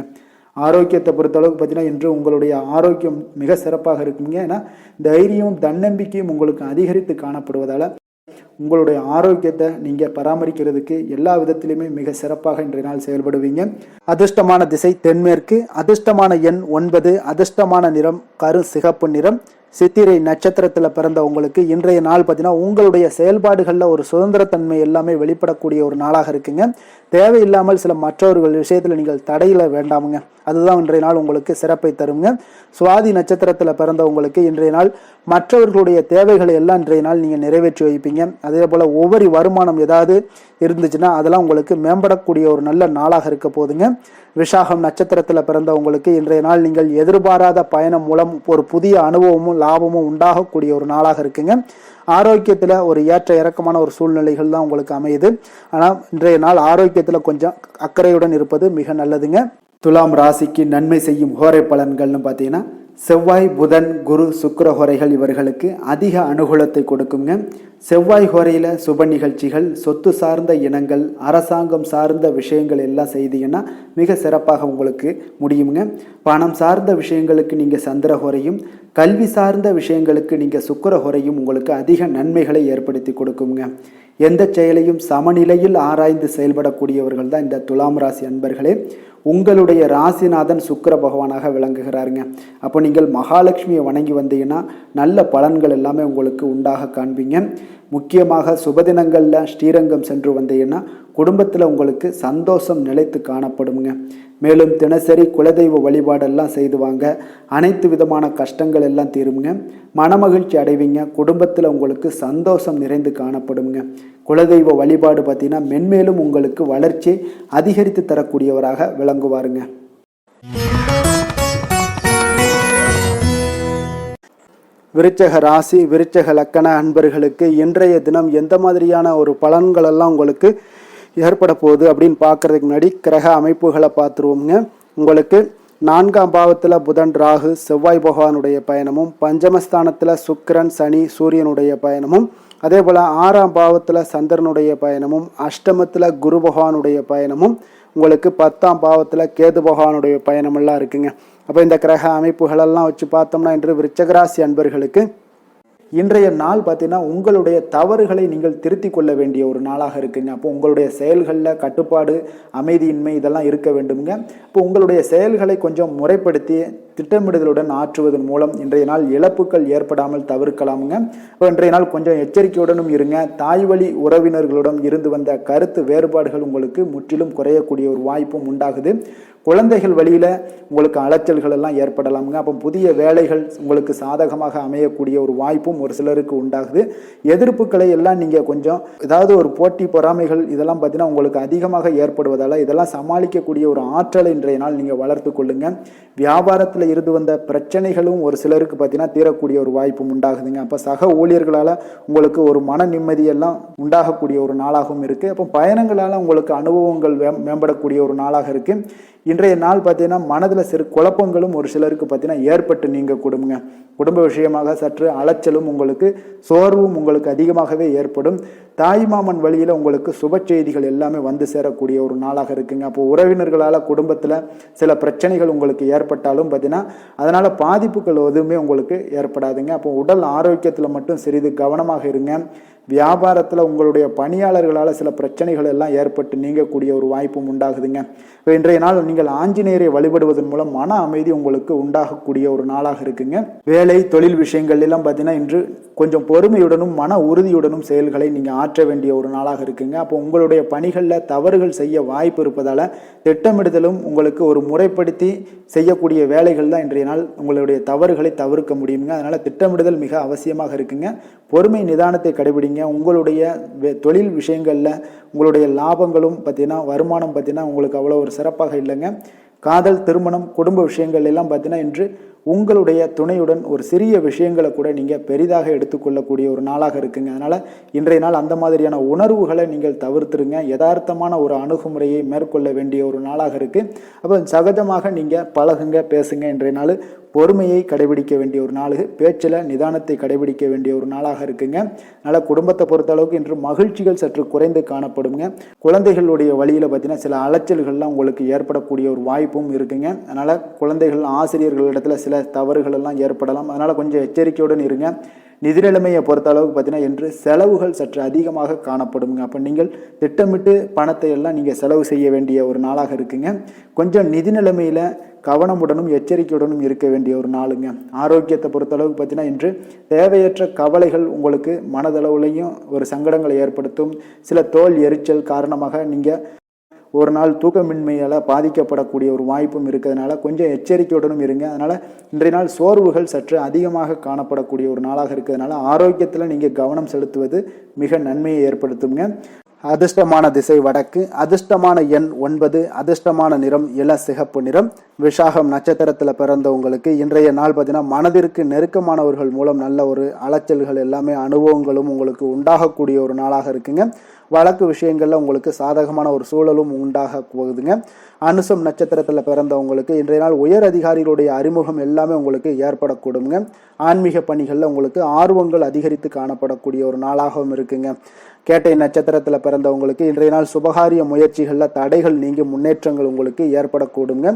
ஆரோக்கியத்தை பொறுத்தளவுக்கு பார்த்தீங்கன்னா இன்று உங்களுடைய ஆரோக்கியம் மிக சிறப்பாக இருக்குங்க. ஏன்னா தைரியமும் தன்னம்பிக்கையும் உங்களுக்கு அதிகரித்து காணப்படுவதால் உங்களுடைய ஆரோக்கியத்தை நீங்கள் பராமரிக்கிறதுக்கு எல்லா விதத்திலுமே மிக சிறப்பாக இன்றைய நாள் செயல்படுவீங்க. அதிர்ஷ்டமான திசை தென்மேற்கு, அதிர்ஷ்டமான எண் 9, அதிர்ஷ்டமான நிறம் கரு சிகப்பு நிறம். சித்திரை நட்சத்திரத்தில் பிறந்த உங்களுக்கு இன்றைய நாள் பார்த்தீங்கன்னா உங்களுடைய செயல்பாடுகளில் ஒரு சுதந்திரத்தன்மை எல்லாமே வெளிப்படக்கூடிய ஒரு நாளாக இருக்குங்க. தேவையில்லாமல் சில மற்றவர்கள் விஷயத்தில் நீங்கள் தடையில வேண்டாமுங்க. அதுதான் இன்றைய நாள் உங்களுக்கு சிறப்பை தருங்க. சுவாதி நட்சத்திரத்தில் பிறந்த உங்களுக்கு இன்றைய நாள் மற்றவர்களுடைய தேவைகளை எல்லாம் இன்றைய நாள் நீங்கள் நிறைவேற்றி வைப்பீங்க. அதே போல் ஒவ்வொரு வருமானம் ஏதாவது இருந்துச்சுன்னா அதெல்லாம் உங்களுக்கு மேம்படக்கூடிய ஒரு நல்ல நாளாக இருக்க போதுங்க. விசாகம் நட்சத்திரத்தில் பிறந்த உங்களுக்கு இன்றைய நாள் நீங்கள் எதிர்பாராத பயணம் மூலம் ஒரு புதிய அனுபவமும் லாபமும் உண்டாகக்கூடிய ஒரு நாளாக இருக்குங்க. ஆரோக்கியத்தில் ஒரு ஏற்ற இறக்கமான ஒரு சூழ்நிலைகள் தான் உங்களுக்கு அமையுது. ஆனால் இன்றைய நாள் ஆரோக்கியத்தில் கொஞ்சம் அக்கறையுடன் இருப்பது மிக நல்லதுங்க. துலாம் ராசிக்கு நன்மை செய்யும் ஹோரை பலன்கள்னு பார்த்தீங்கன்னா செவ்வாய் புதன் குரு சுக்கிர ஹோரைகள் இவர்களுக்கு அதிக அனுகூலத்தை கொடுக்குங்க. செவ்வாய் ஹோரையில் சுப நிகழ்ச்சிகள் சொத்து சார்ந்த இனங்கள் அரசாங்கம் சார்ந்த விஷயங்கள் எல்லாம் செய்தீங்கன்னா மிக சிறப்பாக உங்களுக்கு முடியுங்க. பணம் சார்ந்த விஷயங்களுக்கு நீங்கள் சந்திர ஹோரையும் கல்வி சார்ந்த விஷயங்களுக்கு நீங்கள் சுக்கிர ஹோரையும் உங்களுக்கு அதிக நன்மைகளை ஏற்படுத்தி கொடுக்குங்க. எந்த செயலையும் சமநிலையில் ஆராய்ந்து செயல்படக்கூடியவர்கள் தான் இந்த துலாம் ராசி அன்பர்களே. உங்களுடைய ராசிநாதன் சுக்கிர பகவானாக விளங்குகிறாருங்க. அப்போ நீங்கள் மகாலட்சுமியை வணங்கி வந்தீங்கன்னா நல்ல பலன்கள் எல்லாமே உங்களுக்கு உண்டாக காண்பீங்க. முக்கியமாக சுபதினங்களில் ஸ்ரீரங்கம் சென்று வந்தீங்கன்னா குடும்பத்தில் உங்களுக்கு சந்தோஷம் நிலைத்து காணப்படுங்க. மேலும் தினசரி குலதெய்வ வழிபாடெல்லாம் செய்து வாங்க, அனைத்து விதமான கஷ்டங்கள் எல்லாம் தீருங்க, மனமகிழ்ச்சி அடைவீங்க, குடும்பத்தில் உங்களுக்கு சந்தோஷம் நிறைந்து காணப்படுங்க. குலதெய்வ வழிபாடு பார்த்தீங்கன்னா மென்மேலும் உங்களுக்கு வளர்ச்சி அதிகரித்து தரக்கூடியவராக விளங்குவாருங்க. விருச்சக ராசி விருச்சக லக்கண அன்பர்களுக்கு இன்றைய தினம் எந்த மாதிரியான ஒரு பலன்களெல்லாம் உங்களுக்கு ஏற்பட போகுது அப்படின்னு பார்க்கறதுக்கு முன்னாடி கிரக அமைப்புகளை பார்த்துருவோங்க. உங்களுக்கு 4ஆம் பாவத்தில் புதன் ராகு செவ்வாய் பகவானுடைய பயணமும், பஞ்சமஸ்தானத்தில் சுக்கிரன் சனி சூரியனுடைய பயணமும், அதே போல் 6ஆம் பாவத்தில் சந்திரனுடைய பயணமும், அஷ்டமத்தில் குரு பகவானுடைய பயணமும், உங்களுக்கு 10ஆம் பாவத்தில் கேது பகவானுடைய பயணமெல்லாம் இருக்குங்க. அப்போ இந்த கிரக அமைப்புகளெல்லாம் வச்சு பார்த்தோம்னா இன்று விருச்சகராசி அன்பர்களுக்கு இன்றைய நாள் பார்த்தீங்கன்னா உங்களுடைய தவறுகளை நீங்கள் திருத்தி கொள்ள வேண்டிய ஒரு நாளாக இருக்குங்க. அப்போ உங்களுடைய செயல்களில் கட்டுப்பாடு அமைதியின்மை இதெல்லாம் இருக்க வேண்டுங்க. இப்போ உங்களுடைய செயல்களை கொஞ்சம் முறைப்படுத்தி திட்டமிடுதலுடன் ஆற்றுவதன் மூலம் இன்றைய நாள் இழப்புகள் ஏற்படாமல் தவிர்க்கலாமுங்க. இப்போ இன்றைய நாள் கொஞ்சம் எச்சரிக்கையுடனும் இருங்க. தாய் வழி உறவினர்களுடன் இருந்து வந்த கருத்து வேறுபாடுகள் உங்களுக்கு முற்றிலும் குறையக்கூடிய ஒரு வாய்ப்பும் உண்டாகுது. குழந்தைகள் வழியில் உங்களுக்கு அலைச்சல்கள் எல்லாம் ஏற்படலாமுங்க. அப்போ புதிய வேலைகள் உங்களுக்கு சாதகமாக அமையக்கூடிய ஒரு வாய்ப்பும் ஒரு சிலருக்கு உண்டாகுது. எதிர்ப்புகளை எல்லாம் நீங்கள் கொஞ்சம் ஏதாவது ஒரு போட்டி பொறாமைகள் இதெல்லாம் பார்த்தீங்கன்னா உங்களுக்கு அதிகமாக ஏற்படுவதால் இதெல்லாம் சமாளிக்கக்கூடிய ஒரு ஆற்றலை இன்றைய நாள் நீங்கள் வளர்த்து கொள்ளுங்க. வியாபாரத்தில் இருந்து வந்த பிரச்சனைகளும் ஒரு சிலருக்கு பார்த்தீங்கன்னா தீரக்கூடிய ஒரு வாய்ப்பும் உண்டாகுதுங்க. அப்போ சக ஊழியர்களால் உங்களுக்கு ஒரு மன நிம்மதியெல்லாம் உண்டாகக்கூடிய ஒரு நாளாகவும் இருக்குது. அப்போ பயணங்களால் உங்களுக்கு அனுபவங்கள் மேம்படக்கூடிய ஒரு நாளாக இருக்குது. இன்றைய நாள் பார்த்தீங்கன்னா மனதில் சிறு குழப்பங்களும் ஒரு சிலருக்கு பார்த்தீங்கன்னா ஏற்பட்டு நீங்க குடும்ப விஷயமாக சற்று அலைச்சலும் உங்களுக்கு சோர்வும் உங்களுக்கு அதிகமாகவே ஏற்படும். தாய்மாமன் வழியில் உங்களுக்கு சுப செய்திகள் எல்லாமே வந்து சேரக்கூடிய ஒரு நாளாக இருக்குங்க. அப்போ உறவினர்களால் குடும்பத்தில் சில பிரச்சனைகள் உங்களுக்கு ஏற்பட்டாலும் பார்த்தீங்கன்னா அதனால் பாதிப்புகள் எதுவுமே உங்களுக்கு ஏற்படாதுங்க. அப்போ உடல் ஆரோக்கியத்தில் மட்டும் சிறிது கவனமாக இருங்க. வியாபாரத்தில் உங்களுடைய பணியாளர்களால் சில பிரச்சனைகள் எல்லாம் ஏற்பட்டு நீங்கக்கூடிய ஒரு வாய்ப்பும் உண்டாகுதுங்க. இப்போ இன்றைய நாள் நீங்கள் ஆஞ்சநேயரை வழிபடுவதன் மூலம் மன அமைதி உங்களுக்கு உண்டாகக்கூடிய ஒரு நாளாக இருக்குங்க. வேலை தொழில் விஷயங்கள் எல்லாம் பார்த்தீங்கன்னா இன்று கொஞ்சம் பொறுமையுடனும் மன உறுதியுடனும் செயல்களை நீங்கள் ஆற்ற வேண்டிய ஒரு நாளாக இருக்குங்க. அப்போ உங்களுடைய பணிகளில் தவறுகள் செய்ய வாய்ப்பு இருப்பதால் திட்டமிடுதலும் உங்களுக்கு ஒரு முறைப்படுத்தி செய்யக்கூடிய வேலைகள் தான் இன்றைய நாள் உங்களுடைய தவறுகளை தவிர்க்க முடியுங்க. அதனால் திட்டமிடுதல் மிக அவசியமாக இருக்குங்க. பொறுமை நிதானத்தை கடைபிடிங்க. உங்களுடைய தொழில் விஷயங்களில் உங்களுடைய லாபங்களும் பார்த்தீங்கன்னா வருமானம் பார்த்தீங்கன்னா உங்களுக்கு அவ்வளோ ஒரு சிறப்பாக இல்லைங்க. காதல் திருமணம் குடும்ப விஷயங்கள் எல்லாம் பார்த்தீங்கன்னா இன்று உங்களுடைய துணையுடன் ஒரு சிறிய விஷயங்களை கூட நீங்கள் பெரிதாக எடுத்துக்கொள்ளக்கூடிய ஒரு நாளாக இருக்குங்க. அதனால் இன்றைய நாள் அந்த மாதிரியான உணர்வுகளை நீங்கள் தவிர்த்துருங்க. யதார்த்தமான ஒரு அணுகுமுறையை மேற்கொள்ள வேண்டிய ஒரு நாளாக இருக்குது. அப்போ சகஜமாக நீங்கள் பழகுங்க, பேசுங்க. இன்றைய நாள் பொறுமையை கடைபிடிக்க வேண்டிய ஒரு நாள், பேச்சில் நிதானத்தை கடைபிடிக்க வேண்டிய ஒரு நாளாக இருக்குங்க. அதனால் குடும்பத்தை பொறுத்தளவுக்கு இன்று மகிழ்ச்சிகள் சற்று குறைந்து காணப்படுங்க. குழந்தைகளுடைய வழியில் பார்த்தீங்கன்னா சில அலைச்சல்கள்லாம் உங்களுக்கு ஏற்படக்கூடிய ஒரு வாய்ப்பும் இருக்குங்க. அதனால் குழந்தைகள் ஆசிரியர்களிடத்தில் சில தவறுகள் எல்லாம் ஏற்படலாம். அதனால் கொஞ்சம் எச்சரிக்கையுடன் இருங்க. நிதி நிலைமையை பொறுத்த அளவுக்கு பார்த்தீங்கன்னா இன்று செலவுகள் சற்று அதிகமாக காணப்படுங்க. அப்போ நீங்கள் திட்டமிட்டு பணத்தை எல்லாம் நீங்கள் செலவு செய்ய வேண்டிய ஒரு நாளாக இருக்குங்க. கொஞ்சம் நிதி நிலைமையில் கவனமுடனும் எச்சரிக்கையுடனும் இருக்க வேண்டிய ஒரு நாளுங்க. ஆரோக்கியத்தை பொறுத்தளவுக்கு பார்த்தீங்கன்னா இன்று தேவையற்ற கவலைகள் உங்களுக்கு மனதளவுலையும் ஒரு சங்கடங்களை ஏற்படுத்தும். சில தோல் எரிச்சல் காரணமாக நீங்கள் ஒரு நாள் தூக்கமின்மையால் பாதிக்கப்படக்கூடிய ஒரு வாய்ப்பும் இருக்கிறதுனால கொஞ்சம் எச்சரிக்கையுடனும் இருங்க. அதனால் இன்றைய நாள் சோர்வுகள் சற்று அதிகமாக காணப்படக்கூடிய ஒரு நாளாக இருக்கிறதுனால ஆரோக்கியத்தில் நீங்கள் கவனம் செலுத்துவது மிக நன்மையை ஏற்படுத்துங்க. அதிர்ஷ்டமான திசை வடக்கு, அதிர்ஷ்டமான எண் 9, அதிர்ஷ்டமான நிறம் இள சிகப்பு நிறம். விஷாகம் நட்சத்திரத்தில் பிறந்தவங்களுக்கு இன்றைய நாள் பார்த்தீங்கன்னா மனதிற்கு நெருக்கமானவர்கள் மூலம் நல்ல ஒரு அலைச்சல்கள் எல்லாமே அனுபவங்களும் உங்களுக்கு உண்டாகக்கூடிய ஒரு நாளாக இருக்குங்க. வழக்கு விஷயங்களில் உங்களுக்கு சாதகமான ஒரு சூழலும் உண்டாக போகுதுங்க. அனுசம் நட்சத்திரத்தில் பிறந்தவங்களுக்கு இன்றைய நாள் உயர் அதிகாரிகளுடைய அறிமுகம் எல்லாமே உங்களுக்கு ஏற்படக்கூடுங்க. ஆன்மீக பணிகளில் உங்களுக்கு ஆர்வங்கள் அதிகரித்து காணப்படக்கூடிய ஒரு நாளாகவும் இருக்குங்க. கேட்டை நட்சத்திரத்தில் பிறந்தவங்களுக்கு இன்றைய நாள் சுபகாரிய முயற்சிகளில் தடைகள் நீங்கி முன்னேற்றங்கள் உங்களுக்கு ஏற்படக்கூடுங்க.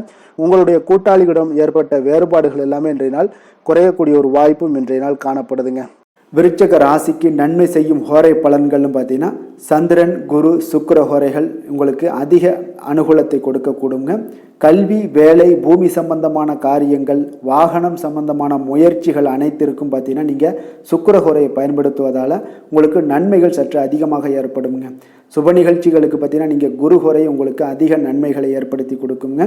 உங்களுடைய கூட்டாளிகளிடம் ஏற்பட்ட வேறுபாடுகள் எல்லாமே இன்றைய நாள் குறையக்கூடிய ஒரு வாய்ப்பும் இன்றைய நாள் காணப்படுதுங்க. விருச்சக ராசிக்கு நன்மை செய்யும் ஹோரை பலன்கள்னு பார்த்தீங்கன்னா சந்திரன் குரு சுக்கிர ஹோரைகள் உங்களுக்கு அதிக அனுகூலத்தை கொடுக்கக்கூடுங்க. கல்வி, வேலை, பூமி சம்பந்தமான காரியங்கள், வாகனம் சம்பந்தமான முயற்சிகள் அனைத்திற்கும் பார்த்தீங்கன்னா நீங்கள் சுக்கிர ஹோரையை பயன்படுத்துவதால் உங்களுக்கு நன்மைகள் சற்று அதிகமாக ஏற்படுங்க. சுப நிகழ்ச்சிகளுக்கு பார்த்தீங்கன்னா நீங்கள் குரு ஹோரை உங்களுக்கு அதிக நன்மைகளை ஏற்படுத்தி கொடுக்குங்க.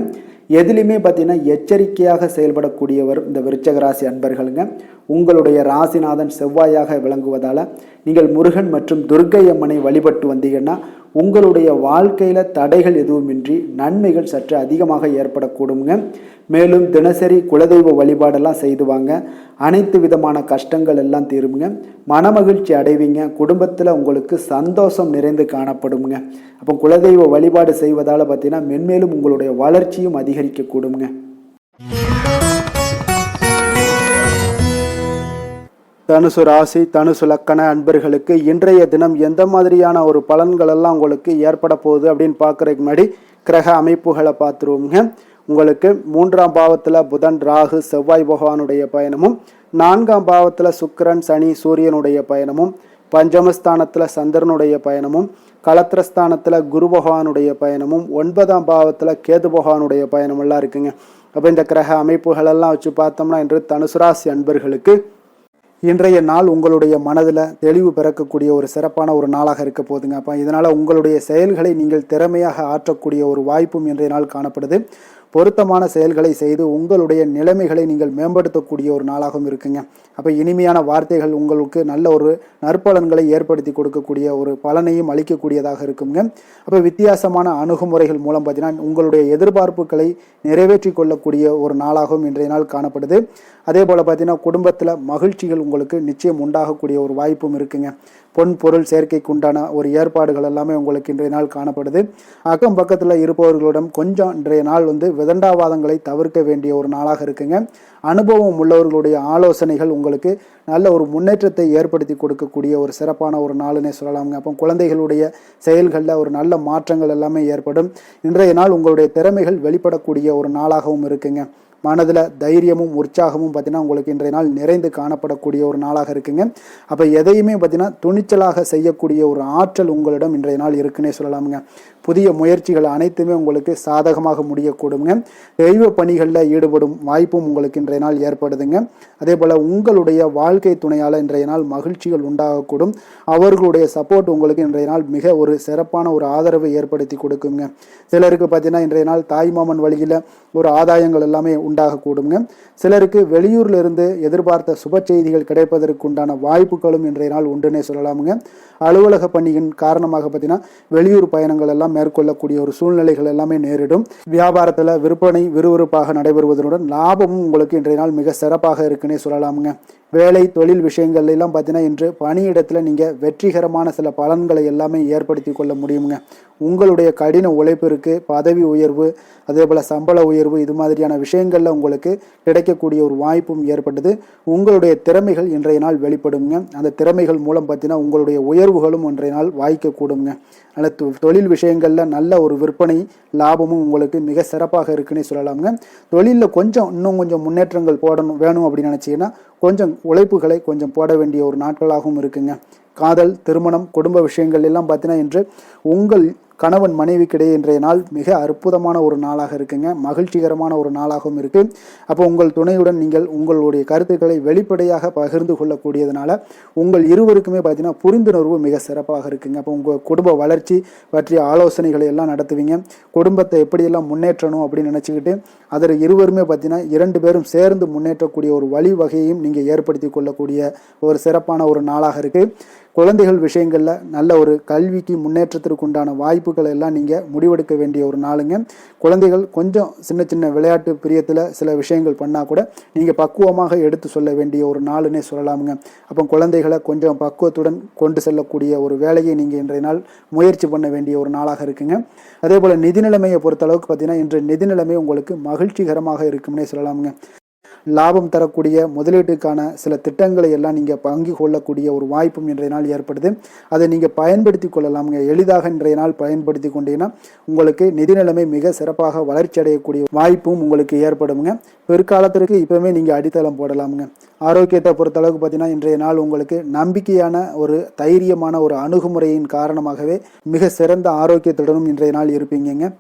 எதுலேயுமே பார்த்தீங்கன்னா எச்சரிக்கையாக செயல்படக்கூடியவர் இந்த விருச்சக ராசி அன்பர்களுங்க. உங்களுடைய ராசிநாதன் செவ்வாயாக விளங்குவதால் நீங்கள் முருகன் மற்றும் துர்க்கை அம்மனை வழிபட்டு வந்தீங்கன்னா உங்களுடைய வாழ்க்கையில் தடைகள் எதுவுமின்றி நன்மைகள் சற்று அதிகமாக ஏற்படக்கூடுங்க. மேலும் தினசரி குலதெய்வ வழிபாடெல்லாம் செய்து வாங்க. அனைத்து விதமான கஷ்டங்கள் எல்லாம் தீருங்க. மனமகிழ்ச்சி அடைவீங்க. குடும்பத்தில் உங்களுக்கு சந்தோஷம் நிறைந்து காணப்படுங்க. அப்போ குலதெய்வ வழிபாடு செய்வதால் பார்த்தீங்கன்னா மென்மேலும் உங்களுடைய வளர்ச்சியும் அதிகரிக்க கூடுங்க. தனுசு ராசி, தனுசு லக்கண அன்பர்களுக்கு இன்றைய தினம் எந்த மாதிரியான ஒரு பலன்கள் எல்லாம் உங்களுக்கு ஏற்பட போகுது அப்படின்னு பார்க்குறதுக்கு முன்னாடி கிரக அமைப்புகளை பார்த்துருவோங்க. உங்களுக்கு 3ஆம் பாவத்தில் புதன், ராகு, செவ்வாய் பகவானுடைய பயணமும், 4ஆம் பாவத்தில் சுக்கிரன், சனி, சூரியனுடைய பயணமும், பஞ்சமஸ்தானத்தில் சந்திரனுடைய பயணமும், களத்திரஸ்தானத்தில் குரு பகவானுடைய பயணமும், 9ஆம் பாவத்தில் கேது பகவானுடைய பயணம் எல்லாம் இருக்குங்க. அப்போ இந்த கிரக அமைப்புகளெல்லாம் வச்சு பார்த்தோம்னா இன்று தனுசு ராசி அன்பர்களுக்கு இன்றைய நாள் உங்களுடைய மனதில் தெளிவு பிறக்கக்கூடிய ஒரு சிறப்பான ஒரு நாளாக இருக்க போதுங்க. அப்போ இதனால் உங்களுடைய செயல்களை நீங்கள் திறமையாக ஆற்றக்கூடிய ஒரு வாய்ப்பும் இன்றைய நாள் காணப்படுது. பொருத்தமான செயல்களை செய்து உங்களுடைய நிலைமைகளை நீங்கள் மேம்படுத்தக்கூடிய ஒரு நாளாகவும் இருக்குங்க. அப்போ இனிமையான வார்த்தைகள் உங்களுக்கு நல்ல ஒரு நற்பலன்களை ஏற்படுத்தி கொடுக்கக்கூடிய ஒரு பலனையும் அளிக்கக்கூடியதாக இருக்குங்க. அப்போ வித்தியாசமான அணுகுமுறைகள் மூலம் பார்த்தீங்கன்னா உங்களுடைய எதிர்பார்ப்புகளை நிறைவேற்றி கொள்ளக்கூடிய ஒரு நாளாகவும் இன்றைய நாள் காணப்படுது. அதே போல் பார்த்தீங்கன்னா குடும்பத்தில் மகிழ்ச்சிகள் உங்களுக்கு நிச்சயம் உண்டாகக்கூடிய ஒரு வாய்ப்பும் இருக்குங்க. பொன் பொருள் சேர்க்கைக்கு உண்டான ஒரு ஏற்பாடுகள் எல்லாமே உங்களுக்கு இன்றைய நாள் காணப்படுது. அக்கம் பக்கத்தில் இருப்பவர்களிடம் கொஞ்சம் இன்றைய நாள் விதண்டாவாதங்களை தவிர்க்க வேண்டிய ஒரு நாளாக இருக்குங்க. அனுபவம் உள்ளவர்களுடைய ஆலோசனைகள் உங்களுக்கு நல்ல ஒரு முன்னேற்றத்தை ஏற்படுத்தி கொடுக்கக்கூடிய ஒரு சிறப்பான ஒரு நாளுன்னே சொல்லலாமுங்க. அப்போ குழந்தைகளுடைய செயல்களில் ஒரு நல்ல மாற்றங்கள் எல்லாமே ஏற்படும். இன்றைய நாள் உங்களுடைய திறமைகள் வெளிப்படக்கூடிய ஒரு நாளாகவும் இருக்குங்க. மனதில் தைரியமும் உற்சாகமும் பார்த்தீங்கன்னா உங்களுக்கு இன்றைய நாள் நிறைந்து காணப்படக்கூடிய ஒரு நாளாக இருக்குங்க. அப்போ எதையுமே பார்த்தீங்கன்னா துணிச்சலாக செய்யக்கூடிய ஒரு ஆற்றல் உங்களிடம் இன்றைய நாள் இருக்குன்னே சொல்லலாமுங்க. புதிய முயற்சிகள் அனைத்துமே உங்களுக்கு சாதகமாக முடியக்கூடுங்க. தெய்வ பணிகளில் ஈடுபடும் வாய்ப்பும் உங்களுக்கு இன்றைய நாள் ஏற்படுதுங்க. அதே போல் உங்களுடைய வாழ்க்கை துணையால் இன்றைய நாள் மகிழ்ச்சிகள் உண்டாகக்கூடும். அவர்களுடைய சப்போர்ட் உங்களுக்கு இன்றைய நாள் மிக ஒரு சிறப்பான ஒரு ஆதரவை ஏற்படுத்தி கொடுக்குங்க. சிலருக்கு பார்த்தீங்கன்னா இன்றைய நாள் தாய்மாமன் வழியில் ஒரு ஆதாயங்கள் எல்லாமே உண்டாகக்கூடுங்க. சிலருக்கு வெளியூர்ல இருந்து எதிர்பார்த்த சுப செய்திகள் கிடைப்பதற்கு உண்டான வாய்ப்புகளும் இன்றைய நாள் உண்டுன்னே சொல்லலாமுங்க. அலுவலக பணியின் காரணமாக பார்த்தீங்கன்னா வெளியூர் பயணங்கள் எல்லாம் மேற்கொள்ளக்கூடிய ஒரு சூழ்நிலைகள் எல்லாமே நேரிடும். வியாபாரத்தில் விற்பனை விறுவிறுப்பாக நடைபெறுவதனுடன் லாபமும் உங்களுக்கு இன்றைய நாள் மிக சிறப்பாக இருக்குன்னே சொல்லலாமுங்க. வேலை தொழில் விஷயங்கள்ல எல்லாம் பார்த்தீங்கன்னா இன்று பணியிடத்தில் நீங்கள் வெற்றிகரமான சில பலன்களை எல்லாமே ஏற்படுத்தி கொள்ள முடியுங்க. உங்களுடைய கடின உழைப்பிற்கு பதவி உயர்வு, அதே போல் சம்பள உயர்வு, இது மாதிரியான விஷயங்களில் உங்களுக்கு கிடைக்கக்கூடிய ஒரு வாய்ப்பும் ஏற்பட்டது. உங்களுடைய திறமைகள் இன்றைய நாள் வெளிப்படுங்க. அந்த திறமைகள் மூலம் பார்த்தீங்கன்னா உங்களுடைய உயர்வுகளும் இன்றைய நாள் வாய்க்கக்கூடுங்க. அதனால் தொழில் விஷயங்களில் நல்ல ஒரு விற்பனை லாபமும் உங்களுக்கு மிக சிறப்பாக இருக்குன்னு சொல்லலாமுங்க. தொழிலில் இன்னும் கொஞ்சம் முன்னேற்றங்கள் வேணும் அப்படின்னு நினச்சிங்கன்னா கொஞ்சம் உழைப்புகளை கொஞ்சம் போட வேண்டிய ஒரு நாட்களாகவும் இருக்குங்க. காதல், திருமணம், குடும்ப விஷயங்கள் எல்லாம் பார்த்தீங்கன்னா இன்று உங்கள் கணவன் மனைவிக்கிடையே இன்றைய நாள் மிக அற்புதமான ஒரு நாளாக இருக்குங்க. மகிழ்ச்சிகரமான ஒரு நாளாகவும் இருக்கு. அப்போ உங்கள் துணையுடன் நீங்கள் உங்களுடைய கருத்துக்களை வெளிப்படையாக பகிர்ந்து கொள்ளக்கூடியதுனால உங்கள் இருவருக்குமே பார்த்தீங்கன்னா புரிந்துணர்வு மிக சிறப்பாக இருக்குங்க. அப்போ உங்கள் குடும்ப வளர்ச்சி பற்றிய ஆலோசனைகளை எல்லாம் நடத்துவீங்க. குடும்பத்தை எப்படியெல்லாம் முன்னேற்றணும் அப்படின்னு நினச்சிக்கிட்டு அதில் இருவருமே பார்த்தீங்கன்னா 2 பேரும் சேர்ந்து முன்னேற்றக்கூடிய ஒரு வழிவகையையும் நீங்கள் ஏற்படுத்தி கொள்ளக்கூடிய ஒரு சிறப்பான ஒரு நாளாக இருக்குது. குழந்தைகள் விஷயங்களில் நல்ல ஒரு கல்விக்கு முன்னேற்றத்திற்கு உண்டான வாய்ப்புகள் எல்லாம் நீங்கள் முடிவெடுக்க வேண்டிய ஒரு நாளுங்க. குழந்தைகள் கொஞ்சம் சின்ன சின்ன விளையாட்டு பிரியத்தில் சில விஷயங்கள் பண்ணால் கூட நீங்கள் பக்குவமாக எடுத்து சொல்ல வேண்டிய ஒரு நாளுன்னே சொல்லலாமுங்க. அப்போ குழந்தைகளை கொஞ்சம் பக்குவத்துடன் கொண்டு செல்லக்கூடிய ஒரு வேலையை நீங்கள் இன்றைய நாள் முயற்சி பண்ண வேண்டிய ஒரு நாளாக இருக்குங்க. அதே போல் நிதி நிலைமையை பொறுத்த அளவுக்கு பார்த்தீங்கன்னா இன்று நிதி நிலைமை உங்களுக்கு மகிழ்ச்சிகரமாக இருக்கும்னே சொல்லலாமுங்க. லாபம் தரக்கூடிய முதலீட்டுக்கான சில திட்டங்களை எல்லாம் நீங்கள் பங்கு கொள்ளக்கூடிய ஒரு வாய்ப்பும் இன்றைய நாள் ஏற்படுது. அதை நீங்கள் பயன்படுத்தி கொள்ளலாமுங்க. எளிதாக இன்றைய நாள் பயன்படுத்தி கொண்டீங்கன்னா உங்களுக்கு நிதி நிலைமை மிக சிறப்பாக வளர்ச்சி அடையக்கூடிய வாய்ப்பும் உங்களுக்கு ஏற்படுங்க. பிற்காலத்திற்கு இப்பவுமே நீங்கள் அடித்தளம் போடலாமுங்க. ஆரோக்கியத்தை பொறுத்தளவுக்கு பார்த்தீங்கன்னா இன்றைய நாள் உங்களுக்கு நம்பிக்கையான ஒரு தைரியமான ஒரு அணுகுமுறையின் காரணமாகவே மிக சிறந்த ஆரோக்கியத்துடனும் இன்றைய நாள் இருப்பீங்க.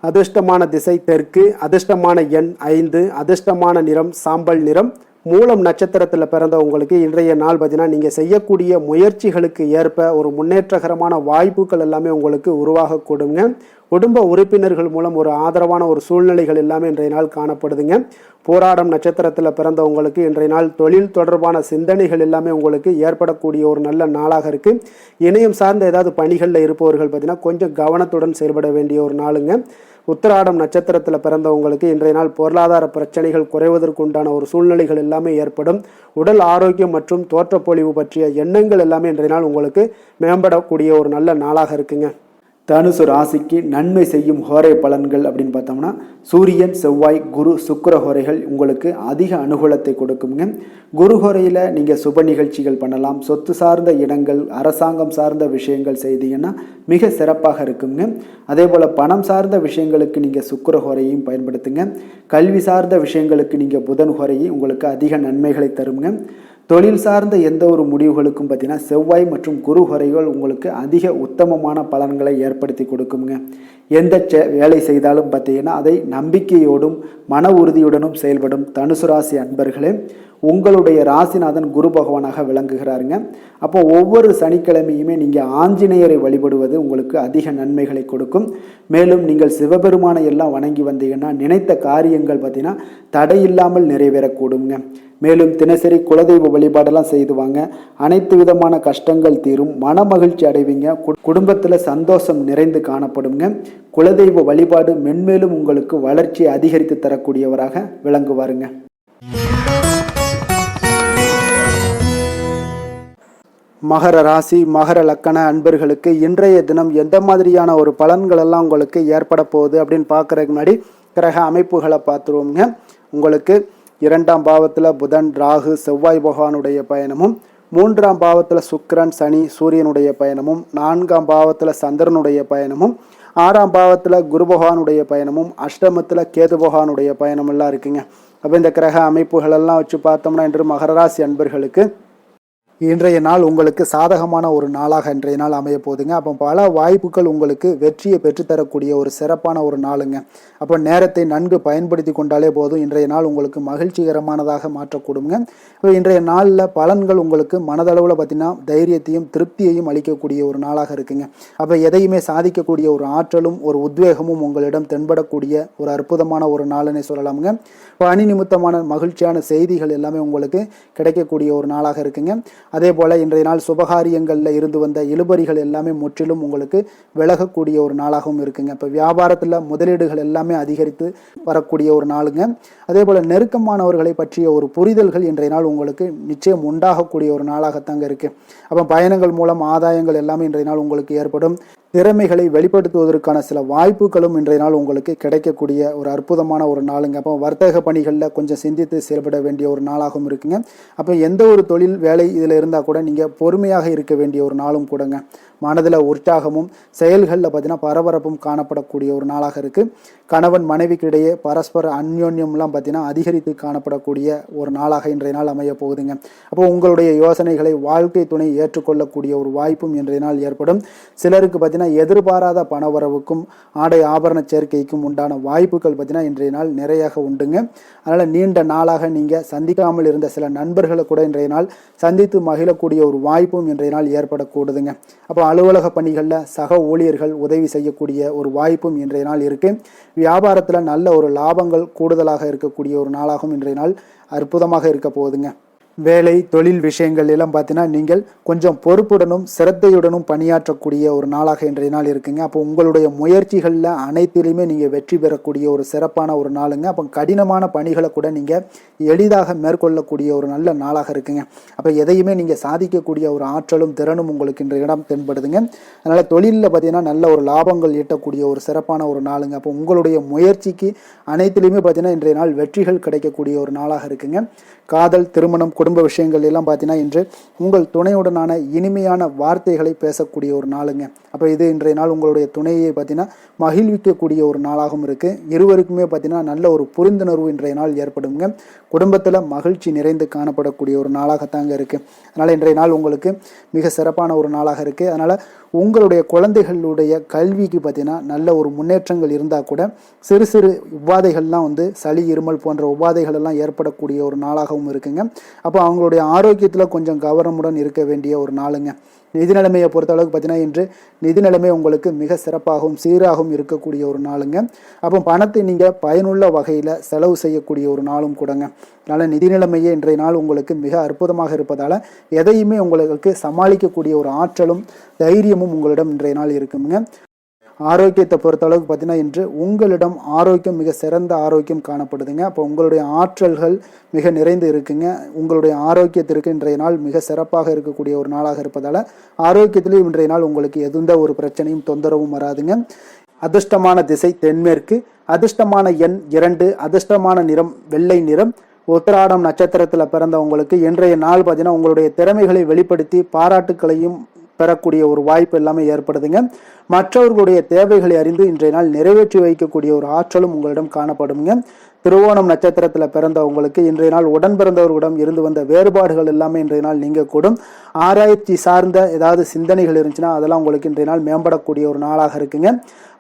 அதிர்ஷ்டமான திசை தெற்கு, அதிர்ஷ்டமான எண் 5, அதிர்ஷ்டமான நிறம் சாம்பல் நிறம். மூலம் நட்சத்திரத்தில் பிறந்த உங்களுக்கு இன்றைய நாள் பார்த்தீங்கன்னா நீங்கள் செய்யக்கூடிய முயற்சிகளுக்கு ஏற்ப ஒரு முன்னேற்றகரமான வாய்ப்புகள் எல்லாமே உங்களுக்கு உருவாகக்கூடுங்க. குடும்ப உறுப்பினர்கள் மூலம் ஒரு ஆதரவான ஒரு சூழ்நிலைகள் எல்லாமே இன்றைய நாள் காணப்படுதுங்க. போராடம் நட்சத்திரத்தில் பிறந்தவங்களுக்கு இன்றைய நாள் தொழில் தொடர்பான சிந்தனைகள் எல்லாமே உங்களுக்கு ஏற்படக்கூடிய ஒரு நல்ல நாளாக இருக்குது. இணையம் சார்ந்த ஏதாவது பணிகளில் இருப்பவர்கள் பார்த்தீங்கன்னா கொஞ்சம் கவனத்துடன் செயல்பட வேண்டிய ஒரு நாளுங்க. உத்திராடம் நட்சத்திரத்தில் பிறந்தவங்களுக்கு இன்றைய நாள் பொருளாதார பிரச்சனைகள் குறைவதற்கு உண்டான ஒரு சூழ்நிலைகள் எல்லாமே ஏற்படும். உடல் ஆரோக்கியம் மற்றும் தோற்றப்பொழிவு பற்றிய எண்ணங்கள் எல்லாமே இன்றைய நாள் உங்களுக்கு மேம்படக்கூடிய ஒரு நல்ல நாளாக இருக்குங்க. தனுசு ராசிக்கு நன்மை செய்யும் ஹோரை பலன்கள் அப்படின்னு பார்த்தோம்னா சூரியன், செவ்வாய், குரு, சுக்கிர ஹோரைகள் உங்களுக்கு அதிக அனுகூலத்தை கொடுக்குங்க. குரு ஹோரையில் நீங்கள் சுப நிகழ்ச்சிகள் பண்ணலாம். சொத்து சார்ந்த இடங்கள், அரசாங்கம் சார்ந்த விஷயங்கள் செய்தீங்கன்னா மிக சிறப்பாக இருக்குங்க. அதே போல் பணம் சார்ந்த விஷயங்களுக்கு நீங்கள் சுக்கிர ஹோரையும் பயன்படுத்துங்க. கல்வி சார்ந்த விஷயங்களுக்கு நீங்கள் புதன் ஹோரையும் உங்களுக்கு அதிக நன்மைகளை தருங்க. தொழில் சார்ந்த எந்த ஒரு முடிவுகளுக்கும் பார்த்தீங்கன்னா செவ்வாய் மற்றும் குரு ஹோரைகள் உங்களுக்கு அதிக உத்தமமான பலன்களை ஏற்படுத்தி கொடுக்குங்க. எந்த வேலை செய்தாலும் பார்த்தீங்கன்னா அதை நம்பிக்கையோடும் மன உறுதியுடனும் செயல்படும் தனுசு ராசி அன்பர்களே, உங்களுடைய ராசிநாதன் குரு பகவானாக விளங்குகிறாருங்க. அப்போ ஒவ்வொரு சனிக்கிழமையுமே நீங்கள் ஆஞ்சநேயரை வழிபடுவது உங்களுக்கு அதிக நன்மைகளை கொடுக்கும். மேலும் நீங்கள் சிவபெருமானை எல்லாம் வணங்கி வந்தீங்கன்னா நினைத்த காரியங்கள் பார்த்தீங்கன்னா தடையில்லாமல் நிறைவேறக்கூடுங்க. மேலும் தினசரி குலதெய்வ வழிபாடெல்லாம் செய்துவாங்க. அனைத்து விதமான கஷ்டங்கள் தீரும், மன மகிழ்ச்சி அடைவீங்க, குடும்பத்தில் சந்தோஷம் நிறைந்து காணப்படுங்க. குலதெய்வ வழிபாடு மென்மேலும் உங்களுக்கு வளர்ச்சியை அதிகரித்து தரக்கூடியவராக விளங்குவாருங்க. மகர ராசி, மகர லக்கண அன்பர்களுக்கு இன்றைய தினம் எந்த மாதிரியான ஒரு பலன்கள் எல்லாம் உங்களுக்கு ஏற்பட போகுது அப்படின்னு பார்க்கறதுக்கு முன்னாடி கிரக அமைப்புகளை பார்த்துருவோங்க. உங்களுக்கு 2ஆம் பாவத்தில் புதன், ராகு, செவ்வாய் பகவானுடைய பயணமும், 3ஆம் பாவத்தில் சுக்கிரன், சனி, சூரியனுடைய பயணமும், 4ஆம் பாவத்தில் சந்திரனுடைய பயணமும், 6ஆம் பாவத்தில் குரு பகவானுடைய பயணமும், அஷ்டமத்தில் கேது பகவானுடைய பயணமெல்லாம் இருக்குங்க. அப்போ இந்த கிரக அமைப்புகளெல்லாம் வச்சு பார்த்தோம்னா இன்று மகர ராசி அன்பர்களுக்கு இன்றைய நாள் உங்களுக்கு சாதகமான ஒரு நாளாக இன்றைய நாள் அமைய போகுதுங்க. அப்போ பல வாய்ப்புகள் உங்களுக்கு வெற்றியை பெற்றுத்தரக்கூடிய ஒரு சிறப்பான ஒரு நாளுங்க. அப்போ நேரத்தை நன்கு பயன்படுத்தி கொண்டாலே போதும், இன்றைய நாள் உங்களுக்கு மகிழ்ச்சிகரமானதாக மாற்றக்கூடுங்க. இப்போ இன்றைய நாளில் பலன்கள் உங்களுக்கு மனதளவில் பார்த்திங்கன்னா தைரியத்தையும் திருப்தியையும் அளிக்கக்கூடிய ஒரு நாளாக இருக்குங்க. அப்போ எதையுமே சாதிக்கக்கூடிய ஒரு ஆற்றலும் ஒரு உத்வேகமும் உங்களிடம் தென்படக்கூடிய ஒரு அற்புதமான ஒரு நாளுன்னே சொல்லலாமுங்க. பணி நிமித்தமான மகிழ்ச்சியான செய்திகள் எல்லாமே உங்களுக்கு கிடைக்கக்கூடிய ஒரு நாளாக இருக்குங்க. அதே போல் இன்றைய நாள் சுபகாரியங்களில் இருந்து வந்த இழுபறிகள் எல்லாமே முற்றிலும் உங்களுக்கு விலகக்கூடிய ஒரு நாளாகவும் இருக்குங்க. இப்போ வியாபாரத்தில் முதலீடுகள் எல்லாமே அதிகரித்து வரக்கூடிய ஒரு நாளுங்க. அதே போல் நெருக்கமானவர்களை பற்றிய ஒரு புரிதல்கள் இன்றைய நாள் உங்களுக்கு நிச்சயம் உண்டாகக்கூடிய ஒரு நாளாகத்தாங்க இருக்குது. அப்போ பயணங்கள் மூலம் ஆதாயங்கள் எல்லாமே இன்றைய நாள் உங்களுக்கு ஏற்படும். திறமைகளை வெளிப்படுத்துவதற்கான சில வாய்ப்புகளும் இன்றைய நாள் உங்களுக்கு கிடைக்கக்கூடிய ஒரு அற்புதமான ஒரு நாளுங்க. அப்போ வர்த்தக பணிகளில் கொஞ்சம் சிந்தித்து செயல்பட வேண்டிய ஒரு நாளாகவும் இருக்குங்க. அப்போ எந்த ஒரு தொழில் வேலை இதில் இருந்தால் கூட நீங்கள் பொறுமையாக இருக்க வேண்டிய ஒரு நாளும் கூடங்க. மனதில் உற்சாகமும் செயல்களில் பார்த்தீங்கன்னா பரபரப்பும் காணப்படக்கூடிய ஒரு நாளாக இருக்குது. கணவன் மனைவிக்கிடையே பரஸ்பர அந்யோன்யம்லாம் பார்த்தீங்கன்னா அதிகரித்து காணப்படக்கூடிய ஒரு நாளாக இன்றைய நாள் அமைய போகுதுங்க. அப்போ உங்களுடைய யோசனைகளை வாழ்க்கை துணை ஏற்றுக்கொள்ளக்கூடிய ஒரு வாய்ப்பும் இன்றைய நாள் ஏற்படும். சிலருக்கு பார்த்தீங்கன்னா எதிர்பாராத பணவரவுக்கும் ஆடை ஆபரண சேர்க்கைக்கும் உண்டான வாய்ப்புகள் பார்த்தீங்கன்னா இன்றைய நாள் நிறையாக உண்டுங்க. அதனால் நீண்ட நாளாக நீங்கள் சந்திக்காமல் இருந்த சில நண்பர்களை கூட இன்றைய நாள் சந்தித்து மகிழக்கூடிய ஒரு வாய்ப்பும் இன்றைய நாள் ஏற்படக்கூடுதுங்க. அப்போ அலுவலக பணிகளில் சக ஊழியர்கள் உதவி செய்யக்கூடிய ஒரு வாய்ப்பும் இன்றைய நாள் இருக்குது. வியாபாரத்தில் நல்ல ஒரு லாபங்கள் கூடுதலாக இருக்கக்கூடிய ஒரு நாளாகவும் இன்றைய நாள் அற்புதமாக இருக்க போகுதுங்க. வேலை தொழில் விஷயங்கள் எல்லாம் பார்த்தீங்கன்னா நீங்கள் கொஞ்சம் பொறுப்புடனும் சிரத்தையுடனும் பணியாற்றக்கூடிய ஒரு நாளாக இன்றைய நாள் இருக்குங்க. அப்போ உங்களுடைய முயற்சிகளில் அனைத்திலையுமே நீங்கள் வெற்றி பெறக்கூடிய ஒரு சிறப்பான ஒரு நாளுங்க. அப்போ கடினமான பணிகளை கூட நீங்கள் எளிதாக மேற்கொள்ளக்கூடிய ஒரு நல்ல நாளாக இருக்குங்க. அப்போ எதையுமே நீங்கள் சாதிக்கக்கூடிய ஒரு ஆற்றலும் திறனும் உங்களுக்கு இன்றைய இடம் தென்படுதுங்க. அதனால் தொழிலில் பார்த்தீங்கன்னா நல்ல ஒரு லாபங்கள் ஈட்டக்கூடிய ஒரு சிறப்பான ஒரு நாளுங்க. அப்போ உங்களுடைய முயற்சிக்கு அனைத்திலையுமே பார்த்தீங்கன்னா இன்றைய நாள் வெற்றிகள் கிடைக்கக்கூடிய ஒரு நாளாக இருக்குங்க. காதல், திருமணம், குடும்ப விஷயங்கள் எல்லாம் பார்த்தீங்கன்னா இன்று உங்கள் துணையுடனான இனிமையான வார்த்தைகளை பேசக்கூடிய ஒரு நாளுங்க. அப்போ இது இன்றைய நாள் உங்களுடைய துணையை பார்த்தீங்கன்னா மகிழ்விக்கக்கூடிய ஒரு நாளாகவும் இருக்குது. இருவருக்குமே பார்த்தீங்கன்னா நல்ல ஒரு புரிந்துணர்வு இன்றைய நாள் ஏற்படுங்க. குடும்பத்தில் மகிழ்ச்சி நிறைந்து காணப்படக்கூடிய ஒரு நாளாகத்தாங்க இருக்குது. அதனால் இன்றைய நாள் உங்களுக்கு மிக சிறப்பான ஒரு நாளாக இருக்குது. அதனால் உங்களுடைய குழந்தைகளுடைய கல்விக்கு பார்த்தீங்கன்னா நல்ல ஒரு முன்னேற்றங்கள் இருந்தால் கூட சிறு சிறு உபாதைகள்லாம் சளி, இருமல் போன்ற உபாதைகள் எல்லாம் ஏற்படக்கூடிய ஒரு நாளாகவும் இருக்குங்க. அப்போ அவங்களுடைய ஆரோக்கியத்தில் கொஞ்சம் கவனமுடன் இருக்க வேண்டிய ஒரு நாளுங்க. நிதி நிலைமையை பொறுத்த அளவுக்கு பார்த்தீங்கன்னா இன்று நிதி நிலைமை உங்களுக்கு மிக சிறப்பாகவும் சீராகவும் இருக்கக்கூடிய ஒரு நாளுங்க. அப்போ பணத்தை நீங்கள் பயனுள்ள வகையில் செலவு செய்யக்கூடிய ஒரு நாளும் கூடங்க. அதனால் நிதி நிலைமையே இன்றைய நாள் உங்களுக்கு மிக அற்புதமாக இருப்பதால் எதையுமே உங்களுக்கு சமாளிக்கக்கூடிய ஒரு ஆற்றலும் தைரியமும் உங்களிடம் இன்றைய நாள் இருக்குங்க. ஆரோக்கியத்தை பொறுத்த அளவுக்கு பார்த்தீங்கன்னா இன்று உங்களிடம் ஆரோக்கியம் மிக சிறந்த ஆரோக்கியம் காணப்படுதுங்க. அப்போ உங்களுடைய ஆற்றல்கள் மிக நிறைந்து இருக்குங்க. உங்களுடைய ஆரோக்கியத்திற்கு இன்றைய நாள் மிக சிறப்பாக இருக்கக்கூடிய ஒரு நாளாக இருப்பதால் ஆரோக்கியத்திலேயும் இன்றைய நாள் உங்களுக்கு எந்த ஒரு பிரச்சனையும் தொந்தரவும் வராதுங்க. அதிர்ஷ்டமான திசை தென்மேற்கு, அதிர்ஷ்டமான எண் 2, அதிர்ஷ்டமான நிறம் வெள்ளை நிறம். உத்திராடம் நட்சத்திரத்தில் பிறந்தவங்களுக்கு இன்றைய நாள் பார்த்தீங்கன்னா உங்களுடைய திறமைகளை வெளிப்படுத்தி பாராட்டுக்களையும் பெறக்கூடிய ஒரு வாய்ப்பு எல்லாமே ஏற்படுதுங்க. மற்றவர்களுடைய தேவைகளை அறிந்து இன்றைய நாள் நிறைவேற்றி வைக்கக்கூடிய ஒரு ஆற்றலும் உங்களிடம் காணப்படுங்க. திருவோணம் நட்சத்திரத்தில் பிறந்தவங்களுக்கு இன்றைய நாள் உடன் பிறந்தவர்களிடம் இருந்து வந்த வேறுபாடுகள் எல்லாமே இன்றைய நாள் நீங்கக்கூடும். ஆராய்ச்சி சார்ந்த ஏதாவது சிந்தனைகள் இருந்துச்சுன்னா அதெல்லாம் உங்களுக்கு இன்றைய நாள் மேம்படக்கூடிய ஒரு நாளாக இருக்குங்க.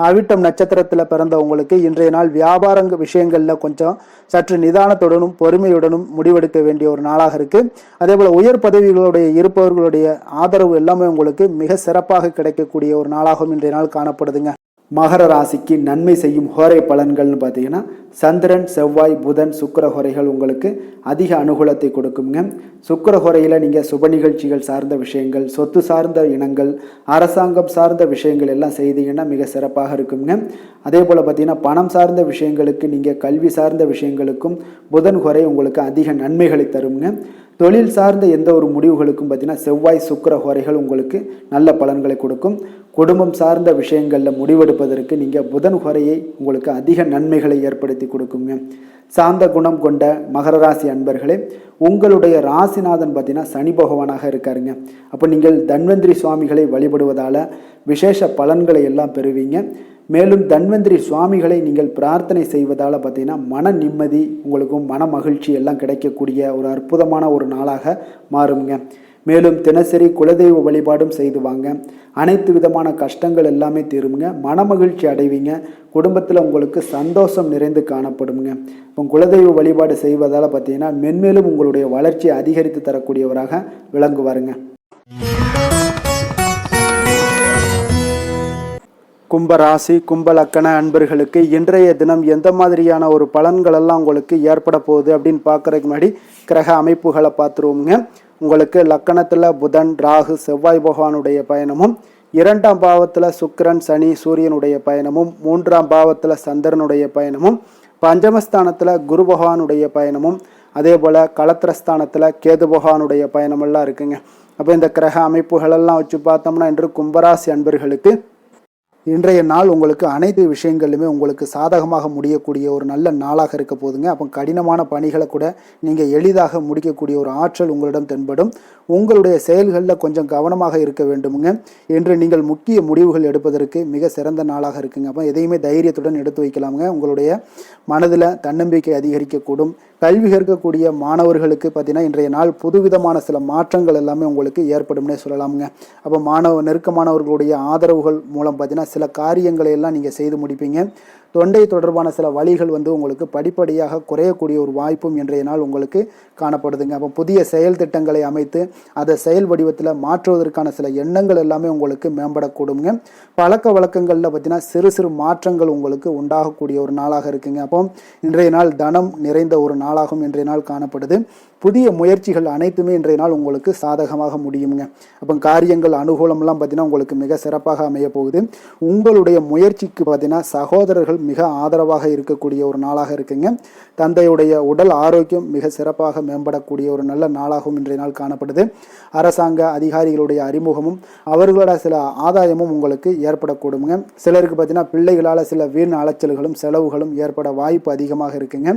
அவிட்டம் நட்சத்திரத்தில் பிறந்தவங்களுக்கு இன்றைய நாள் வியாபார விஷயங்களில் கொஞ்சம் சற்று நிதானத்துடனும் பொறுமையுடனும் முடிவெடுக்க வேண்டிய ஒரு நாளாக இருக்கு. அதே போல உயர் பதவிகளுடைய இருப்பவர்களுடைய ஆதரவு எல்லாமே உங்களுக்கு மிக சிறப்பாக கிடைக்கக்கூடிய ஒரு நாளாகவும் இன்றைய நாள் காணப்படுதுங்க. மகர ராசிக்கு நன்மை செய்யும் ஹோரை பலன்கள்னு பார்த்தீங்கன்னா சந்திரன், செவ்வாய், புதன், சுக்கிர ஹோரைகள் உங்களுக்கு அதிக அனுகூலத்தை கொடுக்குங்க. சுக்கிர ஹோரையில் நீங்கள் சுப நிகழ்ச்சிகள் சார்ந்த விஷயங்கள், சொத்து சார்ந்த இனங்கள், அரசாங்கம் சார்ந்த விஷயங்கள் எல்லாம் செய்தீங்கன்னா மிக சிறப்பாக இருக்குங்க. அதே போல் பார்த்தீங்கன்னா பணம் சார்ந்த விஷயங்களுக்கு, நீங்கள் கல்வி சார்ந்த விஷயங்களுக்கும் புதன் ஹோரை உங்களுக்கு அதிக நன்மைகளை தருங்க. தொழில் சார்ந்த எந்த ஒரு முடிவுகளுக்கும் பார்த்தீங்கன்னா செவ்வாய், சுக்கிர ஹோரைகள் உங்களுக்கு நல்ல பலன்களை கொடுக்கும். குடும்பம் சார்ந்த விஷயங்களில் முடிவெடுப்பதற்கு நீங்கள் புதன் ஹோரையை உங்களுக்கு அதிக நன்மைகளை ஏற்படுத்தி கொடுக்குங்க. சாந்த குணம் கொண்ட மகர ராசி அன்பர்களே, உங்களுடைய ராசிநாதன் பார்த்தீங்கன்னா சனி பகவானாக இருக்காருங்க. அப்போ நீங்கள் தன்வந்திரி சுவாமிகளை வழிபடுவதால் விசேஷ பலன்களை எல்லாம் பெறுவீங்க. மேலும் தன்வந்திரி சுவாமிகளை நீங்கள் பிரார்த்தனை செய்வதால் பார்த்தீங்கன்னா மன நிம்மதி, உங்களுக்கும் மன மகிழ்ச்சி எல்லாம் கிடைக்கக்கூடிய ஒரு அற்புதமான ஒரு நாளாக மாறுங்க. மேலும் தினசரி குலதெய்வ வழிபாடும் செய்து வாங்க. அனைத்து விதமான கஷ்டங்கள் எல்லாமே தீருங்க. மனமகிழ்ச்சி அடைவீங்க. குடும்பத்தில் உங்களுக்கு சந்தோஷம் நிறைந்து காணப்படுங்க. இப்போ குலதெய்வ வழிபாடு செய்வதால் பார்த்தீங்கன்னா மென்மேலும் உங்களுடைய வளர்ச்சியை அதிகரித்து தரக்கூடியவராக விளங்குவாருங்க. கும்பராசி, கும்பலக்கண அன்பர்களுக்கு இன்றைய தினம் எந்த மாதிரியான ஒரு பலன்கள் எல்லாம் உங்களுக்கு ஏற்பட போகுது அப்படின்னு பார்க்கறதுக்கு முன்னாடி கிரக அமைப்புகளை பார்த்துருவோங்க. உங்களுக்கு லக்கணத்தில் புதன், ராகு, செவ்வாய் பகவானுடைய பயணமும், 2ஆம் பாவத்தில் சுக்கிரன், சனி, சூரியனுடைய பயணமும், 3ஆம் பாவத்தில் சந்திரனுடைய பயணமும், பஞ்சமஸ்தானத்தில் குரு பகவானுடைய பயணமும், அதே போல் களத்திரஸ்தானத்தில் கேது பகவானுடைய பயணமெல்லாம் இருக்குங்க. அப்போ இந்த கிரக அமைப்புகளெல்லாம் வச்சு பார்த்தோம்னா இன்று கும்பராசி அன்பர்களுக்கு இன்றைய நாள் உங்களுக்கு அனைத்து விஷயங்களிலுமே உங்களுக்கு சாதகமாக முடியக்கூடிய ஒரு நல்ல நாளாக இருக்க போதுங்க. அப்போ கடினமான பணிகளை கூட நீங்கள் எளிதாக முடிக்கக்கூடிய ஒரு ஆற்றல் உங்களிடம் தென்படும். உங்களுடைய செயல்களில் கொஞ்சம் கவனமாக இருக்க வேண்டுமுங்க. என்று நீங்கள் முக்கிய முடிவுகள் எடுப்பதற்கு மிக சிறந்த நாளாக இருக்குங்க. அப்போ எதையுமே தைரியத்துடன் எடுத்து வைக்கலாமுங்க. உங்களுடைய மனதில் தன்னம்பிக்கை அதிகரிக்கக்கூடும். கல்வி கற்கக்கூடிய மாணவர்களுக்கு பார்த்தீங்கன்னா இன்றைய நாள் புதுவிதமான சில மாற்றங்கள் எல்லாமே உங்களுக்கு ஏற்படும்னே சொல்லலாமுங்க. அப்போ நெருக்கமானவர்களுடைய ஆதரவுகள் மூலம் பார்த்தீங்கன்னா சில காரியங்களை எல்லாம் நீங்கள் செய்து முடிப்பீங்க. தொண்டை தொடர்பான சில வலிகள் உங்களுக்கு படிப்படியாக குறையக்கூடிய ஒரு வாய்ப்பும் இன்றைய நாள் உங்களுக்கு காணப்படுதுங்க. அப்போ புதிய செயல் திட்டங்களை அமைத்து அதை செயல் வடிவத்தில் மாற்றுவதற்கான சில எண்ணங்கள் எல்லாமே உங்களுக்கு மேம்படக்கூடுங்க. பழக்க வழக்கங்களில் பார்த்தீங்கன்னா சிறு சிறு மாற்றங்கள் உங்களுக்கு உண்டாகக்கூடிய ஒரு நாளாக இருக்குங்க. அப்போ இன்றைய நாள் தனம் நிறைந்த ஒரு நாளாகவும் இன்றைய நாள் காணப்படுது. புதிய முயற்சிகள் அனைத்துமே இன்றைய நாள் உங்களுக்கு சாதகமாக முடியுங்க. அப்போ காரியங்கள் அனுகூலம்லாம் பார்த்தீங்கன்னா உங்களுக்கு மிக சிறப்பாக அமைய போகுது. உங்களுடைய முயற்சிக்கு பார்த்தீங்கன்னா சகோதரர்கள் மிக ஆதரவாக இருக்கக்கூடிய ஒரு நாளாக இருக்குங்க. தந்தையுடைய உடல் ஆரோக்கியம் மிக சிறப்பாக மேம்படக்கூடிய ஒரு நல்ல நாளாகவும் இன்றைய நாள் காணப்படுது. அரசாங்க அதிகாரிகளுடைய அறிமுகமும் அவர்களோட சில ஆதாயமும் உங்களுக்கு ஏற்படக்கூடுங்க. சிலருக்கு பார்த்தீங்கன்னா பிள்ளைகளால் சில வீண் அலைச்சல்களும் செலவுகளும் ஏற்பட வாய்ப்பு அதிகமாக இருக்குங்க.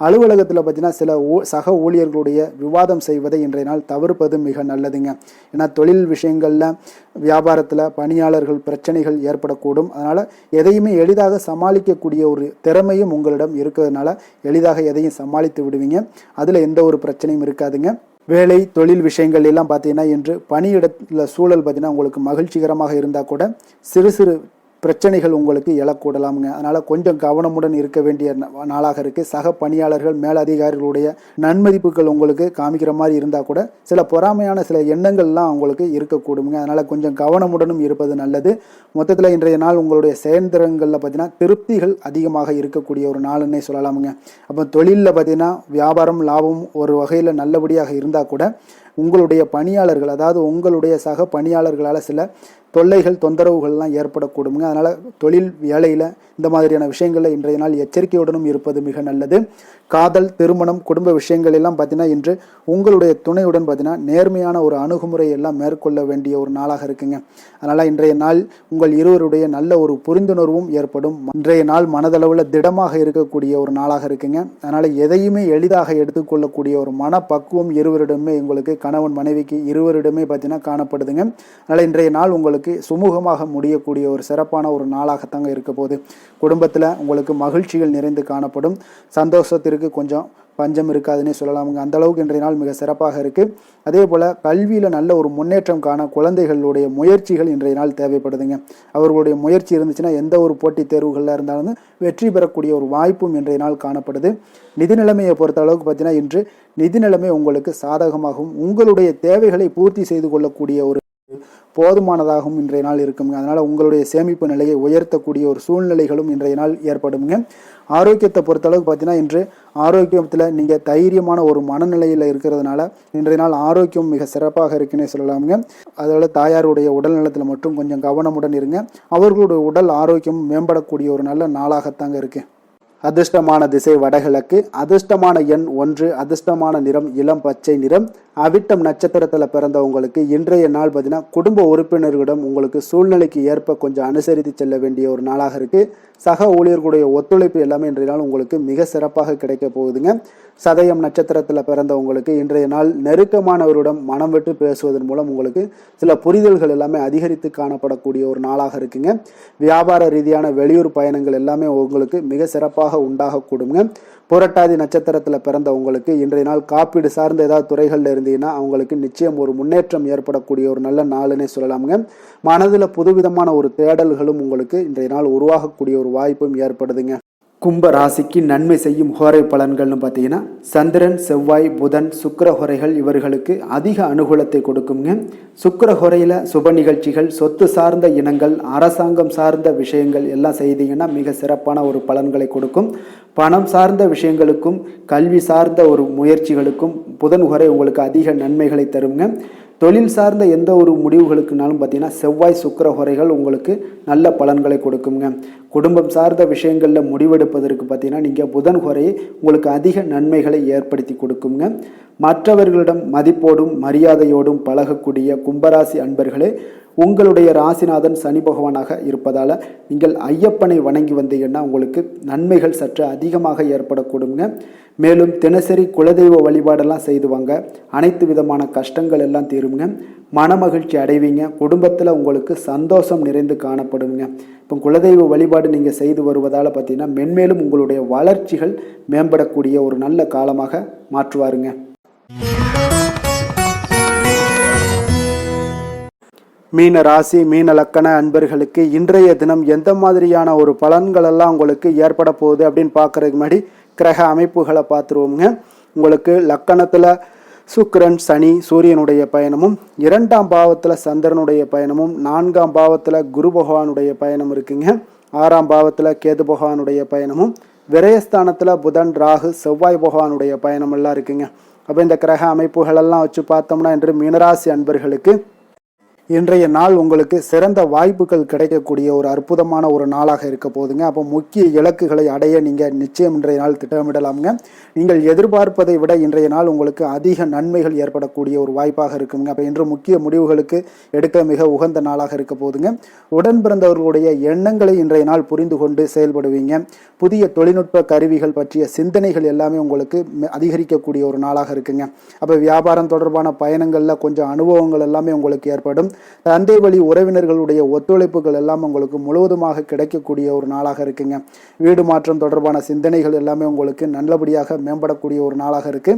அலுவலகத்தில் பார்த்தீங்கன்னா சில சக ஊழியர்களுடைய விவாதம் செய்வதை இன்றைய நாள் தவிர்ப்பது மிக நல்லதுங்க. ஏன்னா தொழில் விஷயங்களில் வியாபாரத்தில் பணியாளர்கள் பிரச்சனைகள் ஏற்படக்கூடும். அதனால் எதையுமே எளிதாக சமாளிக்கக்கூடிய ஒரு திறமையும் உங்களிடம் இருக்கிறதுனால எளிதாக எதையும் சமாளித்து விடுவீங்க. அதில் எந்த ஒரு பிரச்சனையும் இருக்காதுங்க. வேலை தொழில் விஷயங்கள் எல்லாம் பார்த்தீங்கன்னா இன்று பணியிடத்தில் சூழல் பார்த்தீங்கன்னா உங்களுக்கு மகிழ்ச்சிகரமாக இருந்தால் கூட சிறு சிறு பிரச்சனைகள் உங்களுக்கு எழக்கூடலாமுங்க. அதனால் கொஞ்சம் கவனமுடன் இருக்க வேண்டிய நாளாக இருக்குது. சக பணியாளர்கள் மேலதிகாரிகளுடைய நன்மதிப்புகள் உங்களுக்கு காமிக்கிற மாதிரி இருந்தால் கூட சில பொறாமையான சில எண்ணங்கள்லாம் உங்களுக்கு இருக்கக்கூடுங்க. அதனால் கொஞ்சம் கவனமுடனும் இருப்பது நல்லது. மொத்தத்தில் இன்றைய நாள் உங்களுடைய செயல்திறன்களில் பார்த்தீங்கன்னா திருப்திகள் அதிகமாக இருக்கக்கூடிய ஒரு நாளுன்னே சொல்லலாமுங்க. அப்போ தொழிலில் பார்த்தீங்கன்னா வியாபாரம் லாபம் ஒரு வகையில் நல்லபடியாக இருந்தால் கூட உங்களுடைய பணியாளர்கள் அதாவது உங்களுடைய சக பணியாளர்களால் சில தொல்லைகள் தொந்தரவுகள்லாம் ஏற்படக்கூடுங்க. அதனால் தொழில் வேலையில் இந்த மாதிரியான விஷயங்களில் இன்றைய நாள் எச்சரிக்கையுடனும் இருப்பது மிக நல்லது. காதல் திருமணம் குடும்ப விஷயங்கள் எல்லாம் பார்த்தீங்கன்னா இன்று உங்களுடைய துணையுடன் பார்த்தீங்கன்னா நேர்மையான ஒரு அணுகுமுறை எல்லாம் மேற்கொள்ள வேண்டிய ஒரு நாளாக இருக்குங்க. அதனால் இன்றைய நாள் உங்கள் இருவருடைய நல்ல ஒரு புரிந்துணர்வும் ஏற்படும். இன்றைய நாள் மனதளவில் திடமாக இருக்கக்கூடிய ஒரு நாளாக இருக்குங்க. அதனால் எதையுமே எளிதாக எடுத்துக்கொள்ளக்கூடிய ஒரு மனப்பக்குவம் இருவரிடமே உங்களுக்கு கணவன் மனைவிக்கு இருவரிடமே பார்த்தீங்கன்னா காணப்படுதுங்க. அதனால் இன்றைய நாள் உங்களுக்கு சுமூகமாக முடியக்கூடிய ஒரு சிறப்பான ஒரு நாளாகத்தாங்க இருக்க போகுது. குடும்பத்தில் உங்களுக்கு மகிழ்ச்சிகள் நிறைந்து காணப்படும். சந்தோஷத்திற்கு கொஞ்சம் பஞ்சம் இருக்காதுன்னே சொல்லலாமுங்க. அந்த அளவுக்கு இன்றைய நாள் மிக சிறப்பாக இருக்குது. அதே போல் கல்வியில் நல்ல ஒரு முன்னேற்றம் காண குழந்தைகளுடைய முயற்சிகள் இன்றைய நாள் தேவைப்படுதுங்க. அவர்களுடைய முயற்சி இருந்துச்சுன்னா எந்த ஒரு போட்டித் தேர்வுகளில் இருந்தாலும் வெற்றி பெறக்கூடிய ஒரு வாய்ப்பும் இன்றைய நாள் காணப்படுது. நிதி நிலைமையை பொறுத்த அளவுக்கு பார்த்தீங்கன்னா இன்று நிதி நிலைமை உங்களுக்கு சாதகமாகவும் உங்களுடைய தேவைகளை பூர்த்தி செய்து கொள்ளக்கூடிய ஒரு போதுமானதாகவும் இன்றைய நாள் இருக்குங்க. அதனால் உங்களுடைய சேமிப்பு நிலையை உயர்த்தக்கூடிய ஒரு சூழ்நிலைகளும் இன்றைய நாள் ஏற்படுங்க. ஆரோக்கியத்தை பொறுத்தளவுக்கு பார்த்தீங்கன்னா இன்று ஆரோக்கியத்தில் நீங்கள் தைரியமான ஒரு மனநிலையில் இருக்கிறதுனால இன்றைய நாள் ஆரோக்கியம் மிக சிறப்பாக இருக்குன்னே சொல்லலாமுங்க. அதோட தாயாருடைய உடல் நலத்தில் மட்டும் கொஞ்சம் கவனமுடன் இருங்க. அவர்களுடைய உடல் ஆரோக்கியம் மேம்படக்கூடிய ஒரு நல்ல நாளாகத்தாங்க இருக்குது. அதிர்ஷ்டமான திசை வடகிழக்கு, அதிர்ஷ்டமான எண் 1, அதிர்ஷ்டமான நிறம் இளம் பச்சை நிறம். அவிட்டம் நட்சத்திரத்தில் பிறந்தவங்களுக்கு இன்றைய நாள் பார்த்தீங்கன்னா குடும்ப உறுப்பினர்களிடம் உங்களுக்கு சூழ்நிலைக்கு ஏற்ப கொஞ்சம் அனுசரித்து செல்ல வேண்டிய ஒரு நாளாக இருக்குது. சக ஊழியர்களுடைய ஒத்துழைப்பு எல்லாமே இன்றைய நாள் உங்களுக்கு மிக சிறப்பாக கிடைக்க போகுதுங்க. சதயம் நட்சத்திரத்தில் பிறந்தவங்களுக்கு இன்றைய நாள் நெருக்கமானவரிடம் மனம் விட்டு பேசுவதன் மூலம் உங்களுக்கு சில புரிதல்கள் எல்லாமே அதிகரித்து காணப்படக்கூடிய ஒரு நாளாக இருக்குங்க. வியாபார ரீதியான வெளியூர் பயணங்கள் எல்லாமே உங்களுக்கு மிக சிறப்பாக உண்டாகக்கூடுங்க. புரட்டாதி நட்சத்திரத்தில் பிறந்தவங்களுக்கு இன்றைய நாள் காப்பீடு சார்ந்த ஏதாவது துறைகளில் இருந்தீங்கன்னா அவங்களுக்கு நிச்சயம் ஒரு முன்னேற்றம் ஏற்படக்கூடிய ஒரு நல்ல நாளுன்னே சொல்லலாமுங்க. மனதில் புதுவிதமான ஒரு தேடல்களும் உங்களுக்கு இன்றைய நாள் உருவாகக்கூடிய ஒரு வாய்ப்பும் ஏற்படுதுங்க. கும்ப ராசிக்கு நன்மை செய்யும் ஹோரை பலன்கள்னு பார்த்தீங்கன்னா சந்திரன் செவ்வாய் புதன் சுக்கிர ஹோரைகள் இவர்களுக்கு அதிக அனுகூலத்தை கொடுக்குங்க. சுக்கிர ஹோரையில் சுப நிகழ்ச்சிகள் சொத்து சார்ந்த இனங்கள் அரசாங்கம் சார்ந்த விஷயங்கள் எல்லாம் செய்தீங்கன்னா மிக சிறப்பான ஒரு பலன்களை கொடுக்கும். பணம் சார்ந்த விஷயங்களுக்கும் கல்வி சார்ந்த ஒரு முயற்சிகளுக்கும் புதன் ஹோரை உங்களுக்கு அதிக நன்மைகளை தருங்க. தொழில் சார்ந்த எந்த ஒரு முடிவுகளுக்குனாலும் பார்த்தீங்கன்னா செவ்வாய் சுக்கிர ஹோரைகள் உங்களுக்கு நல்ல பலன்களை கொடுக்குங்க. குடும்பம் சார்ந்த விஷயங்களில் முடிவெடுப்பதற்கு பார்த்தீங்கன்னா நீங்கள் புதன் ஹோரையை உங்களுக்கு அதிக நன்மைகளை ஏற்படுத்தி கொடுக்குங்க. மற்றவர்களிடம் மதிப்போடும் மரியாதையோடும் பழகக்கூடிய கும்பராசி அன்பர்களே, உங்களுடைய ராசிநாதன் சனி பகவானாக இருப்பதால் நீங்கள் ஐயப்பனை வணங்கி வந்தீங்கன்னா உங்களுக்கு நன்மைகள் சற்று அதிகமாக ஏற்படக்கூடுங்க. மேலும் தினசரி குலதெய்வ வழிபாடெல்லாம் செய்துவாங்க. அனைத்து விதமான கஷ்டங்கள் எல்லாம் தீருங்க. மனமகிழ்ச்சி அடைவீங்க. குடும்பத்தில் உங்களுக்கு சந்தோஷம் நிறைந்து காணப்படுங்க. இப்போ குலதெய்வ வழிபாடு நீங்கள் செய்து வருவதால் பார்த்தீங்கன்னா மென்மேலும் உங்களுடைய வளர்ச்சிகள் மேம்படக்கூடிய ஒரு நல்ல காலமாக மாற்றுவாருங்க. மீன ராசி மீன லக்கண அன்பர்களுக்கு இன்றைய தினம் எந்த மாதிரியான ஒரு பலன்கள் எல்லாம் உங்களுக்கு ஏற்பட போகுது அப்படின்னு பார்க்கறதுக்கு முன்னாடி கிரக அமைப்புகளை பார்த்துருவோங்க. உங்களுக்கு லக்கணத்தில் சுக்கிரன் சனி சூரியனுடைய பயணமும், 2ஆம் பாவத்தில் சந்திரனுடைய பயணமும், 4ஆம் பாவத்தில் குரு பகவானுடைய பயணம் இருக்குங்க. 6ஆம் பாவத்தில் கேது பகவானுடைய பயணமும், விரயஸ்தானத்தில் புதன் ராகு செவ்வாய் பகவானுடைய பயணம் எல்லாம் இருக்குங்க. அப்போ இந்த கிரக அமைப்புகளெல்லாம் வச்சு பார்த்தோம்னா இன்று மீனராசி அன்பர்களுக்கு இன்றைய நாள் உங்களுக்கு சிறந்த வாய்ப்புகள் கிடைக்கக்கூடிய ஒரு அற்புதமான ஒரு நாளாக இருக்க போகுதுங்க. அப்போ முக்கிய இலக்குகளை அடைய நீங்கள் நிச்சயம் இன்றைய நாள் திட்டமிடலாமுங்க. நீங்கள் எதிர்பார்ப்பதை விட இன்றைய நாள் உங்களுக்கு அதிக நன்மைகள் ஏற்படக்கூடிய ஒரு வாய்ப்பாக இருக்குங்க. அப்போ இன்று முக்கிய முடிவுகளுக்கு எடுக்க மிக உகந்த நாளாக இருக்க போகுதுங்க. உடன் பிறந்தவர்களுடைய எண்ணங்களை இன்றைய நாள் புரிந்து கொண்டு செயல்படுவீங்க. புதிய தொழில்நுட்ப கருவிகள் பற்றிய சிந்தனைகள் எல்லாமே உங்களுக்கு அதிகரிக்கக்கூடிய ஒரு நாளாக இருக்குங்க. அப்போ வியாபாரம் தொடர்பான பயணங்களில் கொஞ்சம் அனுபவங்கள் எல்லாமே உங்களுக்கு ஏற்படும். தந்தை வழி உறவினர்களுடைய ஒத்துழைப்புகள் எல்லாம் உங்களுக்கு முழுவதுமாக கிடைக்கக்கூடிய ஒரு நாளாக இருக்குங்க. வீடு மாற்றம் தொடர்பான சிந்தனைகள் எல்லாமே உங்களுக்கு நல்லபடியாக மேம்படக்கூடிய ஒரு நாளாக இருக்கு.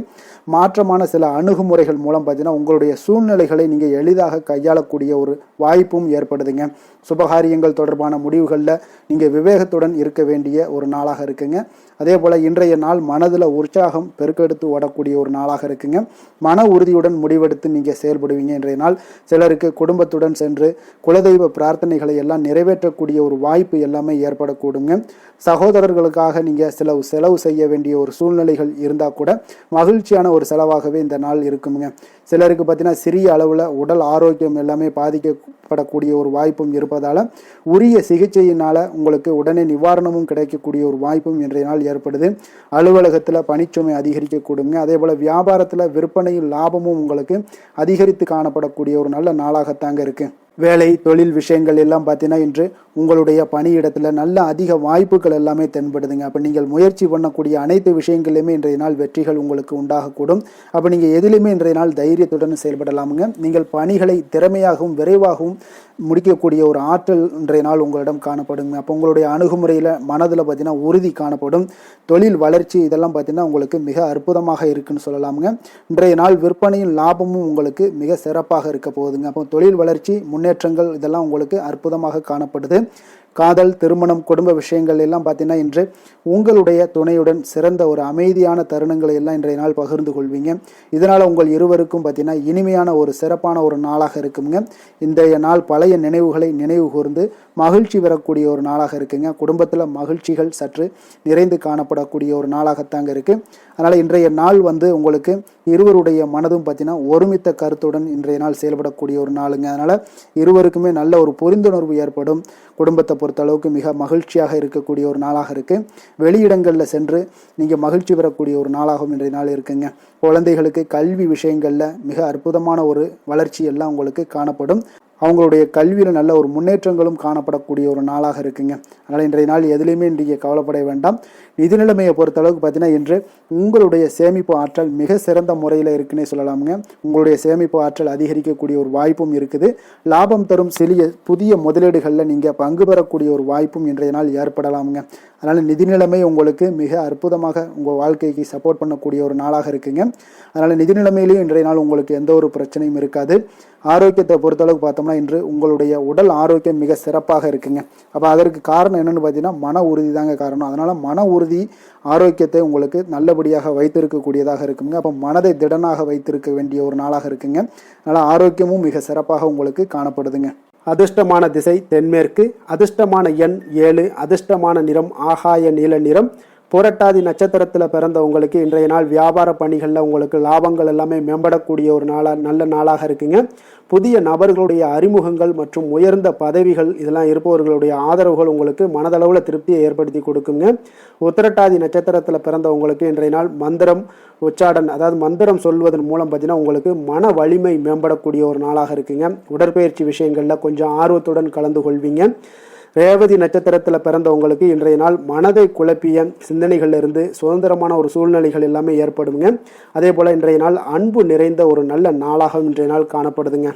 மாற்றமான சில அணுகுமுறைகள் மூலம் பார்த்தீங்கன்னா உங்களுடைய சூழ்நிலைகளை நீங்கள் எளிதாக கையாளக்கூடிய ஒரு வாய்ப்பும் ஏற்படுதுங்க. சுபகாரியங்கள் தொடர்பான முடிவுகளில் நீங்கள் விவேகத்துடன் இருக்க வேண்டிய ஒரு நாளாக இருக்குங்க. அதே போல் இன்றைய நாள் மனதில் உற்சாகம் பெருக்கெடுத்து ஓடக்கூடிய ஒரு நாளாக இருக்குங்க. மன உறுதியுடன் முடிவெடுத்து நீங்கள் செயல்படுவீங்க. இன்றைய நாள் சிலருக்கு குடும்பத்துடன் சென்று குலதெய்வ பிரார்த்தனைகளை எல்லாம் நிறைவேற்றக்கூடிய ஒரு வாய்ப்பு எல்லாமே ஏற்படக்கூடுங்க. சகோதரர்களுக்காக நீங்கள் செலவு செய்ய வேண்டிய ஒரு சூழ்நிலைகள் இருந்தால் கூட மகிழ்ச்சியான ஒரு செலவாகவே இந்த நாள் இருக்குங்க. சிலருக்கு பார்த்தீங்கன்னா சிறிய அளவில் உடல் ஆரோக்கியம் எல்லாமே பாதிக்கப்படக்கூடிய ஒரு வாய்ப்பும் இருப்பதால் உரிய சிகிச்சையினால் உங்களுக்கு உடனே நிவாரணமும் கிடைக்கக்கூடிய ஒரு வாய்ப்பும் இன்றைய நாள் ஏற்படுது. அலுவலகத்தில் பணிச்சுமை அதிகரிக்கக்கூடுங்க. அதே போல் வியாபாரத்தில் விற்பனையும் லாபமும் உங்களுக்கு அதிகரித்து காணப்படக்கூடிய ஒரு நல்ல நாளாகத்தாங்க இருக்கு. வேலை தொழில் விஷயங்கள் எல்லாம் பார்த்தீங்கன்னா இன்று உங்களுடைய பணியிடத்தில் நல்ல அதிக வாய்ப்புகள் எல்லாமே தென்படுதுங்க. அப்போ நீங்கள் முயற்சி பண்ணக்கூடிய அனைத்து விஷயங்களையுமே இன்றைய நாள் வெற்றிகள் உங்களுக்கு உண்டாகக்கூடும். அப்போ நீங்கள் எதிலுமே இன்றைய நாள் தைரியத்துடன் செயல்படலாமுங்க. நீங்கள் பணிகளை திறமையாகவும் விரைவாகவும் முடிக்கக்கூடிய ஒரு ஆற்றல் இன்றைய நாள் உங்களிடம் காணப்படுங்க. அப்போ உங்களுடைய அணுகுமுறையில் மனதில் பார்த்தீங்கன்னா உறுதி காணப்படும். தொழில் வளர்ச்சி இதெல்லாம் பார்த்தீங்கன்னா உங்களுக்கு மிக அற்புதமாக இருக்குன்னு சொல்லலாமுங்க. இன்றைய நாள் விற்பனையும் லாபமும் உங்களுக்கு மிக சிறப்பாக இருக்க போகுதுங்க. அப்போ தொழில் வளர்ச்சி முன்னேற்றங்கள் இதெல்லாம் உங்களுக்கு அற்புதமாக காணப்படுது. காதல் திருமணம் குடும்ப விஷயங்கள் எல்லாம் பார்த்தீங்கன்னா இன்று உங்களுடைய துணையுடன் சிறந்த ஒரு அமைதியான தருணங்களை எல்லாம் இன்றைய நாள் பகிர்ந்து கொள்வீங்க. இதனால் உங்கள் இருவருக்கும் பார்த்தீங்கன்னா இனிமையான ஒரு சிறப்பான ஒரு நாளாக இருக்குங்க. இன்றைய நாள் பழைய நினைவுகளை நினைவு கூர்ந்து மகிழ்ச்சி பெறக்கூடிய ஒரு நாளாக இருக்குங்க. குடும்பத்தில் மகிழ்ச்சிகள் சற்று நிறைந்து காணப்படக்கூடிய ஒரு நாளாகத்தாங்க இருக்கு. அதனால் இன்றைய நாள் உங்களுக்கு இருவருடைய மனதும் பார்த்தீங்கன்னா ஒருமித்த கருத்துடன் இன்றைய நாள் செயல்படக்கூடிய ஒரு நாளுங்க. அதனால் இருவருக்குமே நல்ல ஒரு புரிந்துணர்வு ஏற்படும். குடும்பத்தை பொறுத்த அளவுக்கு மிக மகிழ்ச்சியாக இருக்கக்கூடிய ஒரு நாளாக இருக்குது. வெளியிடங்களில் சென்று நீங்கள் மகிழ்ச்சி பெறக்கூடிய ஒரு நாளாகவும் இன்றைய நாள் இருக்குங்க. குழந்தைகளுக்கு கல்வி விஷயங்களில் மிக அற்புதமான ஒரு வளர்ச்சி எல்லாம் உங்களுக்கு காணப்படும். அவங்களுடைய கல்வியில் நல்ல ஒரு முன்னேற்றங்களும் காணப்படக்கூடிய ஒரு நாளாக இருக்குங்க. அதனால் இன்றைய நாள் எதுலேயுமே இன்றைக்கு கவலைப்பட வேண்டாம். நிதி நிலைமையை பொறுத்தளவுக்கு பார்த்தீங்கன்னா இன்று உங்களுடைய சேமிப்பு ஆற்றல் மிக சிறந்த முறையில் இருக்குன்னே சொல்லலாமுங்க. உங்களுடைய சேமிப்பு ஆற்றல் அதிகரிக்கக்கூடிய ஒரு வாய்ப்பும் இருக்குது. லாபம் தரும் புதிய முதலீடுகளில் நீங்கள் பங்கு பெறக்கூடிய ஒரு வாய்ப்பும் இன்றைய நாள் ஏற்படலாமுங்க. அதனால் நிதி நிலைமை உங்களுக்கு மிக அற்புதமாக உங்கள் வாழ்க்கைக்கு சப்போர்ட் பண்ணக்கூடிய ஒரு நாளாக இருக்குங்க. அதனால் நிதி நிலைமையிலையும் இன்றைய நாள் உங்களுக்கு எந்த ஒரு பிரச்சனையும் இருக்காது. ஆரோக்கியத்தை பொறுத்தளவுக்கு பார்த்தோம்னா இன்று உங்களுடைய உடல் ஆரோக்கியம் மிக சிறப்பாக இருக்குங்க. அப்போ அதற்கு காரணம் என்னென்னு பார்த்தீங்கன்னா மன உறுதி தாங்க காரணம். அதனால் மன உறுதி ஆரோக்கியத்தை உங்களுக்கு நல்லபடியாக வைத்திருக்கக்கூடியதாக இருக்குங்க. அப்போ மனதை திடனாக வைத்திருக்க வேண்டிய ஒரு நாளாக இருக்குங்க. அதனால் ஆரோக்கியமும் மிக சிறப்பாக உங்களுக்கு காணப்படுதுங்க. அதிர்ஷ்டமான திசை தென்மேற்கு, அதிர்ஷ்டமான எண் 7, அதிர்ஷ்டமான நிறம் ஆகாய நீல நிறம். புரட்டாதி நட்சத்திரத்தில் பிறந்த உங்களுக்கு இன்றைய நாள் வியாபார பணிகளில் உங்களுக்கு லாபங்கள் எல்லாமே மேம்படக்கூடிய ஒரு நல்ல நாளாக இருக்குங்க. புதிய நபர்களுடைய அறிமுகங்கள் மற்றும் உயர்ந்த பதவிகள் இதெல்லாம் இருப்பவர்களுடைய ஆதரவுகள் உங்களுக்கு மனதளவில் திருப்தியை ஏற்படுத்தி கொடுக்குங்க. உத்திரட்டாதி நட்சத்திரத்தில் பிறந்த உங்களுக்கு இன்றைய நாள் மந்திரம் உச்சாடன் அதாவது மந்திரம் சொல்வதன் மூலம் பார்த்தீங்கன்னா உங்களுக்கு மன வலிமை மேம்படக்கூடிய ஒரு நாளாக இருக்குங்க. உடற்பயிற்சி விஷயங்களில் கொஞ்சம் ஆர்வத்துடன் கலந்து கொள்வீங்க. ரேவதி நட்சத்திரத்தில் பிறந்தவங்களுக்கு இன்றைய நாள் மனதை குழப்பிய சிந்தனைகளிலிருந்து சுதந்திரமான ஒரு சூழ்நிலைகள் எல்லாமே ஏற்படுங்க. அதே போல் இன்றைய நாள் அன்பு நிறைந்த ஒரு நல்ல நாளாக இன்றைய நாள் காணப்படுதுங்க.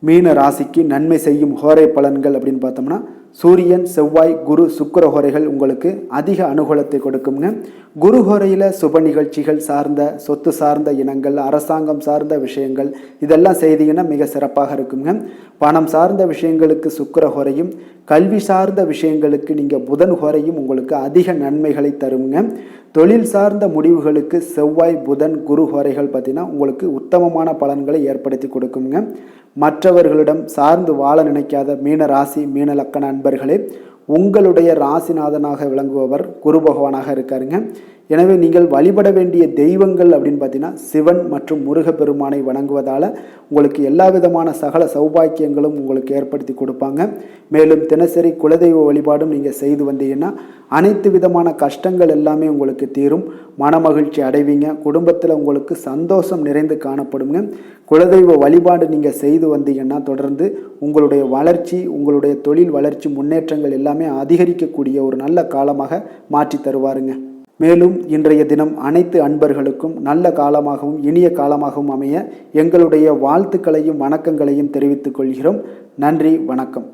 மீன ராசிக்கு நன்மை செய்யும் ஹோரை பலன்கள் அப்படின்னு பார்த்தோம்னா, சூரியன், செவ்வாய், குரு, சுக்கிர ஹோரைகள் உங்களுக்கு அதிக அனுகூலத்தை கொடுக்குங்க. குரு ஹோரையில் சுப நிகழ்ச்சிகள் சார்ந்த, சொத்து சார்ந்த இனங்கள், அரசாங்கம் சார்ந்த விஷயங்கள் இதெல்லாம் செய்தீங்கன்னா மிக சிறப்பாக இருக்குங்க. பணம் சார்ந்த விஷயங்களுக்கு சுக்கிர ஹோரையும், கல்வி சார்ந்த விஷயங்களுக்கு நீங்கள் புதன் ஹோரையும் உங்களுக்கு அதிக நன்மைகளை தருங்க. தொழில் சார்ந்த முடிவுகளுக்கு செவ்வாய், புதன், குரு ஹோரைகள் பார்த்தீங்கன்னா உங்களுக்கு உத்தமமான பலன்களை ஏற்படுத்தி கொடுக்குங்க. மற்றவர்களிடம் சார்ந்து வாழ நினைக்காத மீன ராசி, மீன லக்கண அன்பர்களே, உங்களுடைய ராசிநாதனாக விளங்குபவர் குரு பகவானாக இருக்காருங்க. எனவே நீங்கள் வழிபட வேண்டிய தெய்வங்கள் அப்படின்னு பார்த்தீங்கன்னா சிவன் மற்றும் முருகப்பெருமானை வணங்குவதால் உங்களுக்கு எல்லா விதமான சகல சௌபாக்கியங்களும் உங்களுக்கு ஏற்படுத்தி கொடுப்பாங்க. மேலும் தினசரி குலதெய்வ வழிபாடும் நீங்கள் செய்து வந்தீங்கன்னா அனைத்து விதமான கஷ்டங்கள் எல்லாமே உங்களுக்கு தீரும், மனமகிழ்ச்சி அடைவீங்க, குடும்பத்தில் உங்களுக்கு சந்தோஷம் நிறைந்து காணப்படுங்க. குலதெய்வ வழிபாடு நீங்கள் செய்து வந்தீங்கன்னா தொடர்ந்து உங்களுடைய வளர்ச்சி, உங்களுடைய தொழில் வளர்ச்சி, முன்னேற்றங்கள் எல்லாமே அதிகரிக்கக்கூடிய ஒரு நல்ல காலமாக மாற்றி தருவாருங்க. மேலும் இன்றைய தினம் அனைத்து அன்பர்களுக்கும் நல்ல காலமாகவும் இனிய காலமாகவும் அமைய எங்களுடைய வாழ்த்துக்களையும் வணக்கங்களையும் தெரிவித்துக் கொள்கிறோம். நன்றி, வணக்கம்.